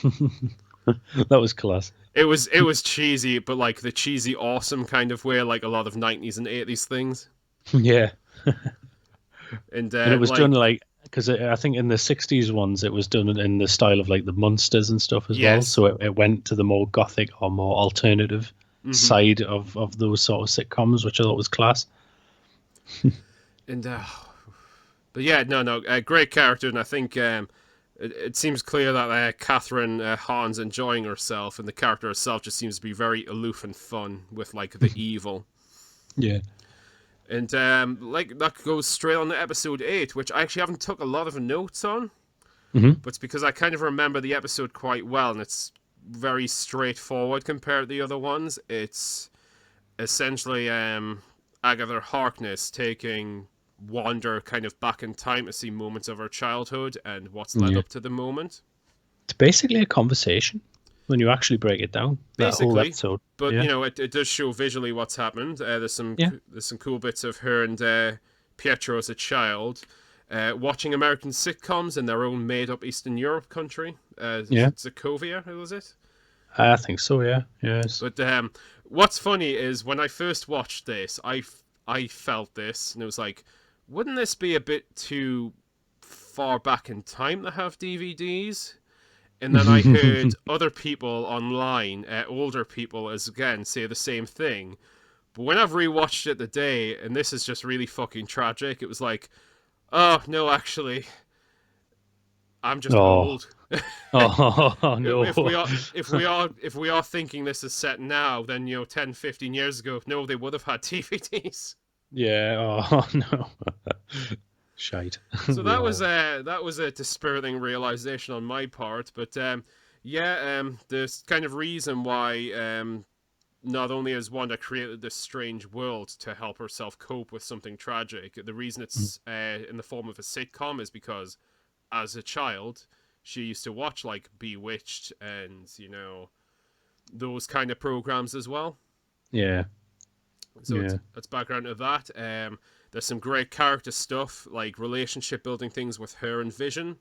That was class. It was cheesy, but like the cheesy awesome kind of way, like a lot of 90s and 80s things. Yeah. And And it was like done like, because I think in the 60s ones, it was done in the style of like the Munsters and stuff as well. Yes. So it went to the more gothic or more alternative side of those sort of sitcoms, which I thought was class. and but yeah, no, great character, and I think it seems clear that Catherine Hahn's enjoying herself, and the character herself just seems to be very aloof and fun with like the evil. Yeah. And like that goes straight on to episode 8, which I actually haven't took a lot of notes on, but it's because I kind of remember the episode quite well, and it's very straightforward compared to the other ones. It's essentially Agatha Harkness taking Wanda kind of back in time to see moments of her childhood and what's led up to the moment. It's basically a conversation when you actually break it down. That whole Basically, episode. but Yeah. you know, it does show visually what's happened. There's some cool bits of her and Pietro as a child watching American sitcoms in their own made-up Eastern Europe country. Sokovia, was it? I think so. Yeah. Yes. But what's funny is when I first watched this, I felt this, and it was like, wouldn't this be a bit too far back in time to have DVDs? And then I heard other people online, older people, as again, say the same thing. But when I've rewatched it today, and this is just really fucking tragic, it was like, oh, no, actually, I'm just old. Oh no. If we are thinking this is set now, then 10, 15 years ago, no, they would have had DVDs. Yeah. Oh no. Shite. So that was a dispiriting realization on my part, but there's kind of reason why not only has Wanda created this strange world to help herself cope with something tragic, the reason it's in the form of a sitcom is because as a child she used to watch like Bewitched and those kind of programs as well. Yeah. So that's background to that. There's some great character stuff, like relationship building things with her and Vision.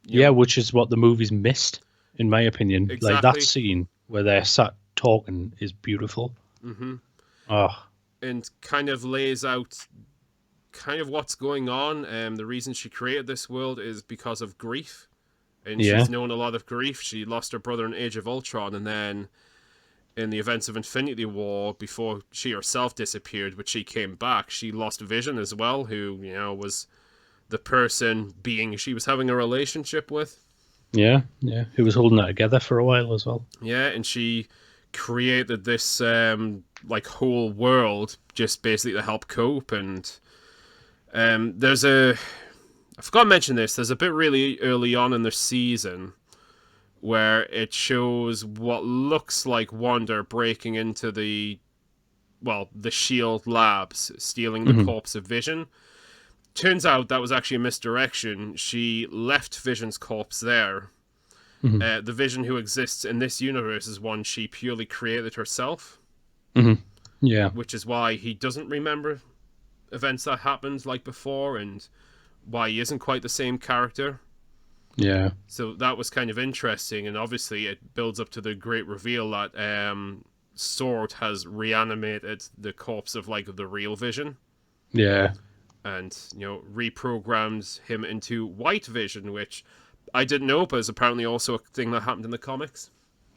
Which is what the movie's missed, in my opinion. Exactly. Like that scene where they're sat talking is beautiful. Mm-hmm. Oh. And kind of lays out kind of what's going on. The reason she created this world is because of grief. And she's known a lot of grief. She lost her brother in Age of Ultron, and then in the events of Infinity War, before she herself disappeared, but she came back, she lost Vision as well, who, was the person being she was having a relationship with. Yeah. Who was holding that together for a while as well. Yeah, and she created this, like, whole world just basically to help cope, and I forgot to mention this, there's a bit really early on in the season where it shows what looks like Wanda breaking into the S.H.I.E.L.D. labs, stealing the corpse of Vision. Turns out that was actually a misdirection. She left Vision's corpse there. The Vision who exists in this universe is one she purely created herself. Yeah. Which is why he doesn't remember events that happened like before, and why he isn't quite the same character. Yeah. So that was kind of interesting, and obviously it builds up to the great reveal that Sword has reanimated the corpse of like the real Vision. Yeah. And reprogrammed him into White Vision, which I didn't know, but is apparently also a thing that happened in the comics.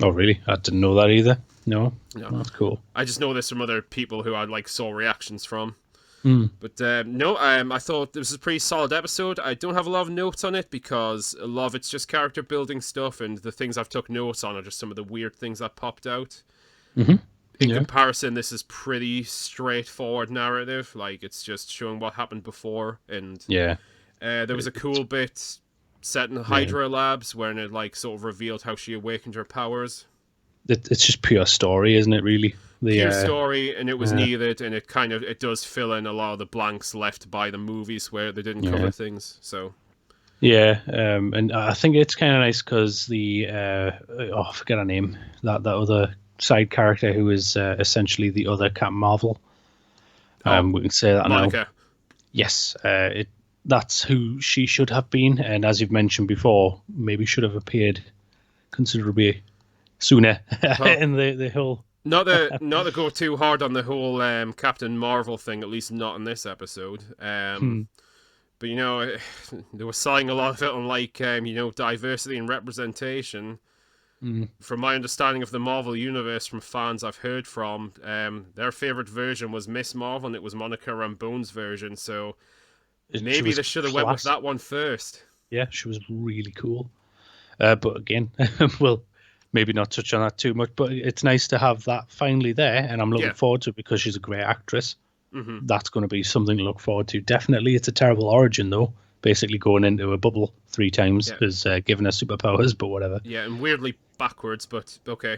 Oh really? I didn't know that either. No. That's cool. I just know this from other people who I like saw reactions from. But I thought this was a pretty solid episode. I don't have a lot of notes on it because a lot of it's just character building stuff, and the things I've took notes on are just some of the weird things that popped out. In comparison, this is pretty straightforward narrative. Like, it's just showing what happened before, and there was a cool bit set in Hydra Labs where it like sort of revealed how she awakened her powers. It's just pure story, isn't it? Really. Pure story, and it was needed, and it does fill in a lot of the blanks left by the movies where they didn't cover things. So Yeah, and I think it's kind of nice because I forget her name, that other side character who is essentially the other Captain Marvel. Oh, We can say that now. Monica. Yes, that's who she should have been, and as you've mentioned before, maybe should have appeared considerably sooner Well, in the whole. not to go too hard on the whole Captain Marvel thing, at least not in this episode. Hmm. But they were selling a lot of it on like diversity and representation. Mm. From my understanding of the Marvel universe, from fans I've heard from, their favorite version was Miss Marvel, and it was Monica Rambeau's version. So She maybe was they should have went with class. that one first. Yeah, she was really cool. But again, we'll maybe not touch on that too much. But it's nice to have that finally there, and I'm looking Yeah. forward to it because she's a great actress. Hmm. That's going to be something to look forward to. Definitely, it's a terrible origin though. Basically, going into a bubble 3 times Yeah. is giving her superpowers, but whatever. Yeah, and weirdly backwards, but okay.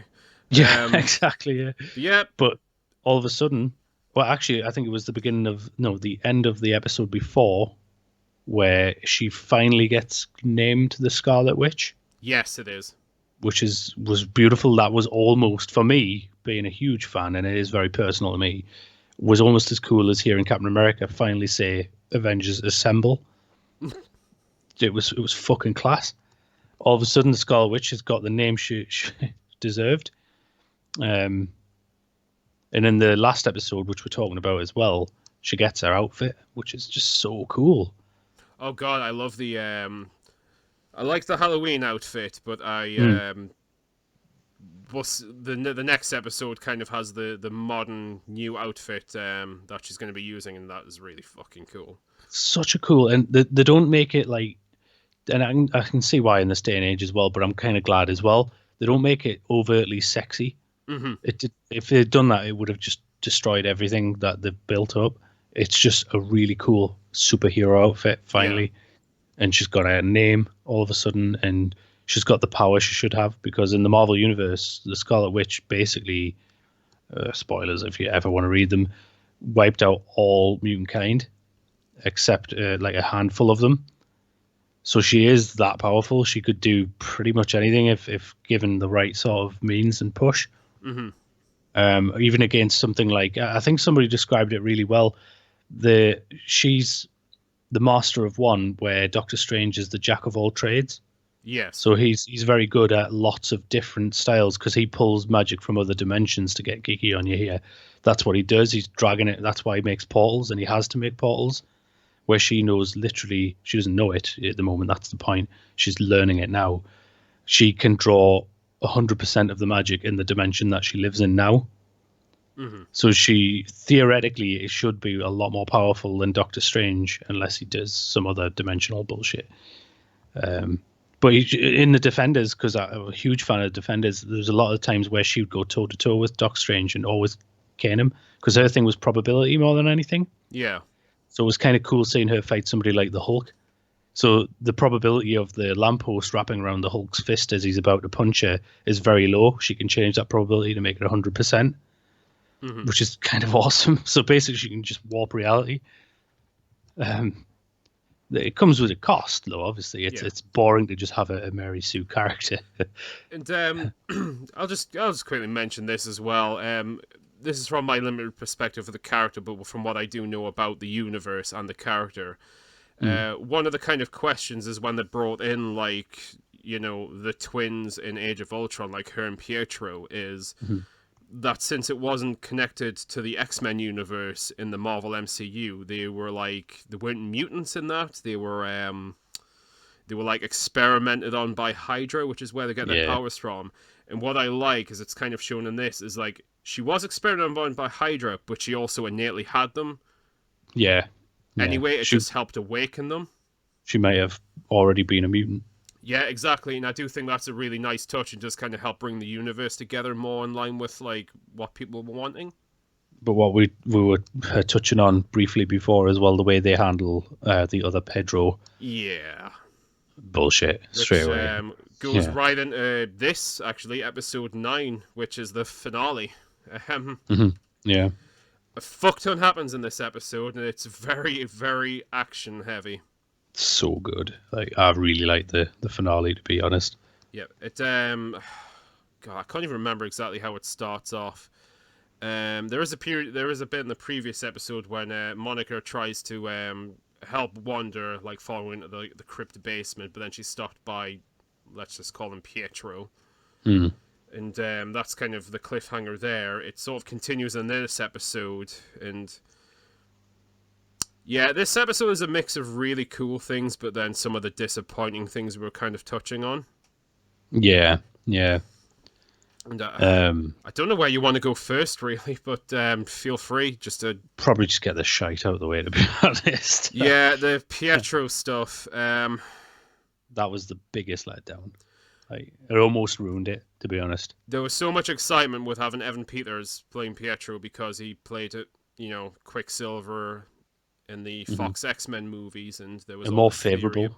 Yeah, Um, exactly. Yeah, yeah. but all of a sudden, well, actually, I think it was the beginning of no, the end of the episode before where she finally gets named the Scarlet Witch, Yes, it is. which was beautiful. That was almost for me, being a huge fan, and it is very personal to me, was almost as cool as hearing Captain America finally say "Avengers Assemble." It was fucking class. All of a sudden, the Scarlet Witch has got the name she deserved. Um, and in the last episode, which we're talking about as well, she gets her outfit, which is just so cool. Oh God, I love the I like the Halloween outfit, but Mm. was the next episode kind of has the modern new outfit that she's going to be using, and that is really fucking cool. Such a cool, and they don't make it like, and I can see why in this day and age as well, but I'm kind of glad as well. They don't make it overtly sexy. Hmm. If they'd done that, it would have just destroyed everything that they've built up. It's just a really cool superhero outfit Yeah. finally, and she's got a name all of a sudden, and she's got the power she should have because in the Marvel universe, the Scarlet Witch basically, spoilers if you ever want to read them, wiped out all mutant kind except like a handful of them. So she is that powerful. She could do pretty much anything if given the right sort of means and push. Hmm. Even against something like I think somebody described it really well. She's the master of one, where Doctor Strange is the jack of all trades. Yes. So he's very good at lots of different styles because he pulls magic from other dimensions to get geeky on you here. That's what he does. He's dragging it. That's why he makes portals, and he has to make portals. Where she knows literally, she doesn't know it at the moment. That's the point. She's learning it now. She can draw 100% of the magic in the dimension that she lives in now. Hmm. So she theoretically it should be a lot more powerful than Doctor Strange, unless he does some other dimensional bullshit. But in the Defenders, because I'm a huge fan of Defenders, there's a lot of times where she would go toe to toe with Doc Strange and always cane him because her thing was probability more than anything. Yeah. So it was kind of cool seeing her fight somebody like the Hulk. So the probability of the lamppost wrapping around the Hulk's fist as he's about to punch her is very low. She can change that probability to make it 100%, Hmm. which is kind of awesome. So basically, she can just warp reality. Um, it comes with a cost, though. Obviously, it's Yeah. it's boring to just have a Mary Sue character. And I'll just quickly mention this as well. This is from my limited perspective of the character, but from what I do know about the universe and the character. Mm. One of the kind of questions is when they brought in like the twins in Age of Ultron, like her and Pietro, is Mhm. that since it wasn't connected to the X-Men universe in the Marvel MCU, they weren't mutants in that. They were like experimented on by Hydra, which is where they get their Yeah, powers from. And what I like is it's kind of shown in this is like she was experimented on by Hydra, but she also innately had them. yeah, yeah. Anyway, it She just helped awaken them. she may have already been a mutant. Yeah, exactly, and I do think that's a really nice touch and just kind of help bring the universe together more in line with like what people were wanting. But what we were touching on briefly before as well, the way they handle the other Pedro Yeah, bullshit straight which away. goes Yeah. right into this actually, episode 9, which is the finale. Hmm. Yeah. A fuck ton happens in this episode, and it's very, very action heavy. so good. Like I really like the finale, to be honest. Yeah, God, I can't even remember exactly how it starts off. There is a bit in the previous episode when Monica tries to help Wanda, like fall into the crypt basement, but then she's stopped by, let's just call him Pietro. Hmm. And that's kind of the cliffhanger there. It sort of continues in this episode, and yeah, this episode is a mix of really cool things, but then some of the disappointing things we were kind of touching on. Yeah, yeah. And I don't know where you want to go first, really, but feel free just to probably just get the shite out of the way, to be honest. Yeah, the Pietro stuff. That was the biggest letdown. Like, it almost ruined it, to be honest. There was so much excitement with having Evan Peters playing Pietro because he played it, Quicksilver in the Fox X-Men movies, and there was a more favourable,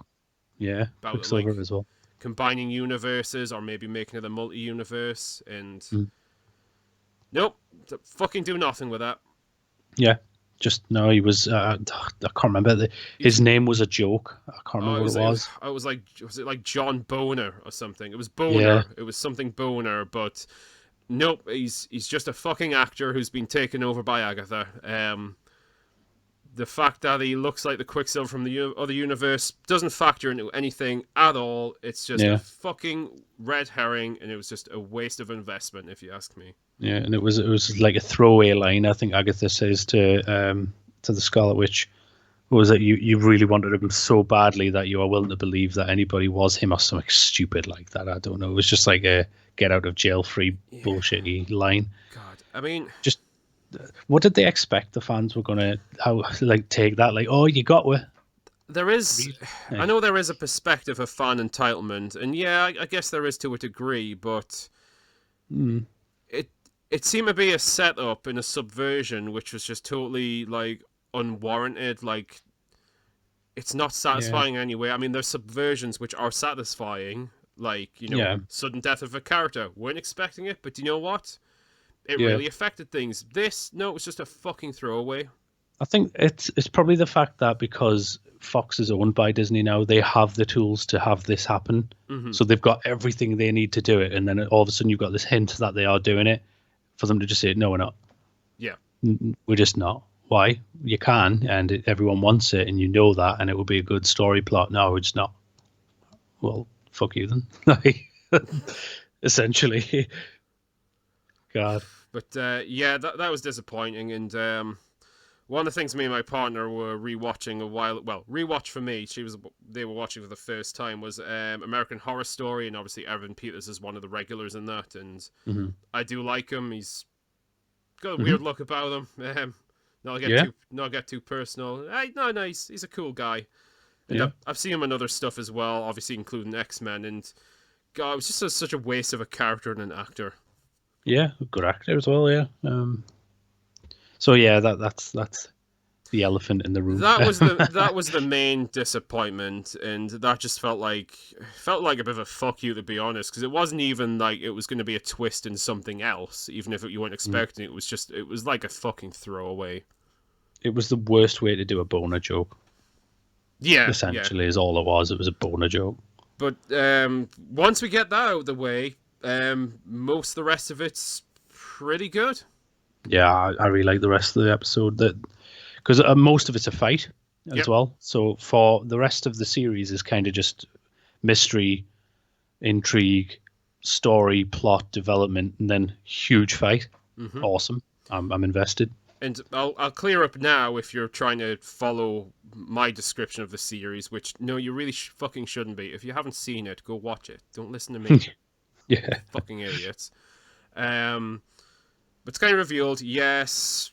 about Quicksilver as well. Combining universes or maybe making it a multi-universe, and nope, fucking do nothing with that. Yeah, just no, he was. I can't remember. His name was a joke. I can't remember what it was. Was it like John Boner or something? It was Boner. Yeah. It was something Boner, but nope, he's just a fucking actor who's been taken over by Agatha. The fact that he looks like the Quicksilver from the other universe doesn't factor into anything at all. It's just a fucking red herring, and it was just a waste of investment, if you ask me. Yeah, and it was like a throwaway line. I think Agatha says to the Scarlet Witch, was that you really wanted him so badly that you are willing to believe that anybody was him or something stupid like that. I don't know. It was just like a get out of jail free bullshitty line. God, I mean, just. What did they expect the fans were gonna take that? Like, oh, you got with. There is, I know there is a perspective of fan entitlement, and yeah, I guess there is to a degree, but it seemed to be a setup and a subversion, which was just totally like unwarranted. Like, it's not satisfying anyway. I mean, there's subversions which are satisfying, like sudden death of a character. Weren't expecting it, but you know what? It really affected things. It was just a fucking throwaway. I think it's probably the fact that because Fox is owned by Disney now, they have the tools to have this happen. So they've got everything they need to do it, and then all of a sudden you've got this hint that they are doing it, for them to just say, no, we're not. Yeah. We're just not. Why? You can, and everyone wants it, and you know that, and it will be a good story plot. No, it's not. Well, fuck you then. Essentially. God. But that was disappointing, and one of the things me and my partner were rewatching rewatch for me. They were watching for the first time was American Horror Story, and obviously Evan Peters is one of the regulars in that, and I do like him. He's got a weird look about him. Not get too personal. No, he's a cool guy. And I've seen him in other stuff as well, obviously including X-Men, and God, it was just such a waste of a character and an actor. Yeah, a good actor as well. Yeah. So yeah, that's the elephant in the room. That was the main disappointment, and that just felt like a bit of a fuck you, to be honest, because it wasn't even like it was going to be a twist in something else, even if you weren't expecting it. It was like a fucking throwaway. It was the worst way to do a boner joke. Yeah, essentially, is all it was. It was a boner joke. But once we get that out of the way. Most of the rest of it's pretty good. Yeah, I really like the rest of the episode, because most of it's a fight as well. So for the rest of the series is kind of just mystery, intrigue, story, plot development, and then huge fight. Awesome. I'm invested. And I'll clear up now if you're trying to follow my description of the series, which no, you really fucking shouldn't be. If you haven't seen it, go watch it. Don't listen to me. Yeah. Fucking idiots. But it's kind of revealed, yes,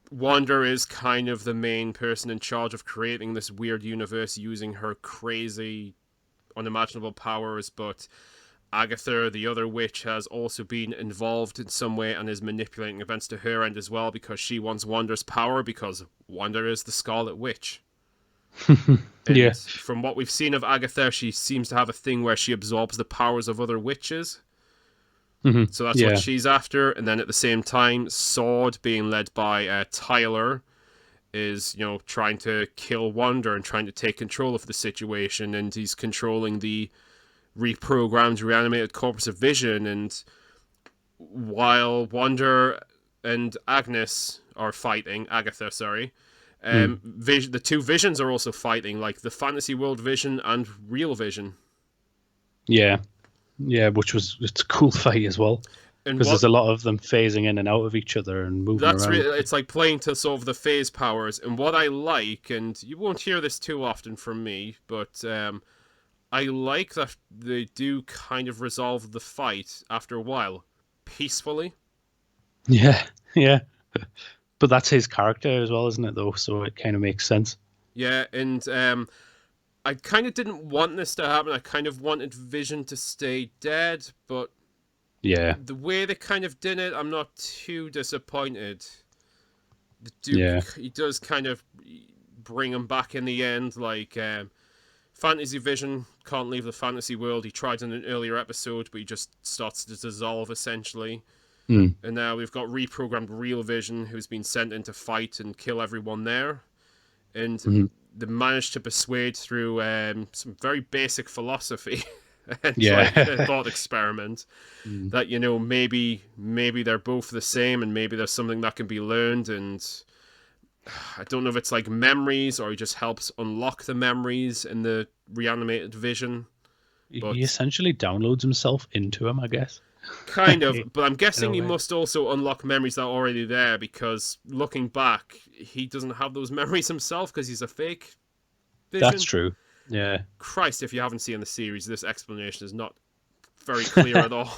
Wanda is kind of the main person in charge of creating this weird universe using her crazy, unimaginable powers, but Agatha, the other witch, has also been involved in some way and is manipulating events to her end as well because she wants Wanda's power because Wanda is the Scarlet Witch. And from what we've seen of Agatha, she seems to have a thing where she absorbs the powers of other witches. So that's what she's after. And then at the same time, Sword, being led by Tyler, is, trying to kill Wanda and trying to take control of the situation, and he's controlling the reprogrammed, reanimated corpus of Vision. And while Wanda and Agatha, sorry, the two Visions are also fighting, like the fantasy world Vision and real Vision. Yeah, it's a cool fight as well. And Because there's a lot of them phasing in and out of each other and moving around. It's like playing to sort of the phase powers. And what I like, and you won't hear this too often from me, but I like that they do kind of resolve the fight after a while peacefully. Yeah. But that's his character as well, isn't it, though? So it kind of makes sense. Yeah, and I kind of didn't want this to happen. I kind of wanted Vision to stay dead, but yeah, the way they kind of did it, I'm not too disappointed. The Duke, he does kind of bring him back in the end. Like, Fantasy Vision can't leave the fantasy world. He tried in an earlier episode, but he just starts to dissolve, essentially. And now we've got reprogrammed Real Vision, who's been sent in to fight and kill everyone there. And they managed to persuade through some very basic philosophy and like a thought experiment that, maybe they're both the same, and maybe there's something that can be learned. And I don't know if it's like memories, or he just helps unlock the memories in the reanimated Vision. But he essentially downloads himself into him, I guess. Kind of, but I'm guessing he must also unlock memories that are already there, because looking back, he doesn't have those memories himself because he's a fake Vision. That's true. Yeah. Christ, if you haven't seen the series, this explanation is not very clear at all.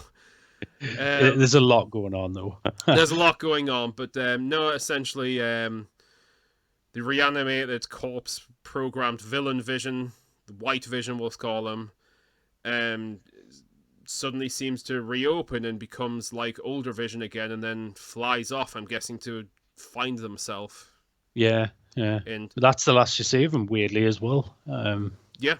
There's a lot going on, though. There's a lot going on, but no, essentially, the reanimated corpse programmed villain Vision, the White Vision, we'll call him, suddenly seems to reopen and becomes like older Vision again, and then flies off, I'm guessing, to find himself. Yeah. And that's the last you see of him, weirdly, as well. Yeah.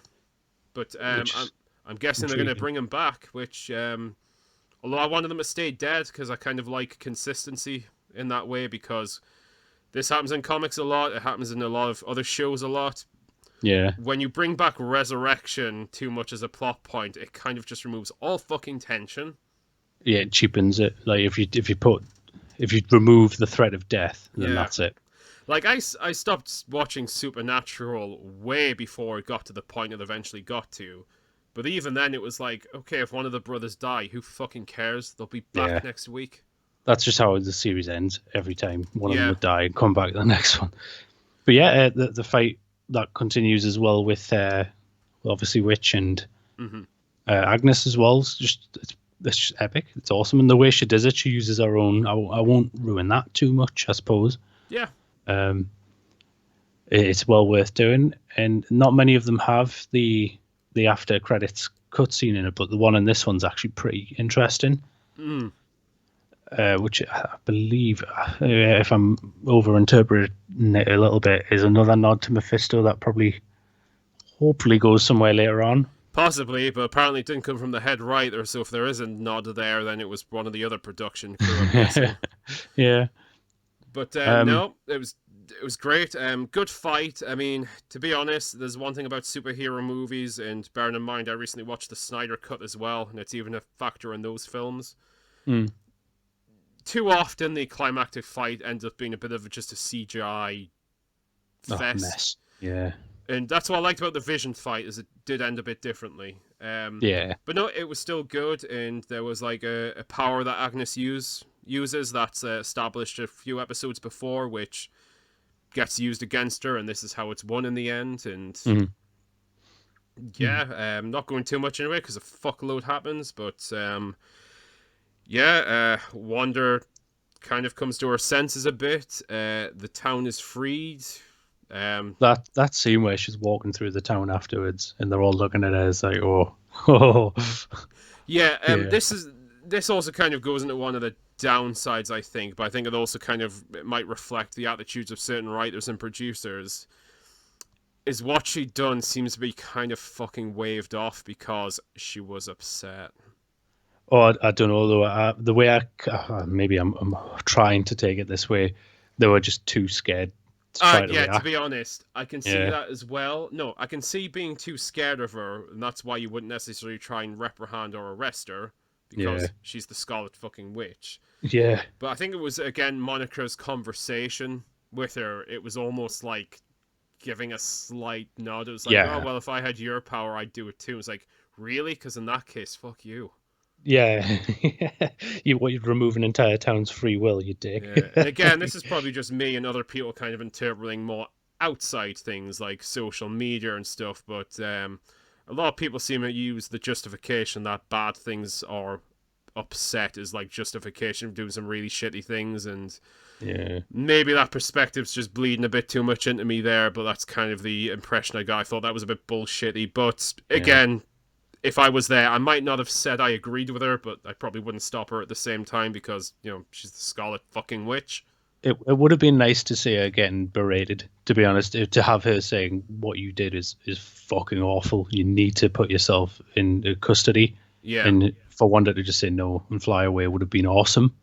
But I'm guessing they're going to bring him back, which, although I wanted them to stay dead, because I kind of like consistency in that way, because this happens in comics a lot, it happens in a lot of other shows a lot. Yeah. When you bring back Resurrection too much as a plot point, it kind of just removes all fucking tension. Yeah, it cheapens it. Like if you remove the threat of death, then that's it. Like I stopped watching Supernatural way before it got to the point it eventually got to. But even then it was like, okay, if one of the brothers die, who fucking cares? They'll be back next week. That's just how the series ends every time. One of them would die and come back to the next one. But yeah, the fight that continues as well with obviously Witch and Agnes as well. It's just epic. It's awesome. And the way she does it, she uses her own. I won't ruin that too much, I suppose. Yeah. It's well worth doing, and not many of them have the after credits cutscene in it, but the one in this one's actually pretty interesting. Which I believe, if I'm overinterpreting it a little bit, is another nod to Mephisto that hopefully goes somewhere later on. Possibly, but apparently it didn't come from the head writer, so if there is a nod there, then it was one of the other production crew, I'm guessing. Yeah. But no, it was great. Good fight. I mean, to be honest, there's one thing about superhero movies, and bearing in mind I recently watched the Snyder Cut as well, and it's even a factor in those films. Too often the climactic fight ends up being a bit of just a CGI fest. Mess. Yeah. And that's what I liked about the Vision fight, is it did end a bit differently. Yeah. But no, it was still good, and there was like a power that Agnes uses that's established a few episodes before, which gets used against her, and this is how it's won in the end. And not going too much into it because a fuckload happens, but Wanda kind of comes to her senses a bit. The town is freed. That scene where she's walking through the town afterwards, and they're all looking at her as like, oh. This also kind of goes into one of the downsides, I think, but I think it might reflect the attitudes of certain writers and producers. Is what she'd done seems to be kind of fucking waved off because she was upset. Oh, I don't know though. The way maybe I'm trying to take it this way, they were just too scared to try to Yeah, to react. be honest, I can see Yeah, that as well. No, I can see being too scared of her, and that's why you wouldn't necessarily try and reprehend or arrest her, yeah, because she's the Scarlet fucking Witch. yeah, But I think it was, again, Monica's conversation with her. It was almost like giving a slight nod. It was like, oh, yeah, well, if I had your power, I'd do it too. It's like, really? Because in that case, fuck you. yeah. You'd remove an entire town's free will, you dick. Yeah, and again, this is probably just me and other people kind of interpreting more outside things like social media and stuff, but a lot of people seem to use the justification that bad things are upset is like justification for doing some really shitty things, and Yeah, maybe that perspective's just bleeding a bit too much into me there, but that's kind of the impression I got. I thought that was a bit bullshitty, but yeah. again, if I was there, I might not have said I agreed with her, but I probably wouldn't stop her at the same time because, she's the Scarlet fucking Witch. It would have been nice to see her getting berated, to be honest, to have her saying what you did is fucking awful. You need to put yourself in custody. Yeah. And for Wanda to just say no and fly away would have been awesome.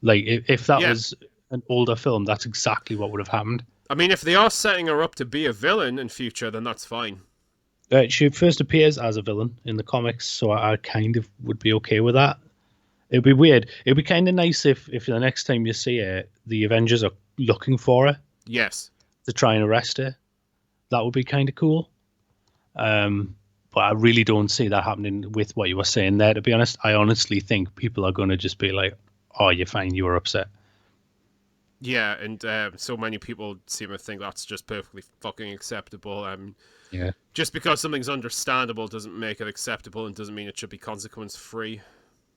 Like if that Yeah. was an older film, that's exactly what would have happened. I mean, if they are setting her up to be a villain in future, then that's fine. She first appears as a villain in the comics, so I kind of would be okay with that. It'd be weird. It'd be kind of nice if the next time you see her, the Avengers are looking for her Yes. to try and arrest her. That would be kind of cool. But I really don't see that happening with what you were saying there. To be honest, I honestly think people are going to just be like, "Oh, you're fine. You were upset." Yeah, and so many people seem to think that's just perfectly fucking acceptable. Yeah, Just because something's understandable doesn't make it acceptable and doesn't mean it should be consequence free.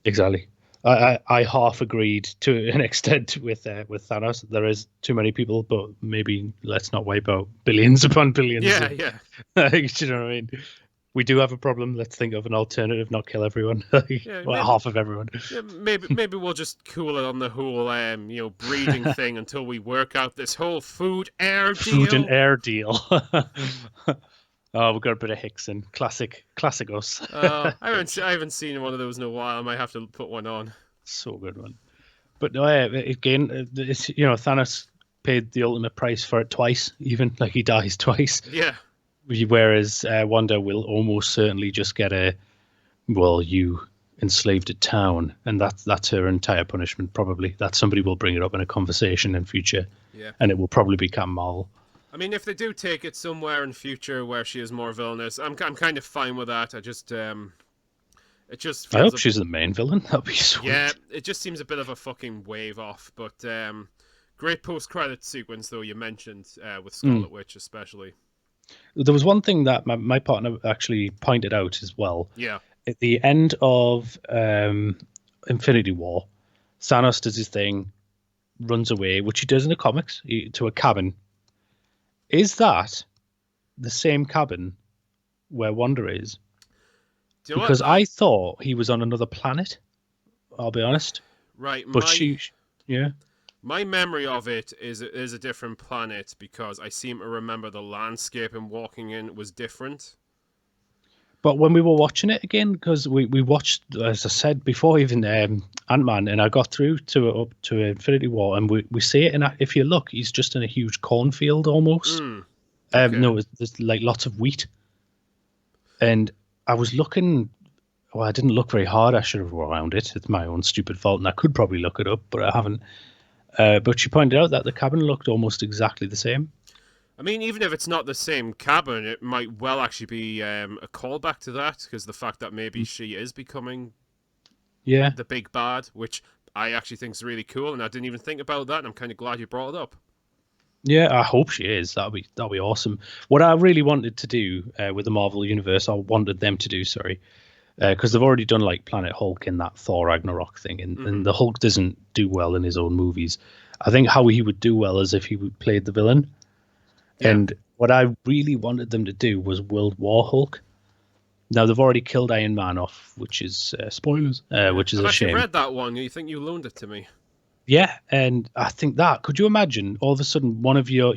exactly. I half agreed to an extent with Thanos. There is too many people, but maybe let's not wipe out billions upon billions. Yeah, yeah. Do you know what I mean? We do have a problem. Let's think of an alternative, not kill everyone. Yeah, Well, maybe, half of everyone. yeah, maybe we'll just cool it on the whole breeding thing until we work out this whole food air Food and deal. air deal. Oh, we've got a bit of Hickson. Classic us. I haven't seen one of those in a while. I might have to put one on. So good one. But no, again, it's, Thanos paid the ultimate price for it twice, even like he dies twice. Yeah. Whereas Wanda will almost certainly just get well, you enslaved a town, and that's her entire punishment. Probably that somebody will bring it up in a conversation in future, Yeah. and it will probably become Marvel. I mean, if they do take it somewhere in future where she is more villainous, I'm kind of fine with that. It just I hope feels she's the main villain. That'd be sweet. yeah, it just seems a bit of a fucking wave off. But great post credit sequence though you mentioned with Scarlet Witch especially. There was one thing that my partner actually pointed out as well. Yeah. At the end of Infinity War, Thanos does his thing, runs away, which he does in the comics, to a cabin. Is that the same cabin where Wanda is? Do you know Because what? I thought he was on another planet. I'll be honest. Right, But yeah. my memory of it is a different planet because I seem to remember the landscape and walking in was different. But when we were watching it again, because we watched, as I said before, even Ant-Man, and I got through up to Infinity War, and we see it, and if you look, he's just in a huge cornfield almost. Okay. No, there's like lots of wheat. And I was looking, well, I didn't look very hard. I should have around it. It's my own stupid fault, and I could probably look it up, but I haven't. But she pointed out that the cabin looked almost exactly the same. I mean, even if it's not the same cabin, it might well actually be a callback to that, because the fact that maybe she is becoming the big bad, which I actually think is really cool, and I didn't even think about that, and I'm kind of glad you brought it up. Yeah, I hope she is. That'll be awesome. What I really wanted to do with the Marvel Universe, I wanted them to do, sorry, because they've already done like Planet Hulk in that Thor Ragnarok thing, and the Hulk doesn't do well in his own movies. I think how he would do well is if he played the villain. Yeah. And what I really wanted them to do was World War Hulk. Now they've already killed Iron Man off, which is spoilers, which is a shame. I've actually read that one. You think you loaned it to me? Yeah, and I think that, could you imagine all of a sudden one of your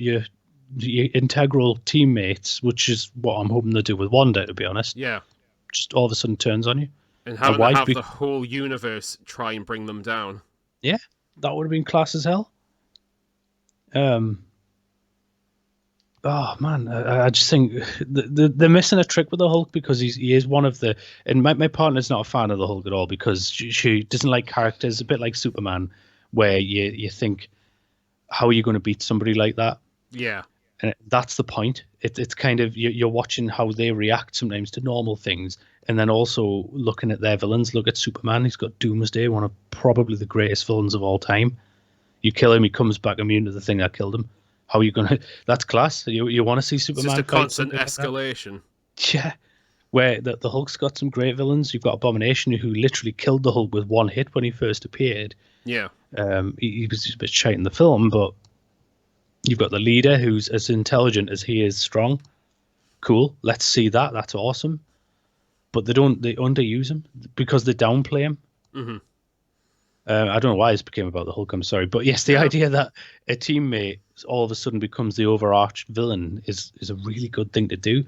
integral teammates, which is what I'm hoping to do with Wanda, to be honest. Yeah. Just all of a sudden turns on you. And have the whole universe try and bring them down. Yeah, that would have been class as hell. oh man, I just think they're missing a trick with the Hulk because he is one of the. And my partner's not a fan of the Hulk at all because she doesn't like characters, a bit like Superman, where you think, how are you going to beat somebody like that? Yeah. And that's the point. It's kind of you're watching how they react sometimes to normal things, and then also looking at their villains. Look at Superman; he's got Doomsday, one of probably the greatest villains of all time. You kill him, he comes back immune to the thing that killed him. How are you gonna? That's class. You want to see It's just a Superman fight constant something like that? escalation. Yeah. Where the Hulk's got some great villains. You've got Abomination, who literally killed the Hulk with one hit when he first appeared. Yeah. He was just a bit shite in the film, but you've got the leader who's as intelligent as he is strong. Cool. Let's see that. That's awesome. But they underuse him because they downplay him. Mm-hmm. I don't know why this became about the Hulk. I'm sorry, but yes, the idea that a teammate all of a sudden becomes the overarched villain is a really good thing to do,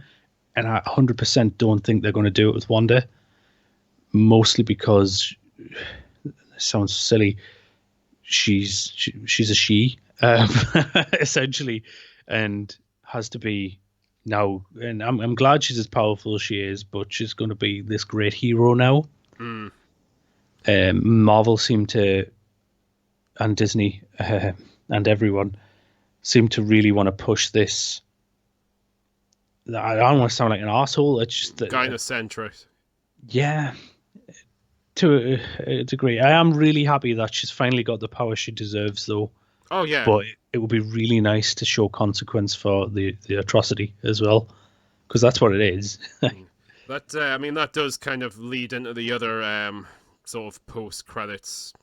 and I 100% don't think they're going to do it with Wanda. Mostly because it sounds silly. She's a she, essentially, and has to be now. And I'm glad she's as powerful as she is, but she's going to be this great hero now. Mm. Marvel seem to, and Disney, and everyone seem to really want to push this. I don't want to sound like an asshole. It's just that, Gynocentric. yeah, to a degree. I am really happy that she's finally got the power she deserves, though. Oh yeah. But it would be really nice to show consequence for the atrocity as well, because that's what it is. That I mean, that does kind of lead into the other sort of post credits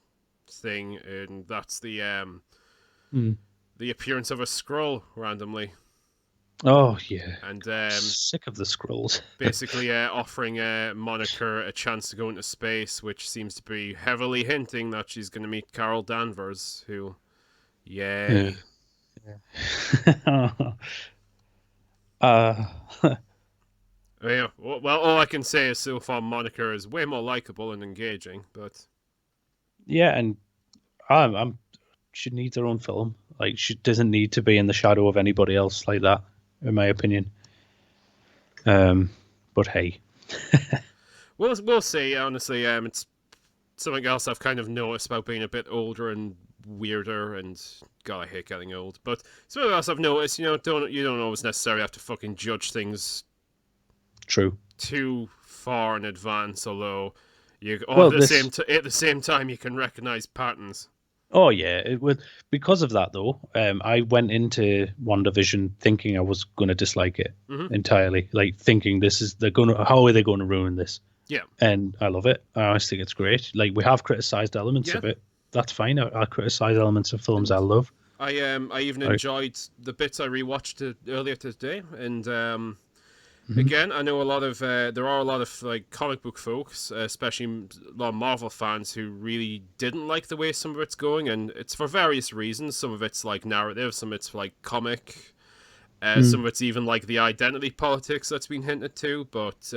thing, and that's the appearance of a scroll randomly. Oh yeah, And sick of the scrolls. basically offering Monica a chance to go into space, which seems to be heavily hinting that she's going to meet Carol Danvers, who, yay. Yeah. uh, Yeah, well, all I can say is so far Monica is way more likable and engaging, but yeah, and she needs her own film. Like she doesn't need to be in the shadow of anybody else like that, in my opinion. But hey, we'll see. Honestly, it's something else I've kind of noticed about being a bit older and weirder, and God, I hate getting old. But something else I've noticed, you don't always necessarily have to fucking judge things true. too far in advance, although at the same time you can recognize patterns. Oh yeah, it would because of that though. I went into WandaVision thinking I was going to dislike it entirely, like thinking how are they going to ruin this? Yeah, and I love it. I honestly think it's great. Like we have criticized elements of it. That's fine. I criticize elements of films I love. I even enjoyed the bits I rewatched earlier today, and again, I know there are a lot of like comic book folks, especially a lot of Marvel fans, who really didn't like the way some of it's going, and it's for various reasons. Some of it's like narrative, some of it's like comic, some of it's even like the identity politics that's been hinted to. But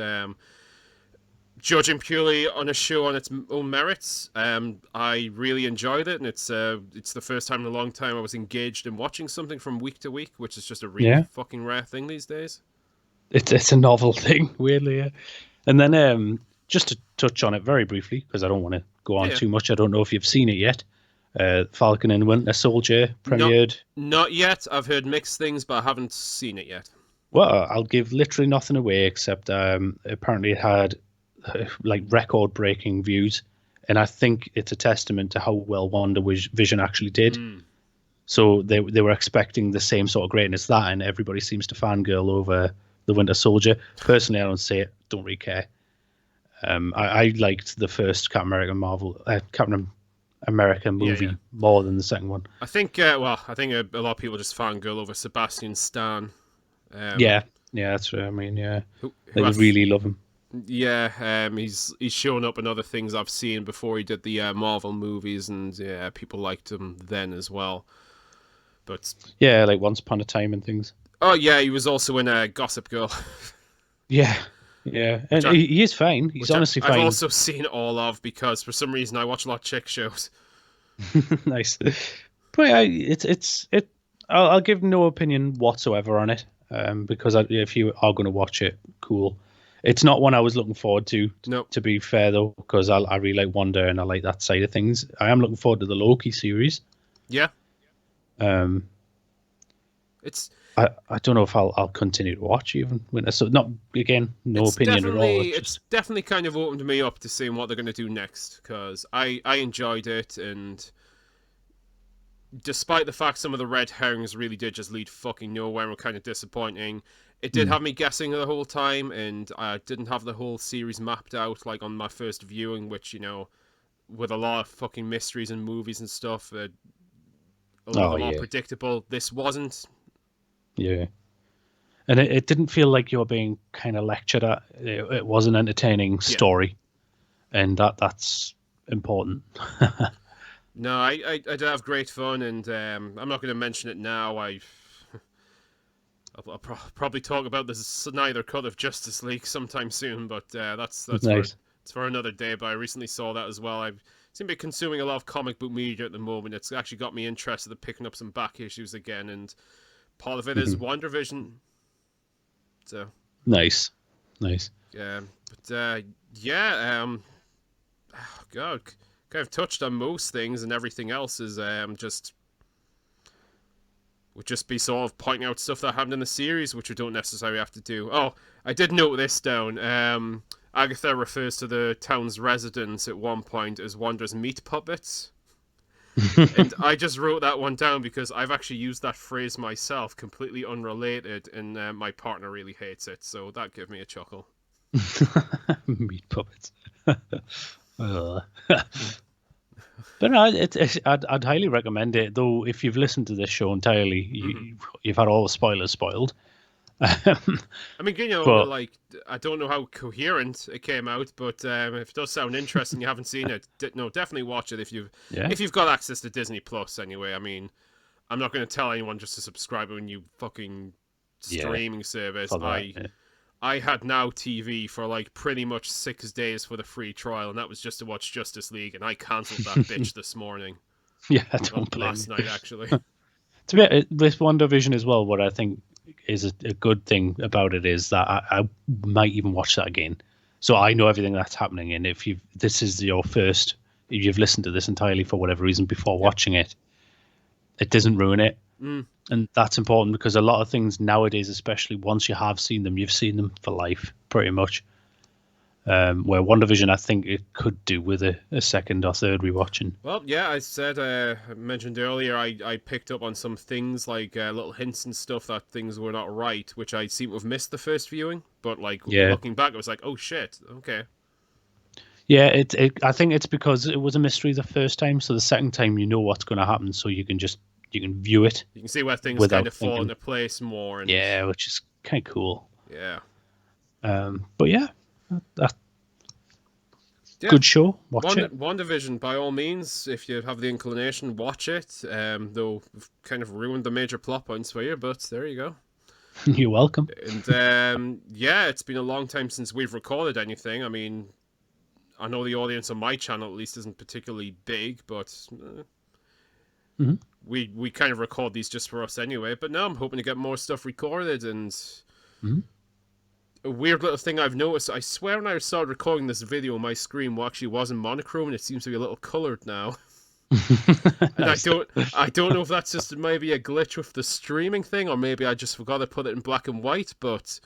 judging purely on a show on its own merits, I really enjoyed it, and it's the first time in a long time I was engaged in watching something from week to week, which is just a really fucking rare thing these days. It's a novel thing, weirdly. Yeah. And then just to touch on it very briefly, because I don't want to go on too much. I don't know if you've seen it yet. Falcon and Winter Soldier premiered. Not yet. I've heard mixed things, but I haven't seen it yet. Well, I'll give literally nothing away except apparently it had like record-breaking views, and I think it's a testament to how well WandaVision actually did. So they were expecting the same sort of greatness that, and everybody seems to fangirl over the Winter Soldier. Personally, I don't see it. Don't really care. I liked the first Captain America movie more than the second one. I think a lot of people just fangirl over Sebastian Stan. Yeah, that's what I mean. Yeah, they really love him. Yeah, he's shown up in other things I've seen before he did the Marvel movies, and yeah, people liked him then as well. But yeah, like Once Upon a Time and things. Oh yeah, he was also in Gossip Girl. Yeah, and he is fine. He's honestly fine. I've also seen all of, because for some reason I watch a lot of chick shows. Nice, but I'll give no opinion whatsoever on it, because if you are going to watch it, cool. It's not one I was looking forward to. No. To be fair, though, because I really like Wanda and I like that side of things. I am looking forward to the Loki series. Yeah. Um, It's I don't know if I'll continue to watch even when so not again no opinion at all. it's definitely kind of opened me up to seeing what they're going to do next, because I enjoyed it, and despite the fact some of the red herrings really did just lead fucking nowhere and were kind of disappointing, it did have me guessing the whole time, and I didn't have the whole series mapped out like on my first viewing, which, you know, with a lot of fucking mysteries and movies and stuff, a lot of Oh them are yeah, predictable. This wasn't. yeah. And it didn't feel like you were being kind of lectured at. It was an entertaining Yeah. story, and that's important. No, I did have great fun, and I'm not going to mention it now. I'll probably talk about the Snyder cut of Justice League sometime soon, but that's Nice. it's for another day. But I recently saw that as well. I seem to be consuming a lot of comic book media at the moment. It's actually got me interested in picking up some back issues again, and part of it is Wandavision. So Nice. Nice. yeah, but yeah, oh God, kind of touched on most things, and everything else is just would just be sort of pointing out stuff that happened in the series, which we don't necessarily have to do. Oh, I did note this down. Agatha refers to the town's residents at one point as Wanda's meat puppets. And I just wrote that one down because I've actually used that phrase myself, completely unrelated, and my partner really hates it, so that gave me a chuckle. Meat puppets. But no, I'd highly recommend it. Though, if you've listened to this show entirely, you've had all the spoilers spoiled. I mean, you know, But like, I don't know how coherent it came out, but if it does sound interesting, you haven't seen it, no, definitely watch it yeah, if you've got access to Disney Plus. Anyway, I mean, I'm not going to tell anyone just to subscribe to a new fucking streaming service. for that, yeah. I had Now TV for like pretty much 6 days for the free trial, and that was just to watch Justice League, and I cancelled that bitch this morning. Yeah, I don't blame last you. night actually. To be with Wandavision as well, what I think is a good thing about it is that I might even watch that again, so I know everything that's happening. And if this is your first, if you've listened to this entirely for whatever reason before watching it, it doesn't ruin it. And that's important because a lot of things nowadays, especially once you have seen them, you've seen them for life, pretty much. Where WandaVision, I think it could do with a second or third rewatching. Well, yeah, I said, I mentioned earlier, I picked up on some things like little hints and stuff that things were not right, which I seem to have missed the first viewing. But like looking back, I was like, oh shit, okay. Yeah, I think it's because it was a mystery the first time, so the second time you know what's going to happen, so you can view it. You can see where things kind of fall into place more. And yeah, which is kind of cool. Yeah. But yeah, good show. Watch it. WandaVision, by all means, if you have the inclination, watch it. Though we've kind of ruined the major plot points for you, but there you go. You're welcome. And yeah, it's been a long time since we've recorded anything. I mean, I know the audience on my channel at least isn't particularly big, but we kind of record these just for us anyway. But now I'm hoping to get more stuff recorded. And a weird little thing I've noticed, I swear when I started recording this video, my screen actually wasn't monochrome, and it seems to be a little coloured now. And I don't know if that's just maybe a glitch with the streaming thing, or maybe I just forgot to put it in black and white, but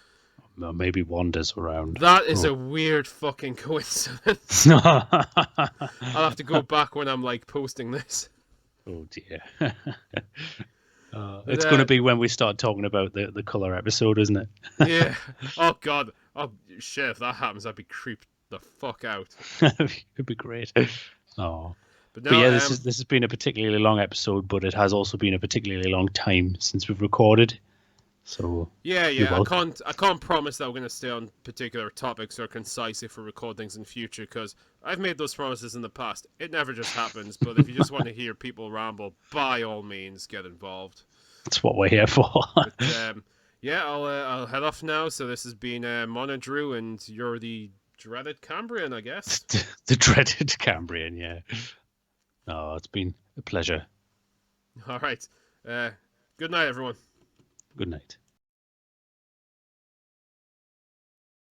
well, maybe Wanda's around. That is a weird fucking coincidence. I'll have to go back when I'm like posting this. Oh dear. It's going to be when we start talking about the colour episode, isn't it? Yeah. Oh god. Oh shit, if that happens, I'd be creeped the fuck out. It'd be great. Oh. But yeah, this has been a particularly long episode, but it has also been a particularly long time since we've recorded. So yeah, I can't promise that we're going to stay on particular topics or concise if we record things in future, because I've made those promises in the past. It never just happens. But if you just want to hear people ramble, by all means, get involved. That's what we're here for. But, yeah, I'll head off now. So this has been MonoDrew, and you're the dreaded Cambrian, I guess. The dreaded Cambrian, yeah. Oh, it's been a pleasure. All right. Good night, everyone. Good night.